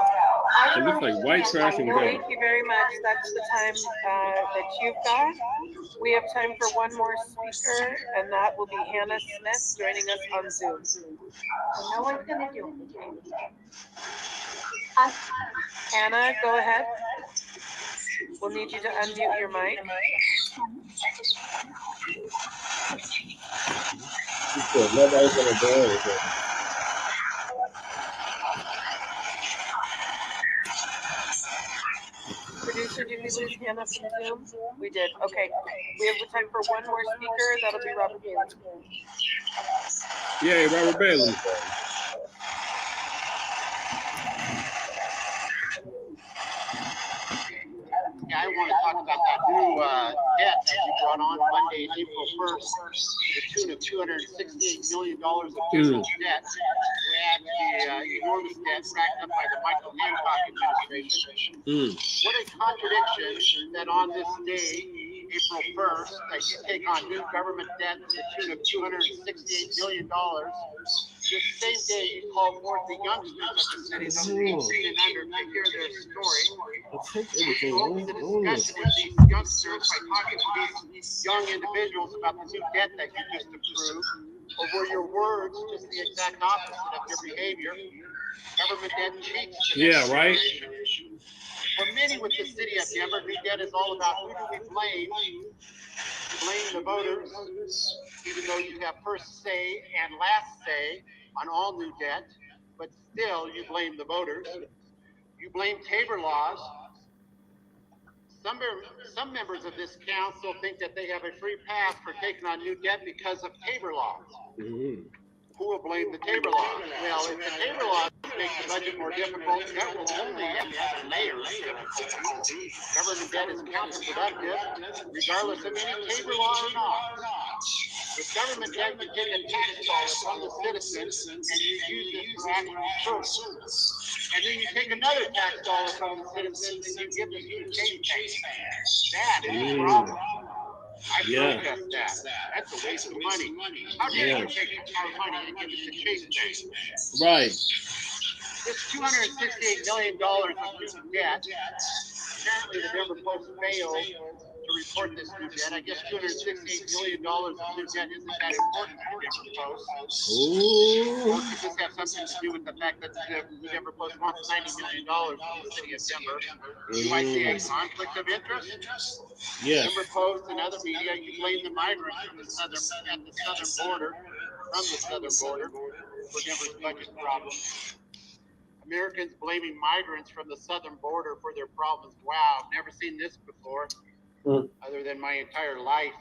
It looks like white trash and ghetto. Thank you very much. That's the time that you've got. We have time for one more speaker, and that will be Hannah Smith joining us on Zoom. So no one's gonna do anything. Hannah, go ahead. We'll need you to unmute your mic. Yeah, nobody's gonna do anything. Producer, did we lose Hannah from Zoom? We did. Okay. We have time for one more speaker. That'll be Robert Bailey. Yeah, Robert Bailey. Yeah, I want to talk about that new debt that we brought on Monday, April 1st, to the tune of $268 million of federal debt. We had the enormous debt racked up by the Michael Hancock administration. What a contradiction that on this day, April 1st, that you take on new government debt to the tune of $268 million. This same day, you call forth the youngsters of the city, those 18 and under, to hear their story. You open the discussion with these youngsters by talking to these young individuals about the new debt that you just approved, or were your words just the exact opposite of your behavior? Government debt cheats the next generation. For many with the city of Denver, new debt is all about who do we blame? Blame the voters, even though you have first say and last say on all new debt, but still you blame the voters. You blame Tabor laws. Some members of this council think that they have a free pass for taking on new debt because of Tabor laws. Who will blame the Tabor laws? Well, if the Tabor laws make the budget more difficult, that will only add another layer of difficulty. Government debt is counterproductive, regardless of any Tabor law or not. With government debt, you take a tax dollar from the citizens and you use it for actual service. And then you take another tax dollar from the citizens and you give it to Chase Bank. That is a problem. I protest that. That's a waste of money. How dare you take our money and give it to Chase Bank? Right. This $268 million of new debt, apparently the Denver Post failed to report this new debt. I guess $268 million of new debt isn't that important to the Denver Post. Or could this have something to do with the fact that the Denver Post wants $90 million from the city of Denver? You might see a conflict of interest. Yes. Denver Post and other media, you blame the migrants from the southern border for Denver's budget problems. Americans blaming migrants from the southern border for their problems. Wow, I've never seen this before, other than my entire life.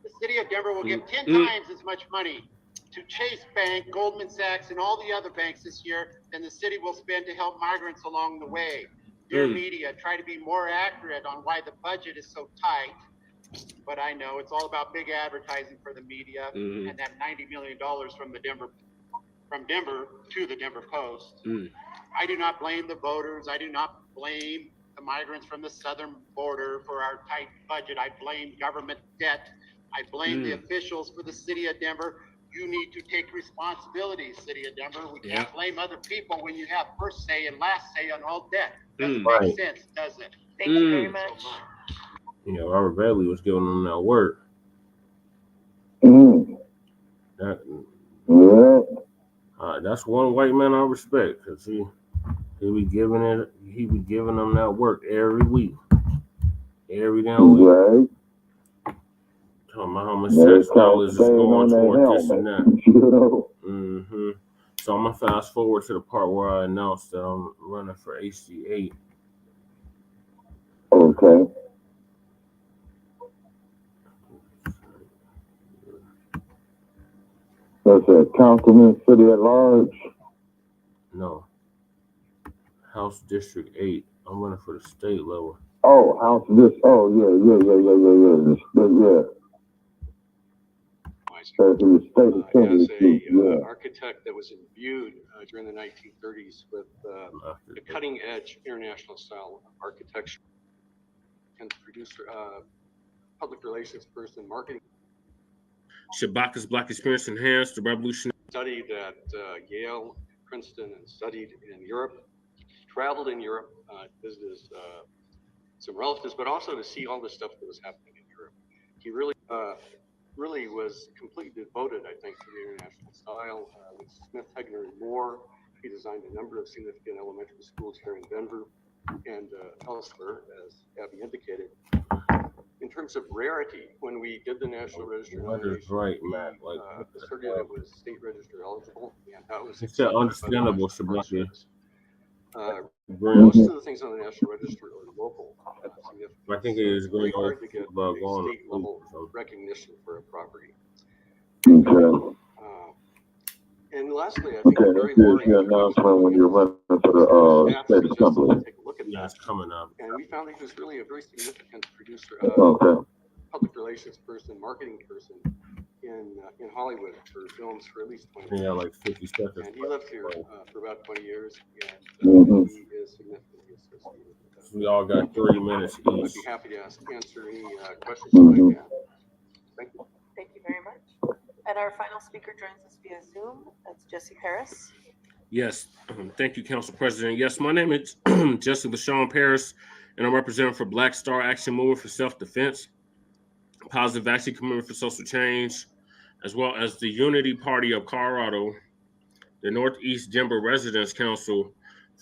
The city of Denver will give 10 times as much money to Chase Bank, Goldman Sachs, and all the other banks this year than the city will spend to help migrants along the way. Dear media, try to be more accurate on why the budget is so tight. But I know it's all about big advertising for the media and that $90 million from Denver to the Denver Post. I do not blame the voters. I do not blame the migrants from the southern border for our tight budget. I blame government debt. I blame the officials for the city of Denver. You need to take responsibility, city of Denver. We can't blame other people when you have first say and last say on all debt. Doesn't make sense, does it? Thank you very much. You know, Robert Bailey was giving them that work. That's one white man I respect, because he be giving them that work every week. Every damn week. Right. Talking about how much tax dollars is going toward this and that. So I'm gonna fast forward to the part where I announced that I'm running for HC8. Okay. That's a councilman, city at large? No. House District 8. I'm running for the state level. Oh, House this. Oh, yeah. Architect that was imbued during the 1930s with the cutting edge international style architecture, and producer, public relations person, marketing. Shabaka's Black Experience Enhanced, the Revolution. Studied at Yale, Princeton, and studied in Europe. Traveled in Europe, visited some relatives, but also to see all the stuff that was happening in Europe. He really was completely devoted, I think, to the international style. With Smith, Hegner, and Moore, he designed a number of significant elementary schools here in Denver. and elsewhere, as Abby indicated. In terms of rarity, when we did the National Register nomination, right, Matt. Like, asserted it was state register eligible, and that was it's understandable, Shabaki. Shabaki. Most of the things on the National Register are local. I think it is very going hard to get about a going state level recognition for a property. Okay. And lastly, I think Okay, very this is worrying. your announcement when you're running for the state assembly. Take a look at Yeah, it's coming up. and we found he was really a very significant producer, Okay. public relations person, marketing person in Hollywood for films for at least 20 years. Yeah, like 50 seconds. And he lived here for about 20 years, and he is significantly associated with that. We all got 30 minutes I'd each. be happy to answer any questions you might have. Thank you. Thank you very much. And our final speaker joins us via Zoom. That's Jesse Paris. Yes, thank you, Council President. Yes, my name is Jesse LaShawn Paris, and I'm representing for Black Star Action Movement for Self-Defense, Positive Action Commitment for Social Change, as well as the Unity Party of Colorado, the Northeast Denver Residents Council,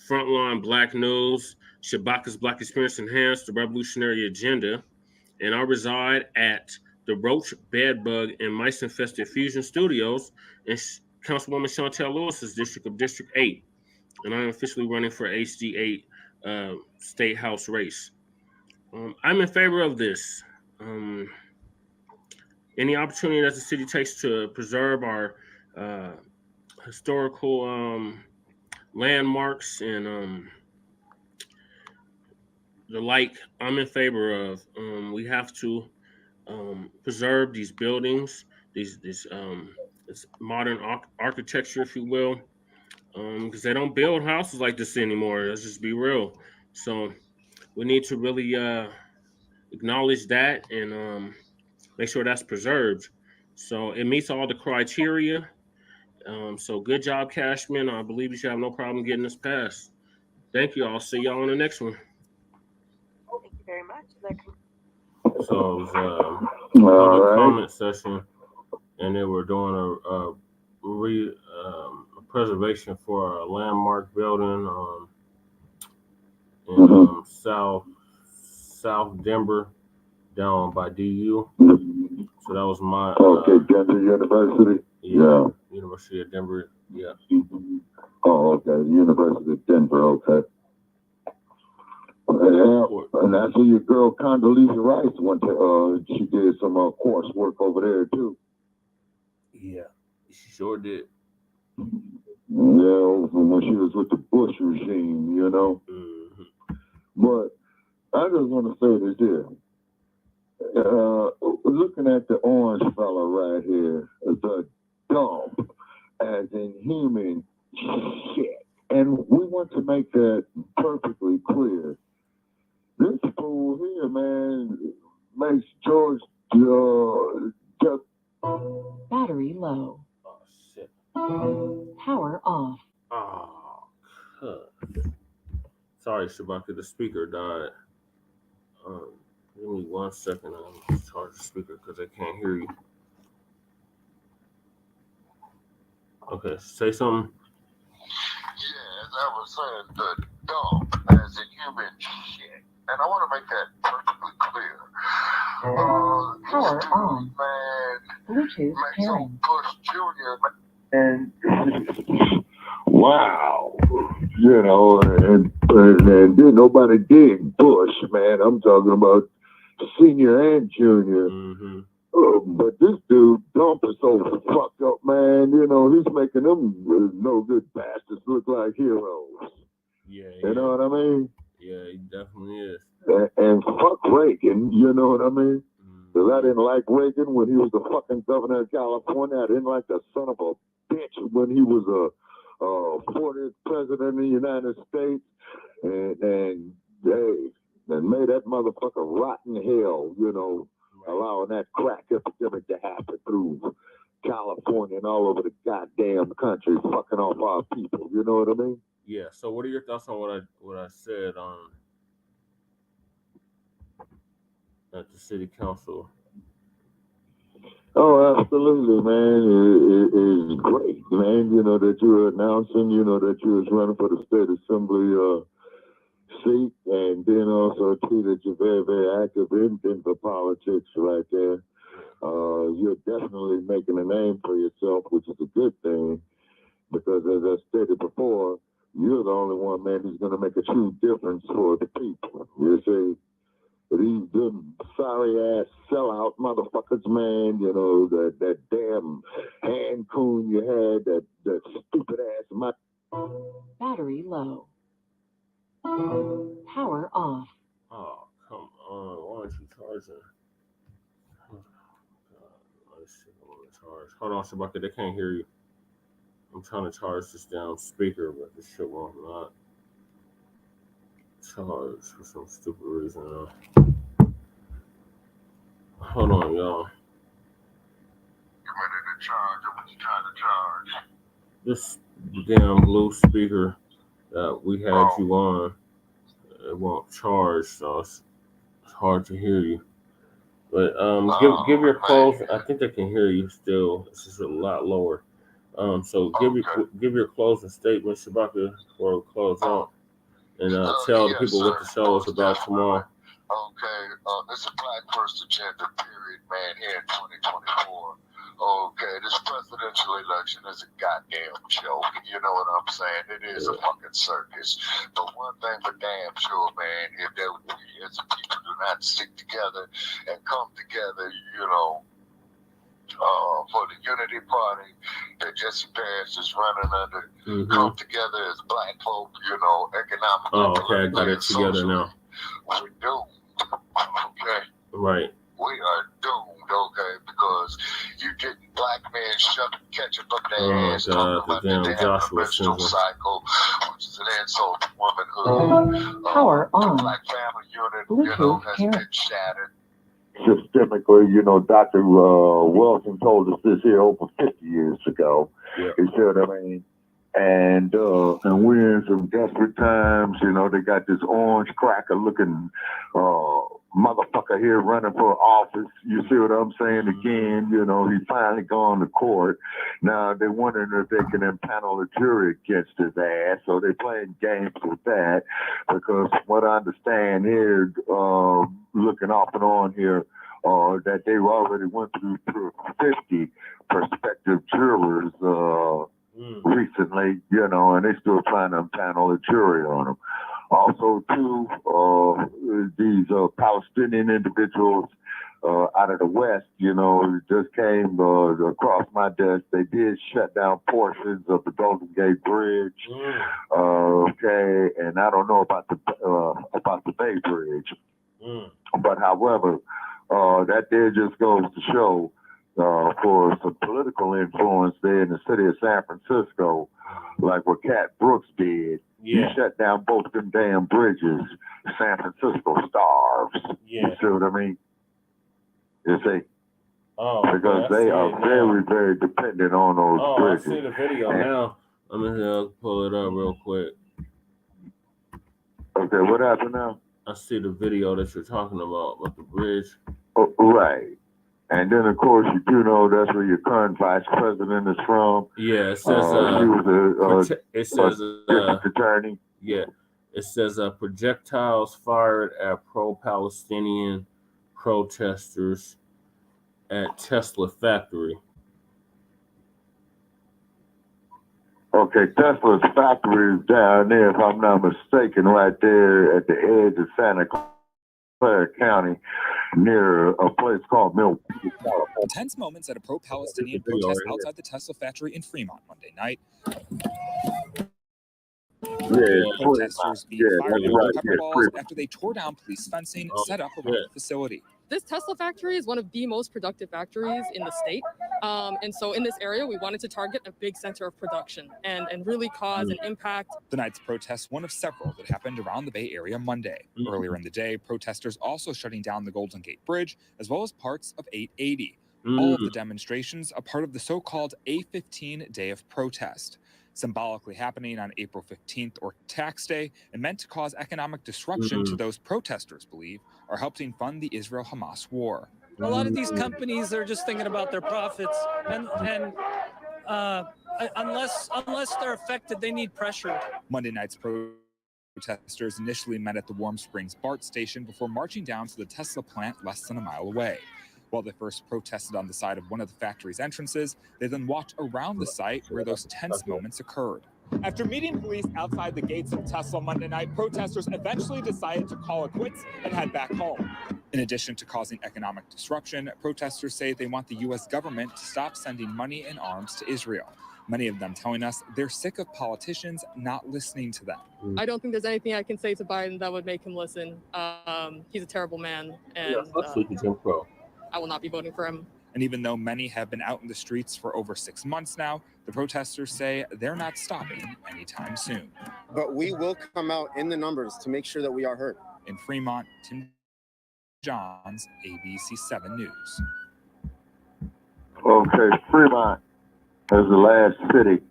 Front Line Blacc News, Shabaka's Black Experience Enhanced, the Revolutionary Agenda, and I reside at the Roach, Bedbug, and Mice-Infested Fusion Studios in Councilwoman Chantel Lewis's district of District 8. And I'm officially running for HD8 State House race. I'm in favor of this. Any opportunity that the city takes to preserve our historical landmarks and the like, I'm in favor of. We have to preserve these buildings, this modern architecture, if you will, because they don't build houses like this anymore. Let's just be real. So we need to really acknowledge that and make sure that's preserved. So it meets all the criteria. So good job, Cashman. I believe you should have no problem getting this passed. Thank you. I'll see y'all on the next one. Thank you very much. So it was a public comment session, and they were doing a preservation for a landmark building in South Denver, down by DU. So that was my Denver University. Yeah, University of Denver. Yeah. Oh, okay, University of Denver. Okay. Yeah, and that's where your girl Condoleezza Rice went to. She did some coursework over there too. Yeah, she sure did. Yeah, when she was with the Bush regime, you know. Mm-hmm. But I just want to say this here. Looking at the orange fella right here, the dump, as in human shit. And we want to make that perfectly clear. This fool here, man, makes George just... Battery low. Oh, shit. Power off. Oh, sorry, Shabaka, the speaker died. Give me 1 second. I'll charge the speaker because I can't hear you. Okay, say something. Yeah, as I was saying, the dump as a human shit. And I want to make that perfectly clear. Power on. Man, Bluetooth pairing. Bush Jr. And wow, you know, and then nobody did Bush, man. I'm talking about senior and junior. Mm-hmm. But this dude, Dump, is so fucked up, man. You know, he's making them no good bastards look like heroes. Yeah. You know what I mean? Yeah, he definitely is. And fuck Reagan, you know what I mean? Because I didn't like Reagan when he was the fucking governor of California. I didn't like the son of a bitch when he was a 40th president of the United States. And may that motherfucker rot in hell, you know, allowing that crack epidemic to happen through California and all over the goddamn country, fucking off our people. You know what I mean? Yeah. So, what are your thoughts on what I said at the city council? Oh, absolutely, man. It is great, man. You know that you're announcing. You know that you was running for the state assembly See, and then also too that you're very, very active in Denver politics right there. You're definitely making a name for yourself, which is a good thing, because as I stated before, you're the only one, man, who's going to make a true difference for the people. You see, these them sorry ass sellout motherfuckers, man. You know that damn hand coon you had, that stupid ass. Battery low. Power off. Oh, come on. Why aren't you charging? Oh, God. Let's see. I want to charge. Hold on, Shabaka. They can't hear you. I'm trying to charge this down speaker, but this shit won't not charge for some stupid reason. Hold on, y'all. You ready to charge? Or what you trying to charge? This damn blue speaker that we had you on, it won't charge, so it's hard to hear you. But give your close. I think they can hear you still. It's just a lot lower. So give your closing statement, Shabaka, before we close out, and tell the people what the show is about tomorrow. Okay, it's a Black First Agenda period, man, here in 2024. Okay, this presidential election is a goddamn joke. You know what I'm saying? It is a fucking circus. But one thing for damn sure, man, if we as a people do not stick together and come together, you know, for the Unity Party that Jesse Parrish is running under, come together as black folk, you know, economically. Oh, okay, I got it together now. We're doomed. Okay. Right. We are doomed, okay, because you're getting black men shoving ketchup up their ass, talking about that they have a menstrual cycle, which is an insult to womanhood. Power on. The black family unit, you know, has been shattered. Systemically, you know, Dr. Wilson told us this here over 50 years ago. Yeah. You see what I mean? And we're in some desperate times. You know, they got this orange cracker looking motherfucker here running for office. You see what I'm saying? Again, you know, he finally gone to court. Now they're wondering if they can impanel a jury against his ass. So they're playing games with that, because from what I understand here, looking off and on here, that they already went through 50 prospective jurors recently, you know, and they still trying to impanel a jury on them. Also, too, these Palestinian individuals out of the West, you know, just came across my desk. They did shut down portions of the Golden Gate Bridge. Okay, and I don't know about the Bay Bridge, but however, that there just goes to show for some political influence there in the city of San Francisco, like what Cat Brooks did. He shut down both them damn bridges. San Francisco starves. You see what I mean? You see? Because they are very, very dependent on those bridges. I see the video now. I'm gonna pull it up real quick. Okay, what happened now? I see the video that you're talking about the bridge. Oh, right. And then, of course, you do know that's where your current vice president is from. Yeah, it says she was a district attorney. Yeah, it says projectiles fired at pro-Palestinian protesters at Tesla factory. Okay, Tesla's factory is down there, if I'm not mistaken, right there at the edge of Santa Clara County, near a place called Milwaukee, California. Tense moments at a pro-Palestinian protest outside the Tesla factory in Fremont Monday night. Protesters being fired with pepper balls after they tore down police fencing set up around the facility. This Tesla factory is one of the most productive factories in the state. And so in this area, we wanted to target a big center of production and really cause an impact. The night's protest, one of several that happened around the Bay Area Monday. Earlier in the day, protesters also shutting down the Golden Gate Bridge, as well as parts of 880. All of the demonstrations a part of the so-called A15 Day of Protest, symbolically happening on April 15th or tax day, and meant to cause economic disruption to those protesters believe are helping fund the Israel-Hamas war. A lot of these companies are just thinking about their profits, and unless they're affected, they need pressure. Monday night's Protesters initially met at the Warm Springs BART station before marching down to the Tesla plant less than a mile away. While they first protested on the side of one of the factory's entrances, they then walked around the site where those tense moments occurred. After meeting police outside the gates of Tesla Monday night, protesters eventually decided to call it quits and head back home. In addition to causing economic disruption, protesters say they want the U.S. government to stop sending money and arms to Israel. Many of them telling us they're sick of politicians not listening to them. I don't think there's anything I can say to Biden that would make him listen. He's a terrible man, and I will not be voting for him. And even though many have been out in the streets for over 6 months now, the protesters say they're not stopping anytime soon. But we will come out in the numbers to make sure that we are heard. In Fremont, Tim Johns, ABC 7 News. Okay, Fremont is the last city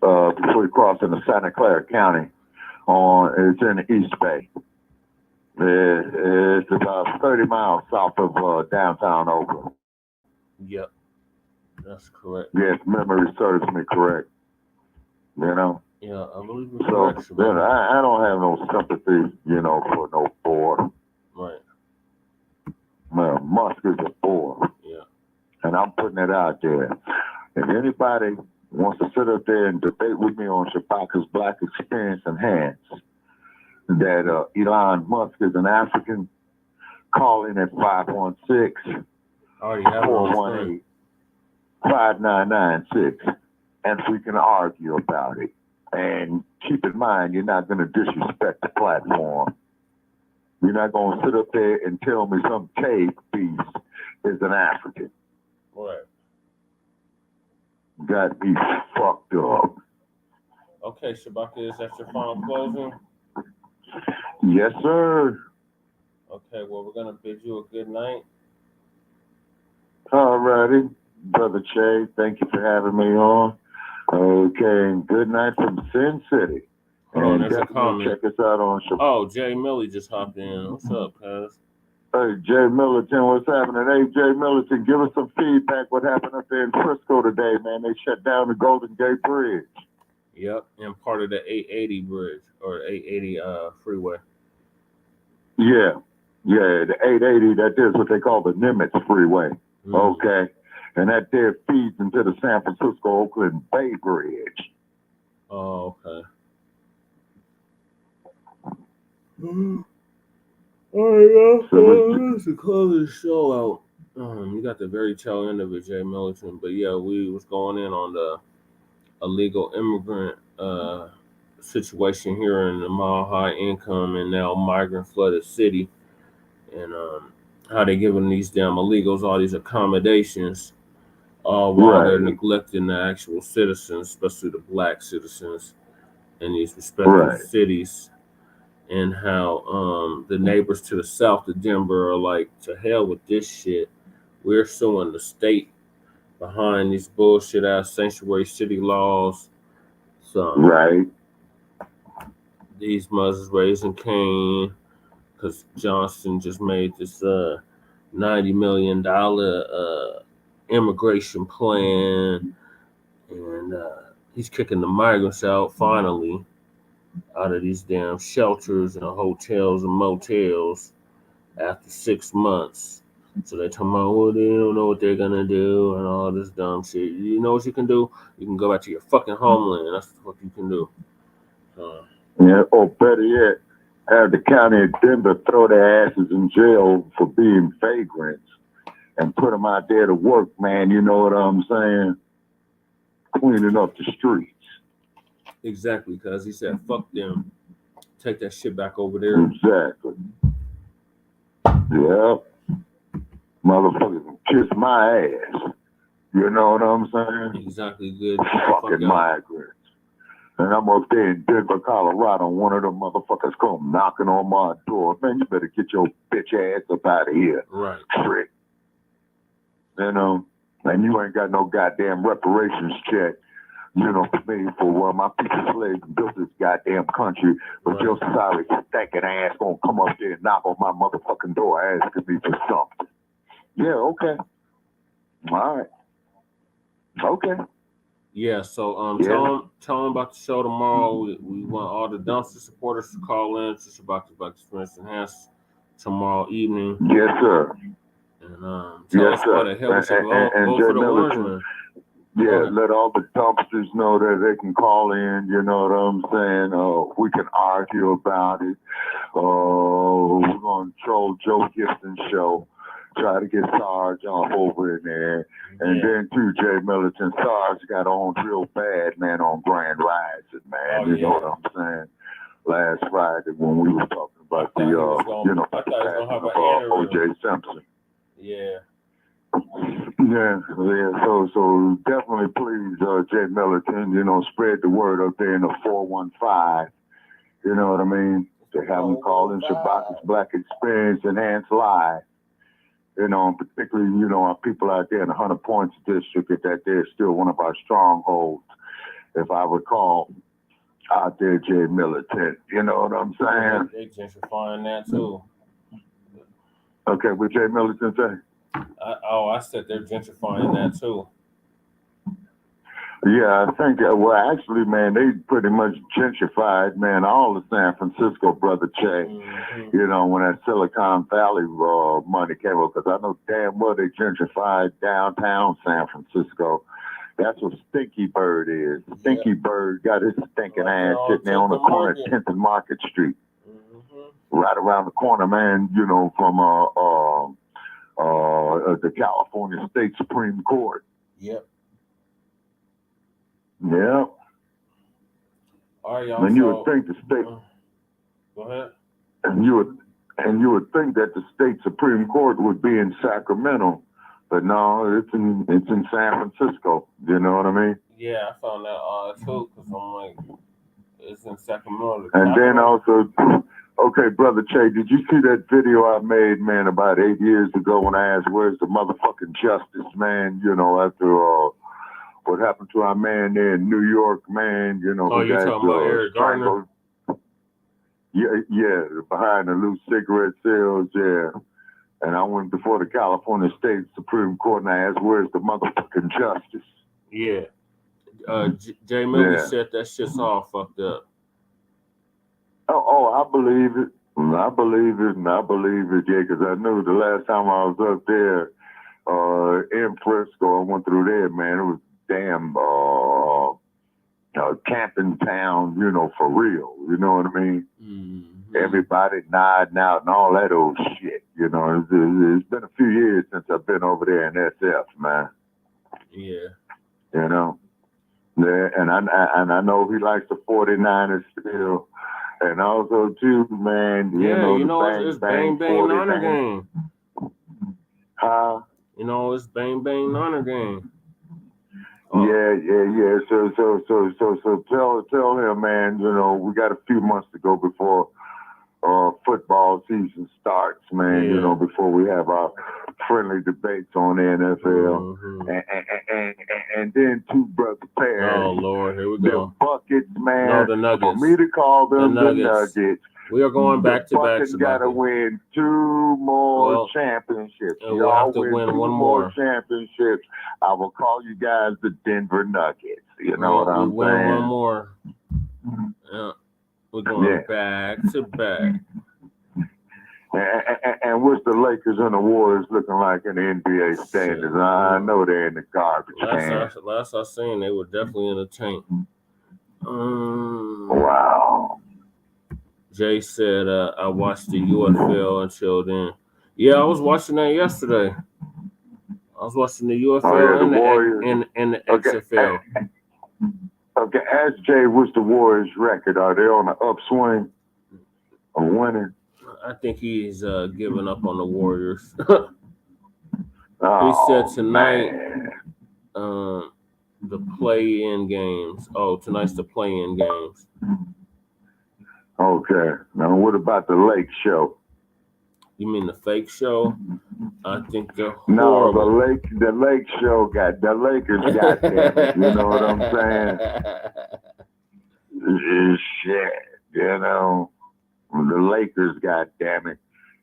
before you cross into Santa Clara County. It's in the East Bay. It's about 30 miles south of downtown Oakland. Yep, that's correct. Yes, memory serves me correct. You know? Yeah, I believe it's so. correct. Then I don't have no sympathy, for no bore. Right. Well, Musk is a bore. Yeah. And I'm putting it out there. If anybody wants to sit up there and debate with me on Shabaka's Black Experience Enhanced, that Elon Musk is an African, call in at 516-418-5996, and we can argue about it. And keep in mind, you're not going to disrespect the platform. You're not going to sit up there and tell me some cave beast is an African. Right. Got me fucked up. Okay, Shabaka, is that your final closing? Yes, sir. Okay, well, we're going to bid you a good night. All righty. Brother Che, thank you for having me on. Okay, and good night from Sin City. Oh, and there's a comment. Check us out on Shabaka. Oh, Jay Millie just hopped in. What's up, cuz? Hey, Jay Milliton, what's happening? Hey, Jay Milliton, give us some feedback. What happened up there in Frisco today, man? They shut down the Golden Gate Bridge. Yep, and part of the 880 bridge or 880 freeway. Yeah, the 880, that is what they call the Nimitz Freeway. Okay. And that there feeds into the San Francisco-Oakland Bay Bridge. Oh, okay. All right, so to close the show out, you got the very tail end of it, Jay Milliton. But yeah, we was going in on the illegal immigrant situation here in the Mile High Income and now migrant flooded city, and how they giving these damn illegals all these accommodations, while they're neglecting the actual citizens, especially the black citizens in these respective cities. And how the neighbors to the south of Denver are like, to hell with this shit. We're suing the state behind these bullshit ass sanctuary city laws. So these mothers raising Cain because Johnston just made this $90 million immigration plan, and he's kicking the migrants out finally out of these damn shelters and hotels and motels after 6 months. So they're talking about, well, they don't know what they're gonna do and all this dumb shit. You know what you can do? You can go back to your fucking homeland. That's what you can do. Yeah, or better yet, have the county of Denver throw their asses in jail for being vagrants and put them out there to work, man. You know what I'm saying? Cleaning up the streets. Exactly, because he said, fuck them. Take that shit back over there. Exactly. Yep. Motherfuckers can kiss my ass. You know what I'm saying? Exactly, good. Fucking migrants. And I'm up there in Denver, Colorado, and one of them motherfuckers come knocking on my door. Man, you better get your bitch ass up out of here. Right. Trick. You know? And you ain't got no goddamn reparations check. You know, for me, for my piece of slaves built this goddamn country, but your sorry stinking ass gonna come up there and knock on my motherfucking door asking me for something. Yeah, okay. All right. Okay. Yeah, so Yeah. tell them about the show tomorrow. We want all the dumpster supporters to call in just about the experience enhanced tomorrow evening. Yes, sir. And tell Yes, us why sir. the hell we should And vote Jay for the orange Milliken, man. yeah, let all the dumpsters know that they can call in, you know what I'm saying? We can argue about it. We're going to troll Joe Gibson's show, try to get Sarge off over in there. And then, too, Jay Militant, Sarge got on real bad, man, on Grand Rising, man. Oh, you yeah. know what I'm saying? Last Friday when we were talking about the, I thought he was gonna have an aneurysm. O.J. Simpson. Yeah. Yeah. So definitely please, Jay Milliken, you know, spread the word up there in the 415. You know what I mean? To have them call in Shabaka's Black Experience Enhanced Live. You know, and particularly, you know, our people out there in the 100 Points District, that they're still one of our strongholds, if I recall, out there, Jay Militant. You know what I'm saying? They gentrifying that too. Okay, what Jay Militant say? I said they're gentrifying that too. Yeah, I think, well, actually, man, they pretty much gentrified, man, all of San Francisco, Brother Che. Mm-hmm. You know, when that Silicon Valley money came up, because I know damn well they gentrified downtown San Francisco. That's what Stinky Bird is. Stinky Bird got his stinking ass sitting there on the corner of 10th and Market Street. Mm-hmm. Right around the corner, man, you know, from the California State Supreme Court. Yep. Yeah. All right, y'all. And you would think the state. Go ahead. And you would think that the state Supreme Court would be in Sacramento, but no, it's in San Francisco. You know what I mean? Yeah, I found that odd too, because I'm like, it's in Sacramento. And then also, okay, Brother Che, did you see that video I made, man, about 8 years ago when I asked, where's the motherfucking justice, man? You know, after what happened to our man there in New York, man, you know. Oh, you're talking about Eric Gardner? Yeah, behind the loose cigarette sales, yeah. And I went before the California State Supreme Court and I asked, where's the motherfucking justice? Yeah. Jay Miller said that shit's all fucked up. Oh, I believe it. I believe it, yeah, because I knew the last time I was up there in Frisco, I went through there, man, it was damn camping town, you know, for real. You know what I mean? Mm-hmm. Everybody nodding out and all that old shit. You know, it's been a few years since I've been over there in SF, man. Yeah. You know? Yeah, and I know he likes the 49ers still. And also, too, man, you know it's Bang Bang Niner game. Huh? You know, it's Bang Bang Niner game. Yeah. So tell him, man, you know, we got a few months to go before football season starts, man, you know, before we have our friendly debates on the NFL. Mm-hmm. And then two Brother Perry. Oh, Lord, here we go. The Buckets, man. No, the Nuggets. For me to call them the Nuggets. We are going back to back. Buckets got to win two more championships. We'll have to win one more championships. I will call you guys the Denver Nuggets. You know what I'm saying? We win one more. Yeah. We're going back to back. And what's the Lakers and the Warriors looking like in the NBA standards? I know they're in the garbage can. Last I seen, they were definitely in the tank. Wow. Jay said, I watched the UFL until then. Yeah, I was watching that yesterday. I was watching the UFL and the XFL. Okay, ask Jay, what's the Warriors' record? Are they on an upswing or winning? I think he's giving up on the Warriors. He said tonight, the play-in games. Oh, tonight's the play-in games. Okay. Now, what about the Lake Show? You mean the fake show? I think they're horrible. No, the Lake Show got the Lakers got them. You know what I'm saying? Shit, you know, the Lakers, goddamn it,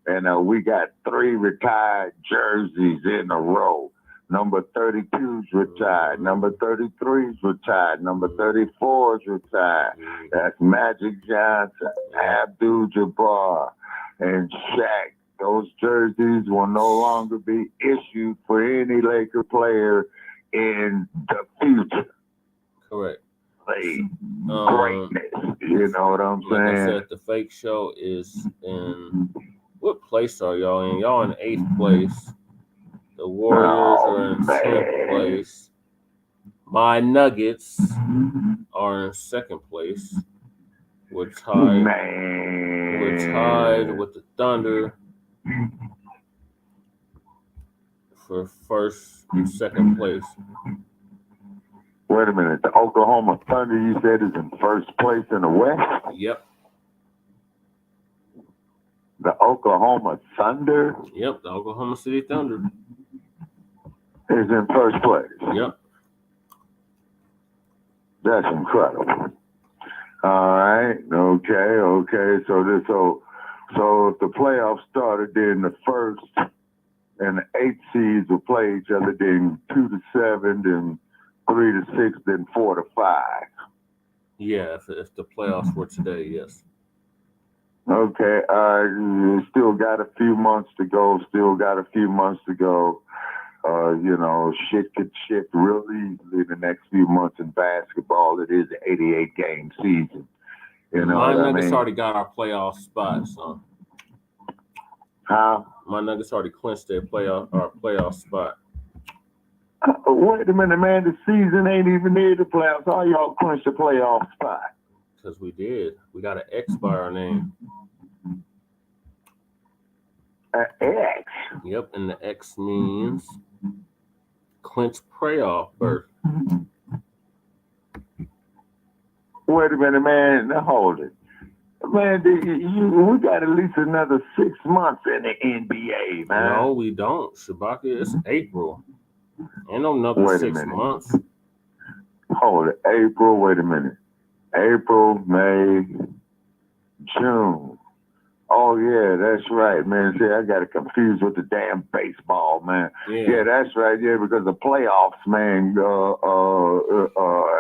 and we got 3 retired jerseys in a row. Number 32's retired. Number 33's retired. Number 34's retired. That's Magic Johnson, Abdul-Jabbar, and Shaq. Those jerseys will no longer be issued for any Laker player in the future. Correct. Greatness. You know what I'm saying? Like I said, the fake show is in... What place are y'all in? Y'all in 8th place. The Warriors are in 10th place. My Nuggets are in 2nd place. We're tied. We're tied with the Thunder for 1st and 2nd place. Wait a minute. The Oklahoma Thunder, you said, is in 1st place in the West? Yep. The Oklahoma Thunder? Yep, the Oklahoma City Thunder is in 1st place. Yep. That's incredible. All right. Okay. So if the playoffs started, then the 1st and the 8th seeds will play each other, then 2 to 7, then 3 to 6, then 4 to 5. Yeah, if the playoffs were today, yes. Okay, still got a few months to go. You know, shit could shift real easily the next few months in basketball. It is an 88-game season. You know My what Nuggets I mean? already got our playoff spot, so. How? My Nuggets already clinched our playoff spot. Wait a minute, man. The season ain't even near the playoffs. How y'all clinched the playoff spot? Because we did. We got an X by our name. An X? Yep, and the X means clinch playoff berth. Wait a minute, man. Now hold it. Man, we got at least another 6 months in the NBA, man. No, we don't. Shabaka, it's April. Ain't no another Wait a 6 minute. months. Hold it. April, wait a minute. April, May, June. Oh, yeah, that's right, man. See, I got it confused with the damn baseball, man. Yeah, that's right. Yeah, because the playoffs, man,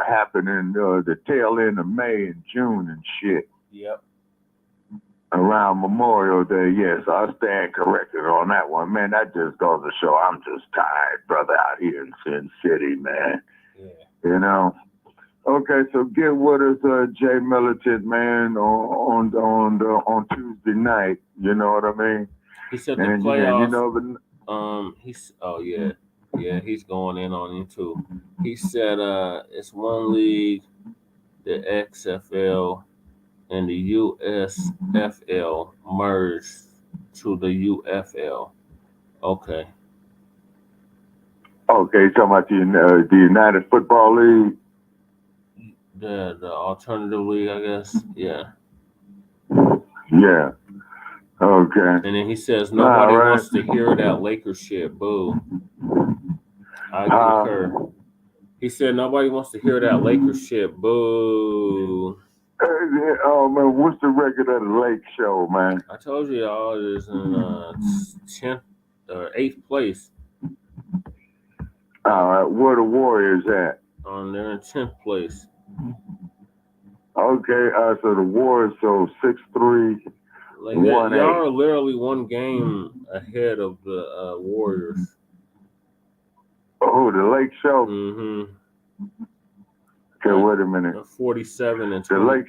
happen in the tail end of May and June and shit. Yep. Around Memorial Day, yes, I stand corrected on that one. Man, that just goes to show I'm just tired, brother, out here in Sin City, man. Yeah. You know? Okay, so get with us, Jay Militant, man, on Tuesday night. You know what I mean? He said the And, playoffs. He's going in on him too. He said it's one league, the XFL and the USFL merged to the UFL. Okay. Okay, talking about the United Football League. The alternative league, I guess. Yeah. Yeah. Okay. And then he says nobody wants to hear that Lakers shit. Boo. I concur. He said nobody wants to hear that Lakers shit. Boo. Oh man, what's the record of the Lake Show, man? I told you y'all it is in 10th or 8th place. All right, where the Warriors at? They're in 10th place. Okay, so the Warriors, so 6-3, Like 1-8. y'all are literally one game ahead of the Warriors. Oh, the Lake Show. Mm-hmm. Okay, wait a minute. 47 and 20. The Lake.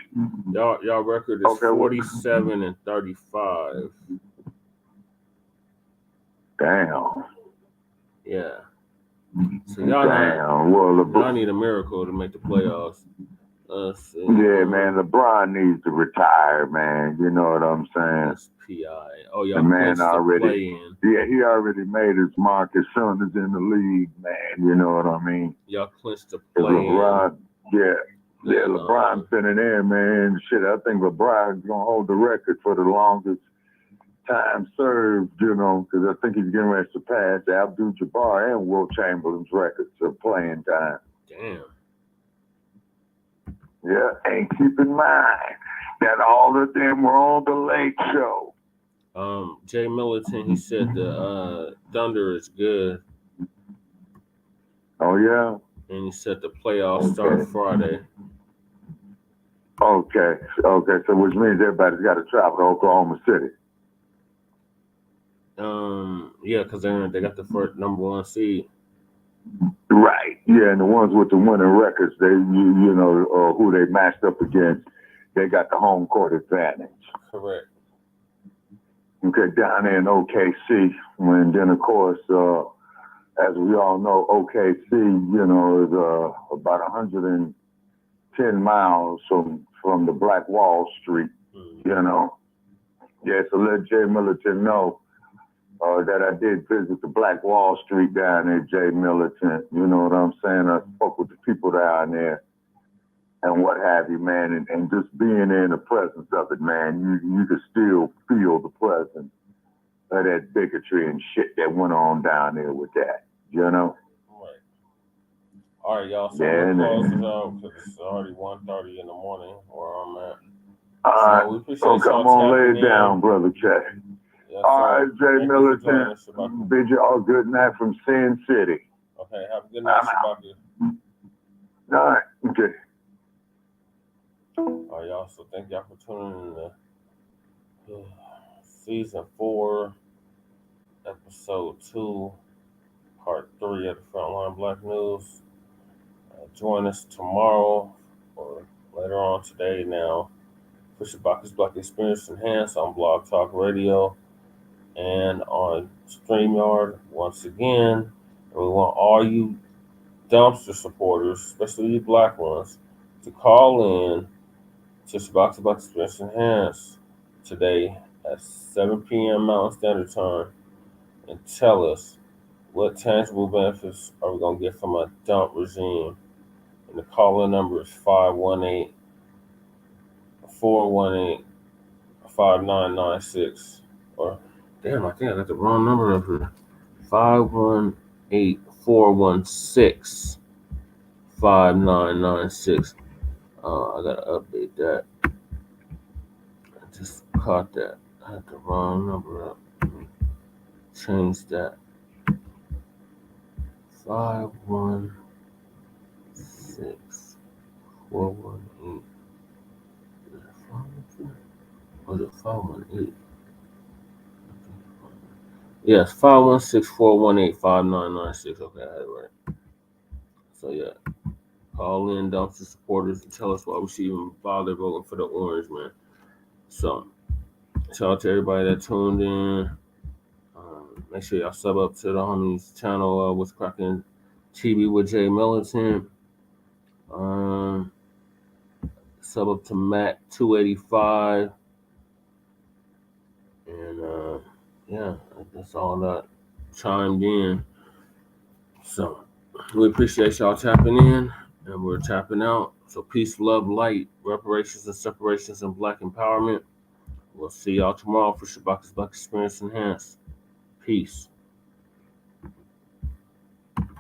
Y'all record is 47 and 35. Damn. Yeah. So y'all need a miracle to make the playoffs. Let's see. Yeah, man, LeBron needs to retire, man. You know what I'm saying? That's PI. Oh, y'all the man already. Play in. Yeah, he already made his mark as soon as in the league, man. You know what I mean? Y'all clinched the play LeBron, in. LeBron's been in there, man. Shit, I think LeBron's gonna hold the record for the longest time served, you know, because I think he's getting ready to surpass Abdul-Jabbar and Will Chamberlain's records of playing time. Damn. Yeah, and keep in mind that all of them were on the Lake Show. Jay Militant, he said the Thunder is good. Oh yeah. And he said the playoffs start Friday. Okay. Okay. So which means everybody's got to travel to Oklahoma City. Yeah, because they got the first #1 seed. Right. Yeah, and the ones with the winning records, they you know who they matched up against, they got the home court advantage. Correct. Okay, down there in OKC, and then of course, as we all know, OKC, you know, is about 110 miles from the Black Wall Street. You know. Yeah, so let Jay Militant know that I did visit the Black Wall Street down there, Jay Militant. You know what I'm saying? I spoke with the people down there and what have you, man. And just being there in the presence of it, man, you could still feel the presence of that bigotry and shit that went on down there with that, you know? Right. All right, y'all. So Yeah, we're closing out because it's already 1:30 in the morning where I'm at. So we appreciate come y'all on, lay tapping it down, in. brother Jay. Yes, All sir. right, Jay Thank you for joining Militant, us, Shabaka. bid you all good night from Sin City. Okay, have a good night, Shabaka. All right, okay. All right, y'all. So thank y'all for tuning in to season 4, episode 2, part 3 of the Front Line Blacc News. Join us tomorrow or later on today now for Shabaka's Black Experience Enhanced on Blog Talk Radio and on StreamYard once again. And we want all you dumpster supporters, especially you black ones, to call in to Shabaka's Black Experience Enhanced today at 7 p.m. Mountain Standard Time and tell us what tangible benefits are we going to get from a dump regime. And the call-in number is 518-418-5996. Or, damn, I think I got the wrong number up here. 518-416-5996. I got to update that. I just caught that. I had the wrong number up. Change that. 516-418. Was it 518? Yes, 516-418-5996. Okay, I had it right. So yeah, call in dumpster supporters and tell us why we should even bother voting for the orange man. So shout out to everybody that tuned in. Make sure y'all sub up to the homies channel. What's cracking? TV with Jay Militant. Sub up to Matt 285. And yeah, that's all that chimed in. So we appreciate y'all tapping in, and we're tapping out. So peace, love, light, reparations and separations, and Black empowerment. We'll see y'all tomorrow for Shabaka's Black Experience Enhanced. Peace.